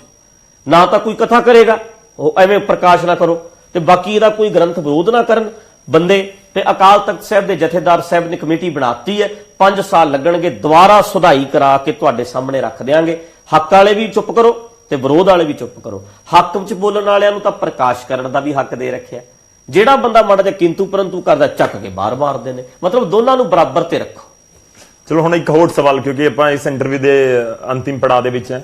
ਨਾ ਤਾਂ ਕੋਈ ਕਥਾ ਕਰੇਗਾ, ਉਹ ਐਵੇਂ ਪ੍ਰਕਾਸ਼ ਨਾ ਕਰੋ, ਤੇ ਬਾਕੀ ਇਹਦਾ ਕੋਈ ਗ੍ਰੰਥ ਵਿਰੋਧ ਨਾ ਕਰਨ ਬੰਦੇ। ਤੇ ਅਕਾਲ ਤਖਤ ਸਾਹਿਬ ਦੇ ਜਥੇਦਾਰ ਸਾਹਿਬ ਨੇ ਕਮੇਟੀ ਬਣਾਤੀ ਹੈ, 5 ਸਾਲ ਲੱਗਣਗੇ, ਦੁਬਾਰਾ ਸੁਧਾਈ ਕਰਾ ਕੇ ਤੁਹਾਡੇ ਸਾਹਮਣੇ ਰੱਖ ਦਿਆਂਗੇ। ਹੱਕ ਵਾਲੇ ਵੀ ਚੁੱਪ ਕਰੋ ਤੇ ਵਿਰੋਧ ਵਾਲੇ ਵੀ ਚੁੱਪ ਕਰੋ। ਹੱਕ ਵਿੱਚ ਬੋਲਣ ਵਾਲਿਆਂ ਨੂੰ ਤਾਂ ਪ੍ਰਕਾਸ਼ ਕਰਨ ਦਾ ਵੀ ਹੱਕ ਦੇ ਰੱਖਿਆ। ਜਿਹੜਾ ਬੰਦਾ ਮਾੜਾ ਜਿਹਾ ਕਿੰਤੂ ਪਰੰਤੂ ਕਰਦਾ, ਚੱਕ ਕੇ ਬਾਹਰ ਮਾਰਦੇ ਨੇ। ਮਤਲਬ ਦੋਨਾਂ ਨੂੰ ਬਰਾਬਰ ਤੇ ਰੱਖੋ। ਚਲੋ ਹੁਣ ਇੱਕ ਹੋਰ ਸਵਾਲ, ਕਿਉਂਕਿ ਆਪਾਂ ਇਸ ਇੰਟਰਵਿਊ ਦੇ ਅੰਤਿਮ ਪੜਾਅ ਦੇ ਵਿੱਚ ਹੈ,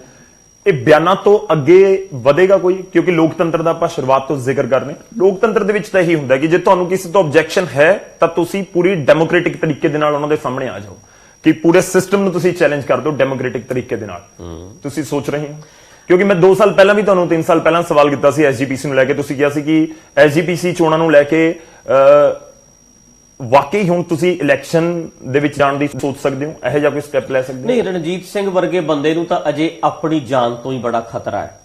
ਇਹ ਬਿਆਨਾਂ ਤੋਂ ਅੱਗੇ ਵਧੇਗਾ ਕੋਈ? ਕਿਉਂਕਿ ਲੋਕਤੰਤਰ ਦਾ ਆਪਾਂ ਸ਼ੁਰੂਆਤ ਤੋਂ ਜ਼ਿਕਰ ਕਰ ਰਹੇ, ਲੋਕਤੰਤਰ ਦੇ ਵਿੱਚ ਤਾਂ ਇਹੀ ਹੁੰਦਾ ਕਿ ਜੇ ਤੁਹਾਨੂੰ ਕਿਸੇ ਤੋਂ ਆਬਜੈਕਸ਼ਨ ਹੈ ਤਾਂ ਤੁਸੀਂ ਪੂਰੀ ਡੈਮੋਕ੍ਰੈਟਿਕ ਤਰੀਕੇ ਦੇ ਨਾਲ ਉਹਨਾਂ ਦੇ ਸਾਹਮਣੇ ਆ ਜਾਓ, ਕਿ ਪੂਰੇ ਸਿਸਟਮ ਨੂੰ ਤੁਸੀਂ ਚੈਲੰਜ ਕਰ ਦਿਓ ਡੈਮੋਕ੍ਰੈਟਿਕ ਤਰੀਕੇ ਦੇ ਨਾਲ। ਤੁਸੀਂ ਸੋਚ ਰਹੇ ਹੋ? ਕਿਉਂਕਿ ਮੈਂ 2 ਸਾਲ ਪਹਿਲਾਂ ਵੀ ਤੁਹਾਨੂੰ 3 ਸਾਲ ਪਹਿਲਾਂ ਸਵਾਲ ਕੀਤਾ ਸੀ ਐਸਜੀਪੀਸੀ ਨੂੰ ਲੈ ਕੇ, ਤੁਸੀਂ ਕਿਹਾ ਸੀ ਕਿ ਐਸਜੀਪੀਸੀ ਚੋਣਾਂ ਨੂੰ ਲੈ ਕੇ ਵਾਕਈ ਹੁਣ ਤੁਸੀਂ ਇਲੈਕਸ਼ਨ ਦੇ ਵਿੱਚ ਜਾਣ ਦੀ ਸੋਚ ਸਕਦੇ ਹੋ, ਇਹੋ ਜਿਹਾ ਕੋਈ ਸਟੈਪ ਲੈ ਸਕਦੇ ਹੋ? ਨਹੀਂ, ਰਣਜੀਤ ਸਿੰਘ ਵਰਗੇ ਬੰਦੇ ਨੂੰ ਤਾਂ ਅਜੇ ਆਪਣੀ ਜਾਨ ਤੋਂ ਹੀ ਬੜਾ ਖਤਰਾ ਹੈ।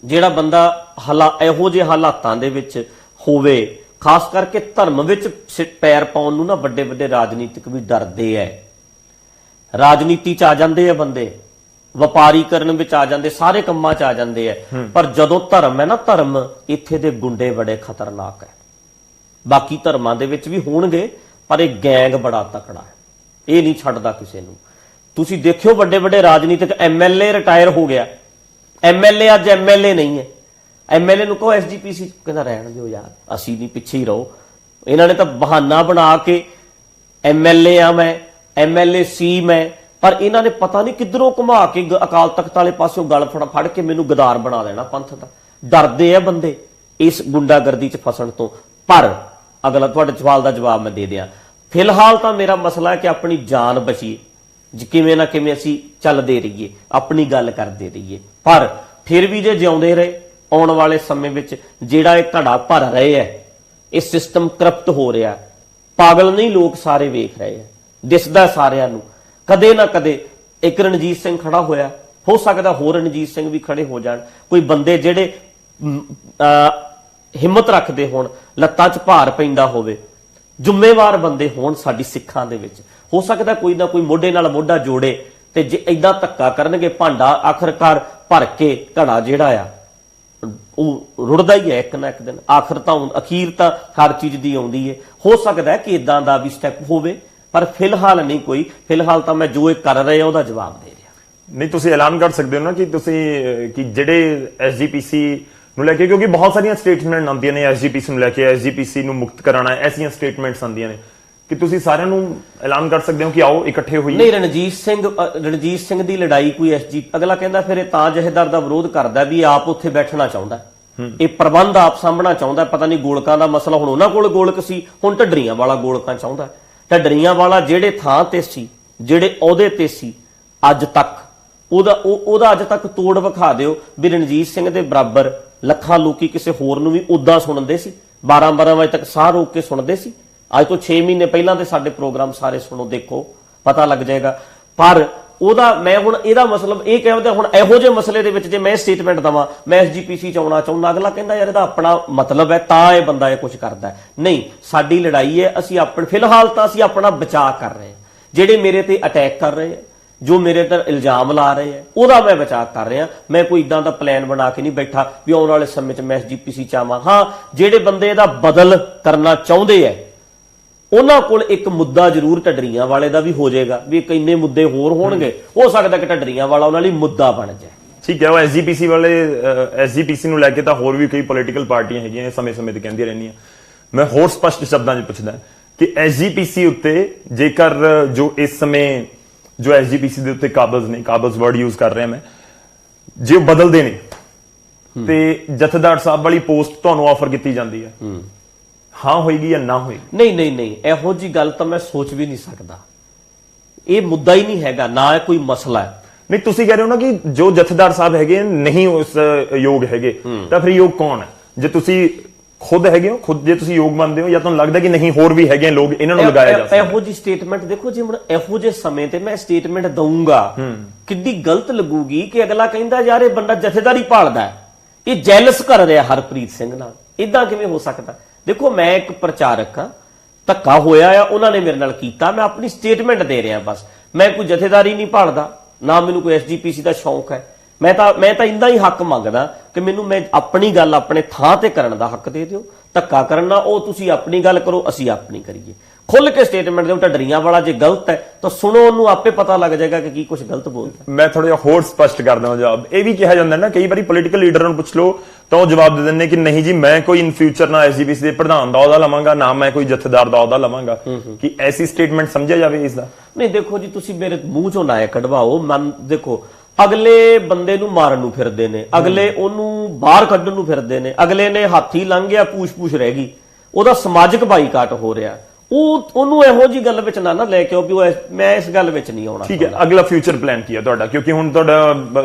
ਜਿਹੜਾ ਬੰਦਾ ਇਹੋ ਜਿਹੇ ਹਾਲਾਤਾਂ ਦੇ ਵਿੱਚ ਹੋਵੇ, ਖਾਸ ਕਰਕੇ ਧਰਮ ਵਿੱਚ ਪੈਰ ਪਾਉਣ ਨੂੰ ਨਾ ਵੱਡੇ ਵੱਡੇ ਰਾਜਨੀਤਿਕ ਵੀ ਡਰਦੇ ਐ। ਰਾਜਨੀਤੀ 'ਚ ਆ ਜਾਂਦੇ ਆ ਬੰਦੇ, ਵਪਾਰੀਕਰਨ ਵਿੱਚ ਆ ਜਾਂਦੇ, ਸਾਰੇ ਕੰਮਾਂ 'ਚ ਆ ਜਾਂਦੇ ਆ। ਪਰ ਜਦੋਂ ਧਰਮ ਹੈ ਨਾ, ਧਰਮ, ਇੱਥੇ ਦੇ ਗੁੰਡੇ ਬੜੇ ਖਤਰਨਾਕ ਹੈ। ਬਾਕੀ ਧਰਮਾਂ ਦੇ ਵਿੱਚ ਵੀ ਹੋਣਗੇ, ਪਰ ਇਹ ਗੈਂਗ ਬੜਾ ਤਕੜਾ ਹੈ, ਇਹ ਨਹੀਂ ਛੱਡਦਾ ਕਿਸੇ ਨੂੰ। ਤੁਸੀਂ ਦੇਖਿਓ ਵੱਡੇ ਵੱਡੇ ਰਾਜਨੀਤਿਕ ਐਮਐਲਏ ਰਿਟਾਇਰ ਹੋ ਗਿਆ, ਐਮਐਲਏ ਅੱਜ ਐਮਐਲਏ ਨਹੀਂ ਹੈ। ਐਮਐਲਏ ਨੂੰ ਕਹੋ ਐਸਜੀਪੀਸੀ, ਕਹਿੰਦਾ ਰਹਿਣ ਦਿਓ ਯਾਰ, ਅਸੀਂ ਨਹੀਂ, ਪਿੱਛੇ ਹੀ ਰਹੋ। ਇਹਨਾਂ ਨੇ ਤਾਂ ਬਹਾਨਾ ਬਣਾ ਕੇ ਐਮਐਲਏ ਆ ਮੈਂ, ਐਮਐਲਏ ਸੀ ਮੈਂ, ਪਰ ਇਹਨਾਂ ਨੇ ਪਤਾ ਨਹੀਂ ਕਿੱਧਰੋਂ ਘੁਮਾ ਕੇ ਅਕਾਲ ਤਖਤ ਵਾਲੇ ਪਾਸਿਓਂ ਗਲ ਫੜ ਕੇ ਮੈਨੂੰ ਗਦਾਰ ਬਣਾ ਦੇਣਾ ਪੰਥ ਦਾ। ਡਰਦੇ ਆ ਬੰਦੇ ਇਸ ਗੁੰਡਾਗਰਦੀ 'ਚ ਫਸਣ ਤੋਂ। ਪਰ ਅਗਲਾ ਤੁਹਾਡੇ ਸਵਾਲ ਦਾ ਜਵਾਬ ਮੈਂ ਦੇ ਦਿਆਂ। ਫਿਲਹਾਲ ਤਾਂ ਮੇਰਾ ਮਸਲਾ ਹੈ ਕਿ ਆਪਣੀ ਜਾਨ ਬਚੀਏ, ਕਿਵੇਂ ਨਾ ਕਿਵੇਂ ਅਸੀਂ ਚੱਲਦੇ ਰਹੀਏ, ਆਪਣੀ ਗੱਲ ਕਰਦੇ ਰਹੀਏ। ਪਰ ਫਿਰ ਵੀ ਜੇ ਜਿਉਂਦੇ ਰਹੇ, ਆਉਣ ਵਾਲੇ ਸਮੇਂ ਵਿੱਚ ਜਿਹੜਾ ਇਹ ਘੜਾ ਭਰ ਰਹੇ ਹੈ, ਇਹ ਸਿਸਟਮ ਕਰਪਟ ਹੋ ਰਿਹਾ। ਪਾਗਲ ਨਹੀਂ, ਲੋਕ ਸਾਰੇ ਵੇਖ ਰਹੇ ਆ, ਦਿਸਦਾ ਸਾਰਿਆਂ ਨੂੰ। ਕਦੇ ਨਾ ਕਦੇ ਇੱਕ ਰਣਜੀਤ ਸਿੰਘ ਖੜਾ ਹੋਇਆ, ਹੋ ਸਕਦਾ ਹੋਰ ਰਣਜੀਤ ਸਿੰਘ ਵੀ ਖੜੇ ਹੋ ਜਾਣ। ਕੋਈ ਬੰਦੇ ਜਿਹੜੇ ਹਿੰਮਤ ਰੱਖਦੇ ਹੋਣ, ਲੱਤਾਂ 'ਚ ਭਾਰ ਪੈਂਦਾ ਹੋਵੇ, ਜ਼ਿੰਮੇਵਾਰ ਬੰਦੇ ਹੋਣ ਸਾਡੀ ਸਿੱਖਾਂ ਦੇ ਵਿੱਚ। ਹੋ ਸਕਦਾ ਕੋਈ ਨਾ ਕੋਈ ਮੋਢੇ ਨਾਲ ਮੋਢਾ ਜੋੜੇ, ਤੇ ਜੇ ਏਦਾਂ ਧੱਕਾ ਕਰਨਗੇ, ਭਾਂਡਾ ਆਖਰਕਾਰ ਭਰ ਕੇ ਘੜਾ ਜਿਹੜਾ ਆ ਉਹ ਰੁੜਦਾ ਹੀ ਹੈ ਇੱਕ ਨਾ ਇੱਕ ਦਿਨ। ਆਖਰ ਤਾਂ ਅਖੀਰ ਤਾਂ ਹਰ ਚੀਜ਼ ਦੀ ਆਉਂਦੀ ਹੈ। ਹੋ ਸਕਦਾ ਕਿ ਇਦਾਂ ਦਾ ਵੀ ਸਟੈਪ ਹੋਵੇ, ਪਰ ਫਿਲਹਾਲ ਨਹੀਂ ਕੋਈ। ਫਿਲਹਾਲ ਤਾਂ ਮੈਂ ਜੋ ਇਹ ਕਰ ਰਿਹਾ ਉਹਦਾ ਜਵਾਬ ਦੇ ਰਿਹਾ। ਨਹੀਂ, ਤੁਸੀਂ ਐਲਾਨ ਕਰ ਸਕਦੇ ਹੋ ਨਾ ਕਿ ਤੁਸੀਂ ਕਿ ਜਿਹੜੇ ਐਸਜੀਪੀਸੀ ਨੂੰ ਲੈ ਕੇ, ਕਿਉਂਕਿ ਬਹੁਤ ਸਾਰੀਆਂ ਸਟੇਟਮੈਂਟ ਆਉਂਦੀਆਂ ਨੇ ਐਸਜੀਪੀਸੀ ਨੂੰ ਲੈ ਕੇ, ਐਸਜੀਪੀਸੀ ਨੂੰ ਮੁਕਤ ਕਰਾਉਣਾ, ਐਸੀਆਂ ਸਟੇਟਮੈਂਟਸ ਆਉਂਦੀਆਂ ਨੇ, ਕਿ ਤੁਸੀਂ ਸਾਰਿਆਂ ਨੂੰ ਐਲਾਨ ਕਰ ਸਕਦੇ ਹੋ ਕਿ ਆਓ ਇਕੱਠੇ ਹੋਈਏ। ਨਹੀਂ, ਰਣਜੀਤ ਸਿੰਘ ਦੀ ਲੜਾਈ ਕੋਈ ਅਗਲਾ ਕਹਿੰਦਾ ਫਿਰ ਇਹ ਤਾਂ ਜਥੇਦਾਰ ਦਾ ਵਿਰੋਧ ਕਰਦਾ ਵੀ ਆਪ ਉੱਥੇ ਬੈਠਣਾ ਚਾਹੁੰਦਾ, ਇਹ ਪ੍ਰਬੰਧ ਆਪ ਸਾਂਭਣਾ ਚਾਹੁੰਦਾ। ਪਤਾ ਨਹੀਂ ਗੋਲਕਾਂ ਦਾ ਮਸਲਾ, ਹੁਣ ਉਹਨਾਂ ਕੋਲ ਗੋਲਕ ਸੀ, ਹੁਣ ਢੱਡਰੀਆਂ ਵਾਲਾ ਗੋਲਕਾਂ ਚਾਹੁੰਦਾ। ਢੱਡਰੀਆਂ ਵਾਲਾ ਜਿਹੜੇ ਥਾਂ ਤੇ ਸੀ, ਜਿਹੜੇ ਅਹੁਦੇ ਤੇ ਸੀ ਅੱਜ ਤੱਕ ਉਹਦਾ ਅੱਜ ਤੱਕ ਤੋੜ ਵਿਖਾ ਦਿਓ ਵੀ ਰਣਜੀਤ ਸਿੰਘ ਦੇ ਬਰਾਬਰ ਲੱਖਾਂ ਲੋਕੀ ਕਿਸੇ ਹੋਰ ਨੂੰ ਵੀ ਉਦਾਂ ਸੁਣਦੇ ਸੀ, 12 ਵਜੇ ਤੱਕ ਸਾਹ ਰੋਕ ਕੇ ਸੁਣਦੇ ਸੀ। ਅੱਜ ਤੋਂ 6 ਮਹੀਨੇ ਪਹਿਲਾਂ ਦੇ ਸਾਡੇ ਪ੍ਰੋਗਰਾਮ ਸਾਰੇ ਸੁਣੋ, ਦੇਖੋ, ਪਤਾ ਲੱਗ ਜਾਏਗਾ। ਪਰ ਉਹਦਾ ਮੈਂ ਹੁਣ ਇਹਦਾ ਮਤਲਬ ਇਹ ਕਹਿੰਦਾ ਹੁਣ ਇਹੋ ਜਿਹੇ ਮਸਲੇ ਦੇ ਵਿੱਚ ਜੇ ਮੈਂ ਸਟੇਟਮੈਂਟ ਦਵਾਂ ਮੈਂ ਐਸਜੀਪੀਸੀ ਚ ਆਉਣਾ ਚਾਹੁੰਦਾ, ਅਗਲਾ ਕਹਿੰਦਾ ਯਾਰ ਇਹਦਾ ਆਪਣਾ ਮਤਲਬ ਹੈ ਤਾਂ ਇਹ ਬੰਦਾ ਇਹ ਕੁਝ ਕਰਦਾ ਹੈ। ਨਹੀਂ, ਸਾਡੀ ਲੜਾਈ ਹੈ, ਅਸੀਂ ਆਪਣੇ ਫਿਲਹਾਲ ਤਾਂ ਅਸੀਂ ਆਪਣਾ ਬਚਾਅ ਕਰ ਰਹੇ ਹਾਂ। ਜਿਹੜੇ ਮੇਰੇ ਤੇ ਅਟੈਕ ਕਰ ਰਹੇ ਹੈ, ਜੋ ਮੇਰੇ ਤੇ ਇਲਜ਼ਾਮ ਲਾ ਰਹੇ ਹੈ, ਉਹਦਾ ਮੈਂ ਬਚਾਅ ਕਰ ਰਿਹਾ। ਮੈਂ ਕੋਈ ਇਦਾਂ ਦਾ ਪਲਾਨ ਬਣਾ ਕੇ ਨਹੀਂ ਬੈਠਾ ਵੀ ਆਉਣ ਵਾਲੇ ਸਮੇਂ 'ਚ ਮੈਂ ਐਸਜੀਪੀਸੀ ਚ ਆਵਾਂ। ਹਾਂ, ਜਿਹੜੇ ਬੰਦੇ ਇਹਦਾ ਬਦਲ ਕਰਨਾ ਚਾਹੁੰਦੇ ਹੈ ਉਹਨਾਂ ਕੋਲ ਇੱਕ ਮੁੱਦਾ ਜ਼ਰੂਰ ਢੱਡਰੀਆਂ ਵਾਲੇ ਦਾ ਵੀ ਹੋ ਜਾਏਗਾ ਵੀ ਇੱਕ ਇੰਨੇ ਮੁੱਦੇ ਹੋਰ ਹੋਣਗੇ, ਹੋ ਸਕਦਾ ਕਿ ਢੱਡਰੀਆਂ ਵਾਲਾ ਉਹਨਾਂ ਲਈ ਮੁੱਦਾ ਬਣ ਜਾਏ। ਠੀਕ ਹੈ, ਉਹ ਐਸਜੀਪੀਸੀ ਵਾਲੇ ਐਸਜੀਪੀਸੀ ਨੂੰ ਲੈ ਕੇ ਤਾਂ ਹੋਰ ਵੀ ਕਈ ਪੋਲੀਟੀਕਲ ਪਾਰਟੀਆਂ ਹੈਗੀਆਂ ਸਮੇਂ-ਸਮੇਂ ਤੇ ਕਹਿੰਦੀਆਂ ਰਹਿੰਦੀਆਂ। ਮੈਂ ਹੋਰ ਸਪਸ਼ਟ ਸ਼ਬਦਾਂ 'ਚ ਪੁੱਛਦਾ ਕਿ ਐਸਜੀਪੀਸੀ ਉੱਤੇ ਜੇਕਰ ਜੋ ਇਸ ਸਮੇਂ ਜੋ ਐਸਜੀਪੀਸੀ ਦੇ ਉੱਤੇ ਕਾਬਜ਼ ਵਰਡ ਯੂਜ਼ ਕਰ ਰਿਹਾ ਮੈਂ, ਜੇ ਉਹ ਬਦਲਦੇ ਨੇ ਤੇ ਜਥੇਦਾਰ ਸਾਹਿਬ ਵਾਲੀ ਪੋਸਟ ਤੁਹਾਨੂੰ ਆਫਰ ਕੀਤੀ ਜਾਂਦੀ ਹੈ, ਹਾਂ ਹੋਏਗੀ ਜਾਂ ਨਾ ਹੋਏਗੀ? ਨਹੀਂ, ਇਹੋ ਜੀ ਗੱਲ ਤਾਂ ਮੈਂ ਸੋਚ ਵੀ ਨਹੀਂ ਸਕਦਾ। ਇਹ ਮੁੱਦਾ ਹੀ ਨਹੀਂ ਹੈਗਾ, ਨਾ ਇਹ ਕੋਈ ਮਸਲਾ ਹੈ। ਨਹੀਂ, ਤੁਸੀਂ ਕਹਿ ਰਹੇ ਹੋ ਨਾ ਕਿ ਜੋ ਜਥੇਦਾਰ ਸਾਹਿਬ ਹੈਗੇ ਨਹੀਂ ਉਸ ਯੋਗ ਹੈਗੇ, ਤਾਂ ਫਿਰ ਯੋਗ ਕੌਣ ਹੈ? ਜੇ ਤੁਸੀਂ ਖੁਦ ਹੈਗੇ ਹੋ, ਖੁਦ ਜੇ ਤੁਸੀਂ ਯੋਗ ਮੰਨਦੇ ਹੋ, ਜਾਂ ਤੁਹਾਨੂੰ ਲੱਗਦਾ ਕਿ ਨਹੀਂ ਹੋਰ ਵੀ ਹੈਗੇ ਲੋਕ ਇਹਨਾਂ ਨੂੰ ਲਗਾਇਆ ਜਾ ਸਕਦਾ? ਇਹੋ ਜੀ ਸਟੇਟਮੈਂਟ ਦੇਖੋ, ਜੇ ਹੁਣ ਇਹੋ ਜਿਹੇ ਸਮੇਂ ਤੇ ਮੈਂ ਸਟੇਟਮੈਂਟ ਦਊਂਗਾ ਕਿੱਡੀ ਗਲਤ ਲੱਗੂਗੀ ਕਿ ਅਗਲਾ ਕਹਿੰਦਾ ਯਾਰ ਇਹ ਬੰਦਾ ਜਥੇਦਾਰੀ ਭਾਲਦਾ ਹੈ, ਇਹ ਜੈਲਸ ਕਰ ਰਿਹਾ ਹਰਪ੍ਰੀਤ ਸਿੰਘ ਨਾਲ। ਇਦਾਂ ਕਿਵੇਂ ਹੋ ਸਕਦਾ? ਦੇਖੋ, ਮੈਂ ਇੱਕ ਪ੍ਰਚਾਰਕ ਹਾਂ, ਧੱਕਾ ਹੋਇਆ ਆ, ਉਹਨਾਂ ਨੇ ਮੇਰੇ ਨਾਲ ਕੀਤਾ, ਮੈਂ ਆਪਣੀ ਸਟੇਟਮੈਂਟ ਦੇ ਰਿਹਾ ਬਸ। ਮੈਂ ਕੋਈ ਜਥੇਦਾਰੀ ਨਹੀਂ ਭਾਲਦਾ, ਨਾ ਮੈਨੂੰ ਕੋਈ ਐਸਜੀਪੀਸੀ ਦਾ ਸ਼ੌਂਕ ਹੈ। ਮੈਂ ਤਾਂ ਇੰਦਾ ਹੀ ਹੱਕ ਮੰਗਦਾ ਕਿ ਮੈਂ ਆਪਣੀ ਗੱਲ ਆਪਣੇ ਥਾਂ ਤੇ ਕਰਨ ਦਾ ਹੱਕ ਦੇ ਦਿਓ। ਧੱਕਾ ਕਰਨਾ ਉਹ ਤੁਸੀਂ ਆਪਣੀ ਗੱਲ ਕਰੋ, ਅਸੀਂ ਆਪਣੀ ਕਰੀਏ। ਖੁੱਲ ਕੇ ਸਟੇਟਮੈਂਟ ਦਿਓ। ਢੱਡਰੀਆਂ ਵਾਲਾ ਜੇ ਗਲਤ ਹੈ ਤਾਂ ਸੁਣੋ, ਉਹਨੂੰ ਆਪੇ ਪਤਾ ਲੱਗ ਜਾਏਗਾ ਕਿ ਕੀ ਕੁਝ ਗਲਤ ਬੋਲਦਾ। ਮੈਂ ਥੋੜਾ ਜਿਹਾ ਹੋਰ ਸਪਸ਼ਟ ਕਰ ਦਵਾਂ ਜਵਾਬ। ਇਹ ਵੀ ਕਿਹਾ ਜਾਂਦਾ ਨਾ, ਕਈ ਵਾਰੀ ਪੋਲੀਟੀਕਲ ਲੀਡਰਾਂ ਨੂੰ ਪੁੱਛ ਲਓ ਤਾਂ ਉਹ ਜਵਾਬ ਦੇ ਦਿੰਦੇ ਕਿ ਨਹੀਂ ਜੀ, ਮੈਂ ਕੋਈ ਇਨ ਫਿਊਚਰ ਨਾ ਐਸਜੀਪੀਸੀ ਦੇ ਪ੍ਰਧਾਨ ਦਾ ਅਹੁਦਾ ਲਵਾਂਗਾ, ਨਾ ਮੈਂ ਕੋਈ ਜਥੇਦਾਰ ਦਾ ਅਹੁਦਾ ਲਵਾਂਗਾ। ਕਿ ਐਸੀ ਸਟੇਟਮੈਂਟ ਸਮਝਿਆ ਜਾਵੇ ਇਸ ਦਾ? ਨਹੀਂ, ਦੇਖੋ ਜੀ, ਤੁਸੀਂ ਮੇਰੇ ਮੂੰਹ ਚੋਂ ਨਾ ਕਢਵਾਓ। ਦੇਖੋ, ਅਗਲੇ ਬੰਦੇ ਨੂੰ ਮਾਰਨ ਨੂੰ ਫਿਰਦੇ ਨੇ, ਅਗਲੇ ਉਹਨੂੰ ਬਾਹਰ ਕੱਢਣ ਨੂੰ ਫਿਰਦੇ ਨੇ, ਅਗਲੇ ਨੇ ਹਾਥੀ ਲੰਘ ਗਿਆ, ਪੂਛ ਰਹਿ ਗਈ, ਉਹਦਾ ਸਮਾਜਿਕ ਬਾਈਕਾਟ ਹੋ ਰਿਹਾ। ਉਹਨੂੰ ਇਹੋ ਜੀ ਗੱਲ ਵਿੱਚ ਨਾ ਲੈ ਕੇ ਆਓ ਵੀ ਮੈਂ ਇਸ ਗੱਲ ਵਿੱਚ ਨਹੀਂ ਆਉਣਾ। ਠੀਕ ਹੈ, ਅਗਲਾ ਫਿਊਚਰ ਪਲਾਨ ਕੀ ਹੈ ਤੁਹਾਡਾ? ਕਿਉਂਕਿ ਹੁਣ ਤੁਹਾਡਾ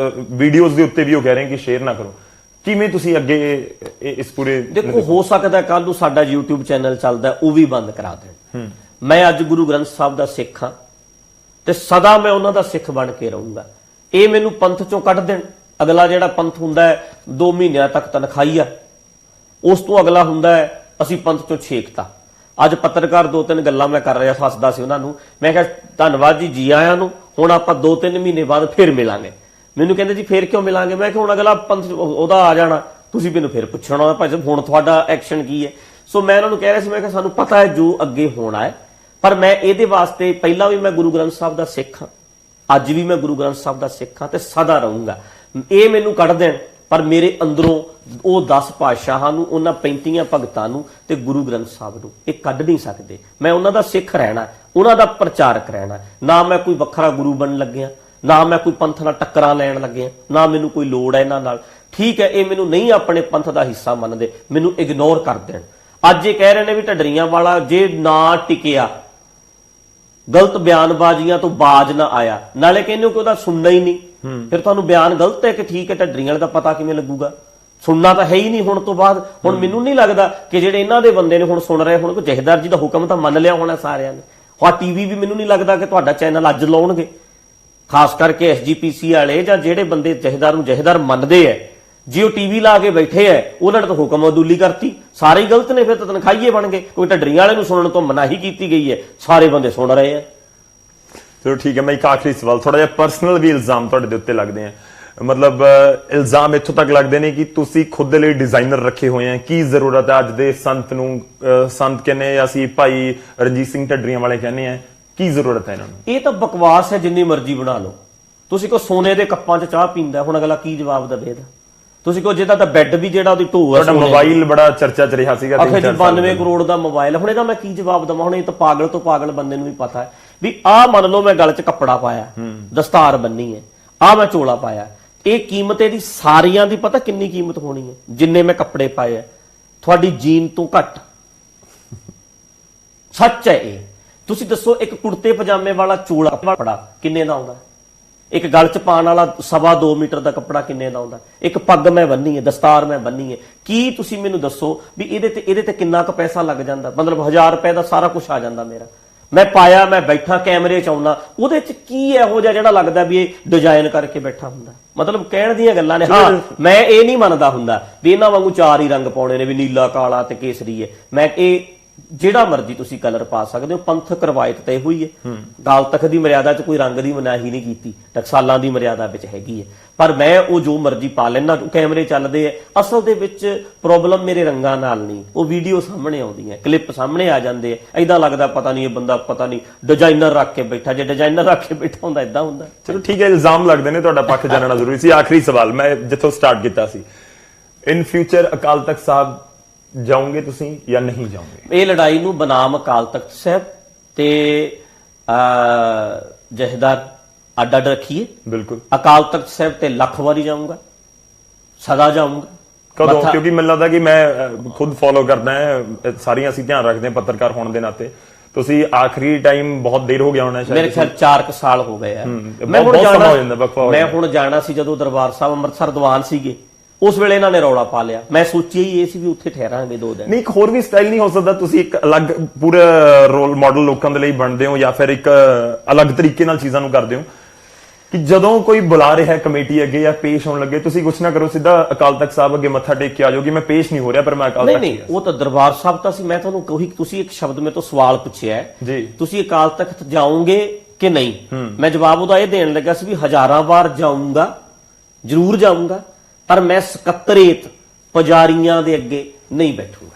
ਵੀਡੀਓਜ਼ ਦੇ ਉੱਤੇ ਵੀ ਉਹ ਕਹਿ ਰਹੇ ਕਿ ਸ਼ੇਅਰ ਨਾ ਕਰੋ। ਕਿਵੇਂ ਤੁਸੀਂ ਅੱਗੇ ਇਸ ਪੂਰੇ? ਦੇਖੋ, ਹੋ ਸਕਦਾ ਕੱਲ ਨੂੰ ਸਾਡਾ YouTube ਚੈਨਲ ਚੱਲਦਾ ਉਹ ਵੀ ਬੰਦ ਕਰਾ ਦੇਣ। ਮੈਂ ਅੱਜ ਗੁਰੂ ਗ੍ਰੰਥ ਸਾਹਿਬ ਦਾ ਸਿੱਖ ਹਾਂ ਤੇ ਸਦਾ ਮੈਂ ਉਹਨਾਂ ਦਾ ਸਿੱਖ ਬਣ ਕੇ ਰਹੂੰਗਾ। ਇਹ ਮੈਨੂੰ ਪੰਥ ਚੋਂ ਕੱਢ ਦੇਣ। ਅਗਲਾ ਜਿਹੜਾ ਪੰਥ ਹੁੰਦਾ ਹੈ 2 ਮਹੀਨਿਆਂ ਤੱਕ ਤਨਖਾਹੀ ਆ, ਉਸ ਤੋਂ ਅਗਲਾ ਹੁੰਦਾ ਹੈ ਅਸੀਂ ਪੰਥ ਚੋਂ ਛੇਕਤਾ। ਅੱਜ ਪੱਤਰਕਾਰ 2-3 ਗੱਲਾਂ ਮੈਂ ਕਰ ਰਿਹਾ, ਹੱਸਦਾ ਸੀ ਉਹਨਾਂ ਨੂੰ। ਮੈਂ ਕਿਹਾ ਧੰਨਵਾਦ ਜੀ ਆਇਆਂ ਨੂੰ, ਹੁਣ ਆਪਾਂ 2-3 ਮਹੀਨੇ ਬਾਅਦ ਫਿਰ ਮਿਲਾਂਗੇ। ਮੈਨੂੰ ਕਹਿੰਦੇ ਜੀ ਫੇਰ ਕਿਉਂ ਮਿਲਾਂਗੇ? ਮੈਂ ਕਿਹਾ ਹੁਣ ਅਗਲਾ ਪੰਥ ਉਹਦਾ ਆ ਜਾਣਾ, ਤੁਸੀਂ ਮੈਨੂੰ ਫਿਰ ਪੁੱਛਣਾ ਭਾਈ ਸਾਹਿਬ ਹੁਣ ਤੁਹਾਡਾ ਐਕਸ਼ਨ ਕੀ ਹੈ। ਸੋ ਮੈਂ ਉਹਨਾਂ ਨੂੰ ਕਹਿ ਰਿਹਾ ਸੀ, ਮੈਂ ਕਿਹਾ ਸਾਨੂੰ ਪਤਾ ਹੈ ਜੋ ਅੱਗੇ ਹੋਣਾ ਹੈ, ਪਰ ਮੈਂ ਇਹਦੇ ਵਾਸਤੇ ਪਹਿਲਾਂ ਵੀ ਮੈਂ ਗੁਰੂ ਗ੍ਰੰਥ ਸਾਹਿਬ ਦਾ ਸਿੱਖ ਹਾਂ, ਅੱਜ ਵੀ ਮੈਂ ਗੁਰੂ ਗ੍ਰੰਥ ਸਾਹਿਬ ਦਾ ਸਿੱਖ ਹਾਂ ਤੇ ਸਦਾ ਰਹੂੰਗਾ। ਇਹ ਮੈਨੂੰ ਕੱਢ ਦੇਣ, ਪਰ ਮੇਰੇ ਅੰਦਰੋਂ ਉਹ 10 ਪਾਤਸ਼ਾਹਾਂ ਨੂੰ, ਉਹਨਾਂ 35 ਭਗਤਾਂ ਨੂੰ ਤੇ ਗੁਰੂ ਗ੍ਰੰਥ ਸਾਹਿਬ ਨੂੰ ਇਹ ਕੱਢ ਨਹੀਂ ਸਕਦੇ। ਮੈਂ ਉਹਨਾਂ ਦਾ ਸਿੱਖ ਰਹਿਣਾ, ਉਹਨਾਂ ਦਾ ਪ੍ਰਚਾਰਕ ਰਹਿਣਾ। ਨਾ ਮੈਂ ਕੋਈ ਵੱਖਰਾ ਗੁਰੂ ਬਣਨ ਲੱਗਿਆ, ਨਾ ਮੈਂ ਕੋਈ ਪੰਥ ਨਾਲ ਟੱਕਰਾਂ ਲੈਣ ਲੱਗਿਆ, ਨਾ ਮੈਨੂੰ ਕੋਈ ਲੋੜ ਹੈ ਇਹਨਾਂ ਨਾਲ। ਠੀਕ ਹੈ, ਇਹ ਮੈਨੂੰ ਨਹੀਂ ਆਪਣੇ ਪੰਥ ਦਾ ਹਿੱਸਾ ਮੰਨਦੇ, ਮੈਨੂੰ ਇਗਨੋਰ ਕਰ ਦੇਣ। ਅੱਜ ਇਹ ਕਹਿ ਰਹੇ ਨੇ ਵੀ ਢੱਡਰੀਆਂ ਵਾਲਾ ਜੇ ਨਾ ਟਿਕਿਆ, ਗਲਤ ਬਿਆਨਬਾਜ਼ੀਆਂ ਤੋਂ ਬਾਜ ਨਾ ਆਇਆ, ਨਾਲੇ ਕਹਿੰਦੇ ਕਿ ਉਹਦਾ ਸੁਣਨਾ ਹੀ ਨਹੀਂ। ਫਿਰ ਤੁਹਾਨੂੰ ਬਿਆਨ ਗਲਤ ਹੈ ਕਿ ਠੀਕ ਹੈ, ਢੱਡਰੀਆਂ ਵਾਲੇ ਦਾ ਪਤਾ ਕਿਵੇਂ ਲੱਗੂਗਾ? ਸੁਣਨਾ ਤਾਂ ਹੈ ਹੀ ਨਹੀਂ ਹੁਣ ਤੋਂ ਬਾਅਦ। ਹੁਣ ਮੈਨੂੰ ਨਹੀਂ ਲੱਗਦਾ ਕਿ ਜਿਹੜੇ ਇਹਨਾਂ ਦੇ ਬੰਦੇ ਨੇ ਹੁਣ ਸੁਣ ਰਹੇ ਹੁਣ, ਕੋਈ ਜਥੇਦਾਰ ਜੀ ਦਾ ਹੁਕਮ ਤਾਂ ਮੰਨ ਲਿਆ ਹੋਣਾ ਸਾਰਿਆਂ ਨੇ। ਹਾਂ, ਟੀਵੀ ਵੀ ਮੈਨੂੰ ਨਹੀਂ ਲੱਗਦਾ ਕਿ ਤੁਹਾਡਾ ਚੈਨਲ ਅੱਜ ਲਾਉਣਗੇ, ਖਾਸ ਕਰਕੇ ਐਸਜੀਪੀਸੀ ਵਾਲੇ ਜਾਂ ਜਿਹੜੇ ਬੰਦੇ ਜਥੇਦਾਰ ਨੂੰ ਜਥੇਦਾਰ ਮੰਨਦੇ ਐ। ਜੇ ਉਹ ਟੀਵੀ ਲਾ ਕੇ ਬੈਠੇ ਐ, ਉਹਨਾਂ ਨੇ ਤਾਂ ਹੁਕਮ ਅਦੂਲੀ ਕਰਤੀ, ਸਾਰੇ ਹੀ ਗਲਤ ਨੇ। ਫਿਰ ਤਾਂ ਤਨਖਾਹੀਏ ਬਣ ਗਏ। ਕੋਈ ਢੱਡਰੀਆਂ ਵਾਲੇ ਨੂੰ ਸੁਣਨ ਤੋਂ ਮਨਾਹੀ ਕੀਤੀ ਗਈ ਹੈ, ਸਾਰੇ ਬੰਦੇ ਸੁਣ ਰਹੇ ਆ। ਚਲੋ ਠੀਕ ਹੈ, ਮੈਂ ਇੱਕ ਆਖਰੀ ਸਵਾਲ, ਥੋੜਾ ਜਿਹਾ ਪਰਸਨਲ ਵੀ ਇਲਜ਼ਾਮ ਤੁਹਾਡੇ ਦੇ ਉੱਤੇ ਲੱਗਦੇ ਆ। ਮਤਲਬ ਇਲਜ਼ਾਮ ਇੱਥੋਂ ਤੱਕ ਲੱਗਦੇ ਨੇ ਕਿ ਤੁਸੀਂ ਖੁਦ ਦੇ ਲਈ ਡਿਜ਼ਾਈਨਰ ਰੱਖੇ ਹੋਏ ਆ। ਕੀ ਜ਼ਰੂਰਤ ਹੈ ਅੱਜ ਦੇ ਸੰਤ ਨੂੰ? ਸੰਤ ਕਹਿੰਦੇ ਆ, ਅਸੀਂ ਭਾਈ ਰਣਜੀਤ ਸਿੰਘ ਢੱਡਰੀਆਂ ਵਾਲੇ ਕਹਿੰਦੇ ਆ, ਕੀ ਜ਼ਰੂਰਤ ਹੈ ਇਹਨਾਂ ਨੂੰ? ਇਹ ਤਾਂ ਬਕਵਾਸ ਹੈ, ਜਿੰਨੀ ਮਰਜ਼ੀ ਬਣਾ ਲਓ। ਤੁਸੀਂ ਕੋ ਸੋਨੇ ਦੇ ਕੱਪਾਂ 'ਚ ਚਾਹ ਪੀਂਦਾ, ਹੁਣ ਅਗਲਾ ਕੀ ਜਵਾਬ ਦੇਵੇ ਇਹਦਾ? ਤੁਸੀਂ ਕੋ ਜਿਹਦਾ ਤਾਂ ਬੈੱਡ ਵੀ ਜਿਹੜਾ ਉਹਦੀ ਢੋਹ ਹੈ। ਤੁਹਾਡਾ ਮੋਬਾਈਲ ਬੜਾ ਚਰਚਾ 'ਚ ਰਿਹਾ ਸੀਗਾ, 92 ਕਰੋੜ ਦਾ ਮੋਬਾਈਲ। ਹੁਣ ਇਹਦਾ ਮੈਂ ਕੀ ਜਵਾਬ ਦੇਵਾਂ? ਹੁਣ ਇਹ ਤਾਂ ਪਾਗਲ ਤੋਂ ਪਾਗਲ ਬੰਦੇ ਨੂੰ ਵੀ ਪਤਾ ਹੈ ਵੀ ਆਹ ਮੰਨ ਲਓ ਮੈਂ ਗਲ 'ਚ ਕੱਪੜਾ ਪਾਇਆ, ਦਸਤਾਰ ਬੰਨੀ ਹੈ, ਆਹ ਮੈਂ ਚੋਲਾ ਪਾਇਆ, ਇਹ ਕੀਮਤ ਇਹਦੀ ਸਾਰੀਆਂ ਦੀ ਪਤਾ ਕਿੰਨੀ ਕੀਮਤ ਹੋਣੀ ਹੈ? ਜਿੰਨੇ ਮੈਂ ਕੱਪੜੇ ਪਾਏ ਆ, ਤੁਹਾਡੀ ਜੀਨ ਤੋਂ ਘੱਟ। ਸੱਚ ਹੈ ਇਹ। ਤੁਸੀਂ ਦੱਸੋ ਇੱਕ ਕੁੜਤੇ ਪਜਾਮੇ ਵਾਲਾ ਚੋਲਾ ਕੱਪੜਾ ਕਿੰਨੇ ਦਾ ਆਉਂਦਾ? ਇੱਕ ਗਲ ਚ ਪਾਉਣ ਵਾਲਾ 2.5 ਮੀਟਰ ਦਾ ਕੱਪੜਾ ਕਿੰਨੇ ਦਾ ਆਉਂਦਾ? ਇੱਕ ਪੱਗ ਮੈਂ ਬੰਨੀ ਹੈ, ਦਸਤਾਰ ਮੈਂ ਬੰਨੀ ਹੈ, ਕੀ ਤੁਸੀਂ ਮੈਨੂੰ ਦੱਸੋ ਵੀ ਇਹਦੇ ਤੇ ਕਿੰਨਾ ਕੁ ਪੈਸਾ ਲੱਗ ਜਾਂਦਾ? ਮਤਲਬ 1000 ਰੁਪਏ ਦਾ ਸਾਰਾ ਕੁਝ ਆ ਜਾਂਦਾ ਮੇਰਾ। ਮੈਂ ਪਾਇਆ, ਮੈਂ ਬੈਠਾ ਕੈਮਰੇ 'ਚ ਆਉਣਾ, ਉਹਦੇ 'ਚ ਕੀ ਇਹੋ ਜਿਹਾ ਜਿਹੜਾ ਲੱਗਦਾ ਵੀ ਇਹ ਡਿਜ਼ਾਈਨ ਕਰਕੇ ਬੈਠਾ ਹੁੰਦਾ? ਮਤਲਬ ਕਹਿਣ ਦੀਆਂ ਗੱਲਾਂ ਨੇ। ਹਾਂ, ਮੈਂ ਇਹ ਨਹੀਂ ਮੰਨਦਾ ਹੁੰਦਾ ਵੀ ਇਹਨਾਂ ਵਾਂਗੂ 4 ਹੀ ਰੰਗ ਪਾਉਣੇ ਨੇ, ਵੀ ਨੀਲਾ, ਕਾਲਾ ਤੇ ਕੇਸਰੀ ਹੈ। ਮੈਂ ਇਹ ਜਿਹੜਾ ਮਰਜ਼ੀ ਤੁਸੀਂ ਕਲਰ ਪਾ ਸਕਦੇ ਹੋ, ਪੰਥਕ ਰਵਾਇਤ ਤੇ ਹੋਈ ਹੈ। ਅਕਾਲ ਤਖਤ ਦੀ ਮਰਿਆਦਾ 'ਚ ਕੋਈ ਰੰਗ ਦੀ ਮਨਾਹੀ ਨਹੀਂ ਕੀਤੀ, ਟਕਸਾਲਾਂ ਦੀ ਮਰਿਆਦਾ ਵਿੱਚ ਹੈਗੀ ਹੈ। ਪਰ ਮੈਂ ਉਹ ਜੋ ਮਰਜ਼ੀ ਪਾ ਲੈਣਾ, ਕੈਮਰੇ ਚੱਲਦੇ ਆ। ਅਸਲ ਦੇ ਵਿੱਚ ਪ੍ਰੋਬਲਮ ਮੇਰੇ ਰੰਗਾਂ ਨਾਲ ਨਹੀਂ, ਉਹ ਵੀਡੀਓ ਸਾਹਮਣੇ ਆਉਂਦੀ ਹੈ, ਕਲਿੱਪ ਸਾਹਮਣੇ ਆ ਜਾਂਦੇ ਆ। ਐਦਾਂ ਲੱਗਦਾ ਪਤਾ ਨਹੀਂ ਇਹ ਬੰਦਾ ਪਤਾ ਨਹੀਂ ਡਿਜ਼ਾਈਨਰ ਰੱਖ ਕੇ ਬੈਠਾ। ਜੇ ਡਿਜ਼ਾਈਨਰ ਰੱਖ ਕੇ ਬੈਠਾ ਹੁੰਦਾ ਏਦਾਂ ਹੁੰਦਾ। ਚਲੋ ਠੀਕ ਹੈ, ਇਲਜ਼ਾਮ ਲੱਗਦੇ ਨੇ, ਤੁਹਾਡਾ ਪੱਖ ਜਾਣਨਾ ਜ਼ਰੂਰੀ ਸੀ। ਆਖਰੀ ਸਵਾਲ ਮੈਂ ਜਿੱਥੋਂ ਸਟਾਰਟ ਕੀਤਾ ਸੀ, ਇਨ ਫਿਊਚਰ ਅਕਾਲ ਤਖਤ ਸਾਹਿਬ ਜਾਓਗੇ ਤੁਸੀਂ ਜਾਂ ਨਹੀਂ ਜਾਓਗੇ? ਇਹ ਲੜਾਈ ਨੂੰ ਬਨਾਮ ਅਕਾਲ ਤਖਤ ਸਾਹਿਬ ਤੇ ਜਥੇਦਾਰ ਅੱਡ ਰੱਖੀਏ। ਬਿਲਕੁਲ। ਅਕਾਲ ਤਖਤ ਸਾਹਿਬ ਤੇ ਲੱਖ ਵਾਰੀ ਜਾਊਂਗਾ, ਸਦਾ ਜਾਊਂਗਾ। ਕਦੋਂ? ਕਿਉਂਕਿ ਮੈਨੂੰ ਲੱਗਦਾ ਕਿ ਮੈਂ ਖੁਦ ਫੋਲੋ ਕਰਦਾ ਹੈ, ਸਾਰੀਆਂ ਅਸੀਂ ਧਿਆਨ ਰੱਖਦੇ ਹਾਂ ਪੱਤਰਕਾਰ ਹੋਣ ਦੇ ਨਾਤੇ। ਤੁਸੀਂ ਆਖਰੀ ਟਾਈਮ ਬਹੁਤ ਦੇਰ ਹੋ ਗਿਆ ਹੋਣਾ ਸ਼ਾਇਦ, ਮੇਰੇ ਖਿਆਲ 4 ਸਾਲ ਹੋ ਗਏ ਆ। ਮੈਂ ਹੁਣ ਜਾਣਾ ਸੀ ਜਦੋਂ ਦਰਬਾਰ ਸਾਹਿਬ ਅੰਮ੍ਰਿਤਸਰ ਦੀਵਾਨ ਸੀਗੇ, ਉਸ ਵੇਲੇ ਇਹਨਾਂ ਨੇ ਰੌਲਾ ਪਾ ਲਿਆ। ਮੈਂ ਸੋਚਿਆ ਹੀ ਇਹ ਸੀ ਵੀ ਉੱਥੇ ਠਹਿਰਾਂਗੇ 2 ਦਿਨ। ਨਹੀਂ, ਇੱਕ ਹੋਰ ਵੀ ਸਟਾਈਲ ਨਹੀਂ ਹੋ ਸਕਦਾ? ਤੁਸੀਂ ਇੱਕ ਅਲੱਗ ਪੂਰਾ ਰੋਲ ਮਾਡਲ ਲੋਕਾਂ ਦੇ ਲਈ ਬਣਦੇ ਹੋ ਜਾਂ ਫਿਰ ਇੱਕ ਅਲੱਗ ਤਰੀਕੇ ਨਾਲ ਚੀਜ਼ਾਂ ਨੂੰ ਕਰਦੇ ਹੋ ਕਿ ਜਦੋਂ ਕੋਈ ਬੁਲਾ ਰਿਹਾ ਕਮੇਟੀ ਅੱਗੇ ਜਾਂ ਪੇਸ਼ ਹੋਣ ਲੱਗੇ, ਤੁਸੀਂ ਕੁਛ ਨਾ ਕਰੋ, ਸਿੱਧਾ ਅਕਾਲ ਤਖਤ ਸਾਹਿਬ ਅੱਗੇ ਮੱਥਾ ਟੇਕ ਕੇ ਆ ਜਾਓ ਕਿ ਮੈਂ ਪੇਸ਼ ਨਹੀਂ ਹੋ ਰਿਹਾ ਪਰ ਮੈਂ ਅਕਾਲ ਤਖਤ। ਨਹੀਂ, ਉਹ ਤਾਂ ਦਰਬਾਰ ਸਾਹਿਬ ਤਾਂ ਸੀ। ਮੈਂ ਤੁਹਾਨੂੰ ਕਹੀ, ਤੁਸੀਂ ਇੱਕ ਸ਼ਬਦ ਮੇਰੇ ਤੋਂ ਸਵਾਲ ਪੁੱਛਿਆ ਜੀ, ਤੁਸੀਂ ਅਕਾਲ ਤਖਤ ਜਾਓਗੇ ਕਿ ਨਹੀਂ? ਮੈਂ ਜਵਾਬ ਉਹਦਾ ਇਹ ਦੇਣ ਲੱਗਾ ਸੀ ਵੀ 1000 ਵਾਰ ਜਾਊਂਗਾ, ਜ਼ਰੂਰ ਜਾਊਂਗਾ, ਪਰ ਮੈਂ ਸਕੱਤਰੇਤ ਪੁਜਾਰੀਆਂ ਦੇ ਅੱਗੇ ਨਹੀਂ ਬੈਠੂਗਾ।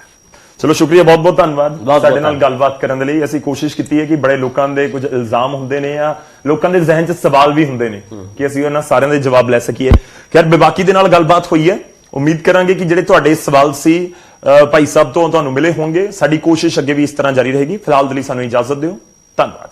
ਚਲੋ ਸ਼ੁਕਰੀਆ, ਬਹੁਤ ਬਹੁਤ ਧੰਨਵਾਦ ਸਾਡੇ ਨਾਲ ਗੱਲਬਾਤ ਕਰਨ ਦੇ ਲਈ। ਅਸੀਂ ਕੋਸ਼ਿਸ਼ ਕੀਤੀ ਹੈ ਕਿ ਬੜੇ ਲੋਕਾਂ ਦੇ ਕੁਝ ਇਲਜ਼ਾਮ ਹੁੰਦੇ ਨੇ ਜਾਂ ਲੋਕਾਂ ਦੇ ਜ਼ਿਹਨ 'ਚ ਸਵਾਲ ਵੀ ਹੁੰਦੇ ਨੇ ਕਿ ਅਸੀਂ ਉਹਨਾਂ ਸਾਰਿਆਂ ਦੇ ਜਵਾਬ ਲੈ ਸਕੀਏ। ਖੈਰ, ਬੇਬਾਕੀ ਦੇ ਨਾਲ ਗੱਲਬਾਤ ਹੋਈ ਹੈ। ਉਮੀਦ ਕਰਾਂਗੇ ਕਿ ਜਿਹੜੇ ਤੁਹਾਡੇ ਸਵਾਲ ਸੀ ਭਾਈ ਸਾਹਿਬ ਤੋਂ ਤੁਹਾਨੂੰ ਮਿਲੇ ਹੋਣਗੇ। ਸਾਡੀ ਕੋਸ਼ਿਸ਼ ਅੱਗੇ ਵੀ ਇਸ ਤਰ੍ਹਾਂ ਜਾਰੀ ਰਹੇਗੀ। ਫਿਲਹਾਲ ਦੇ ਲਈ ਸਾਨੂੰ ਇਜਾਜ਼ਤ ਦਿਓ। ਧੰਨਵਾਦ।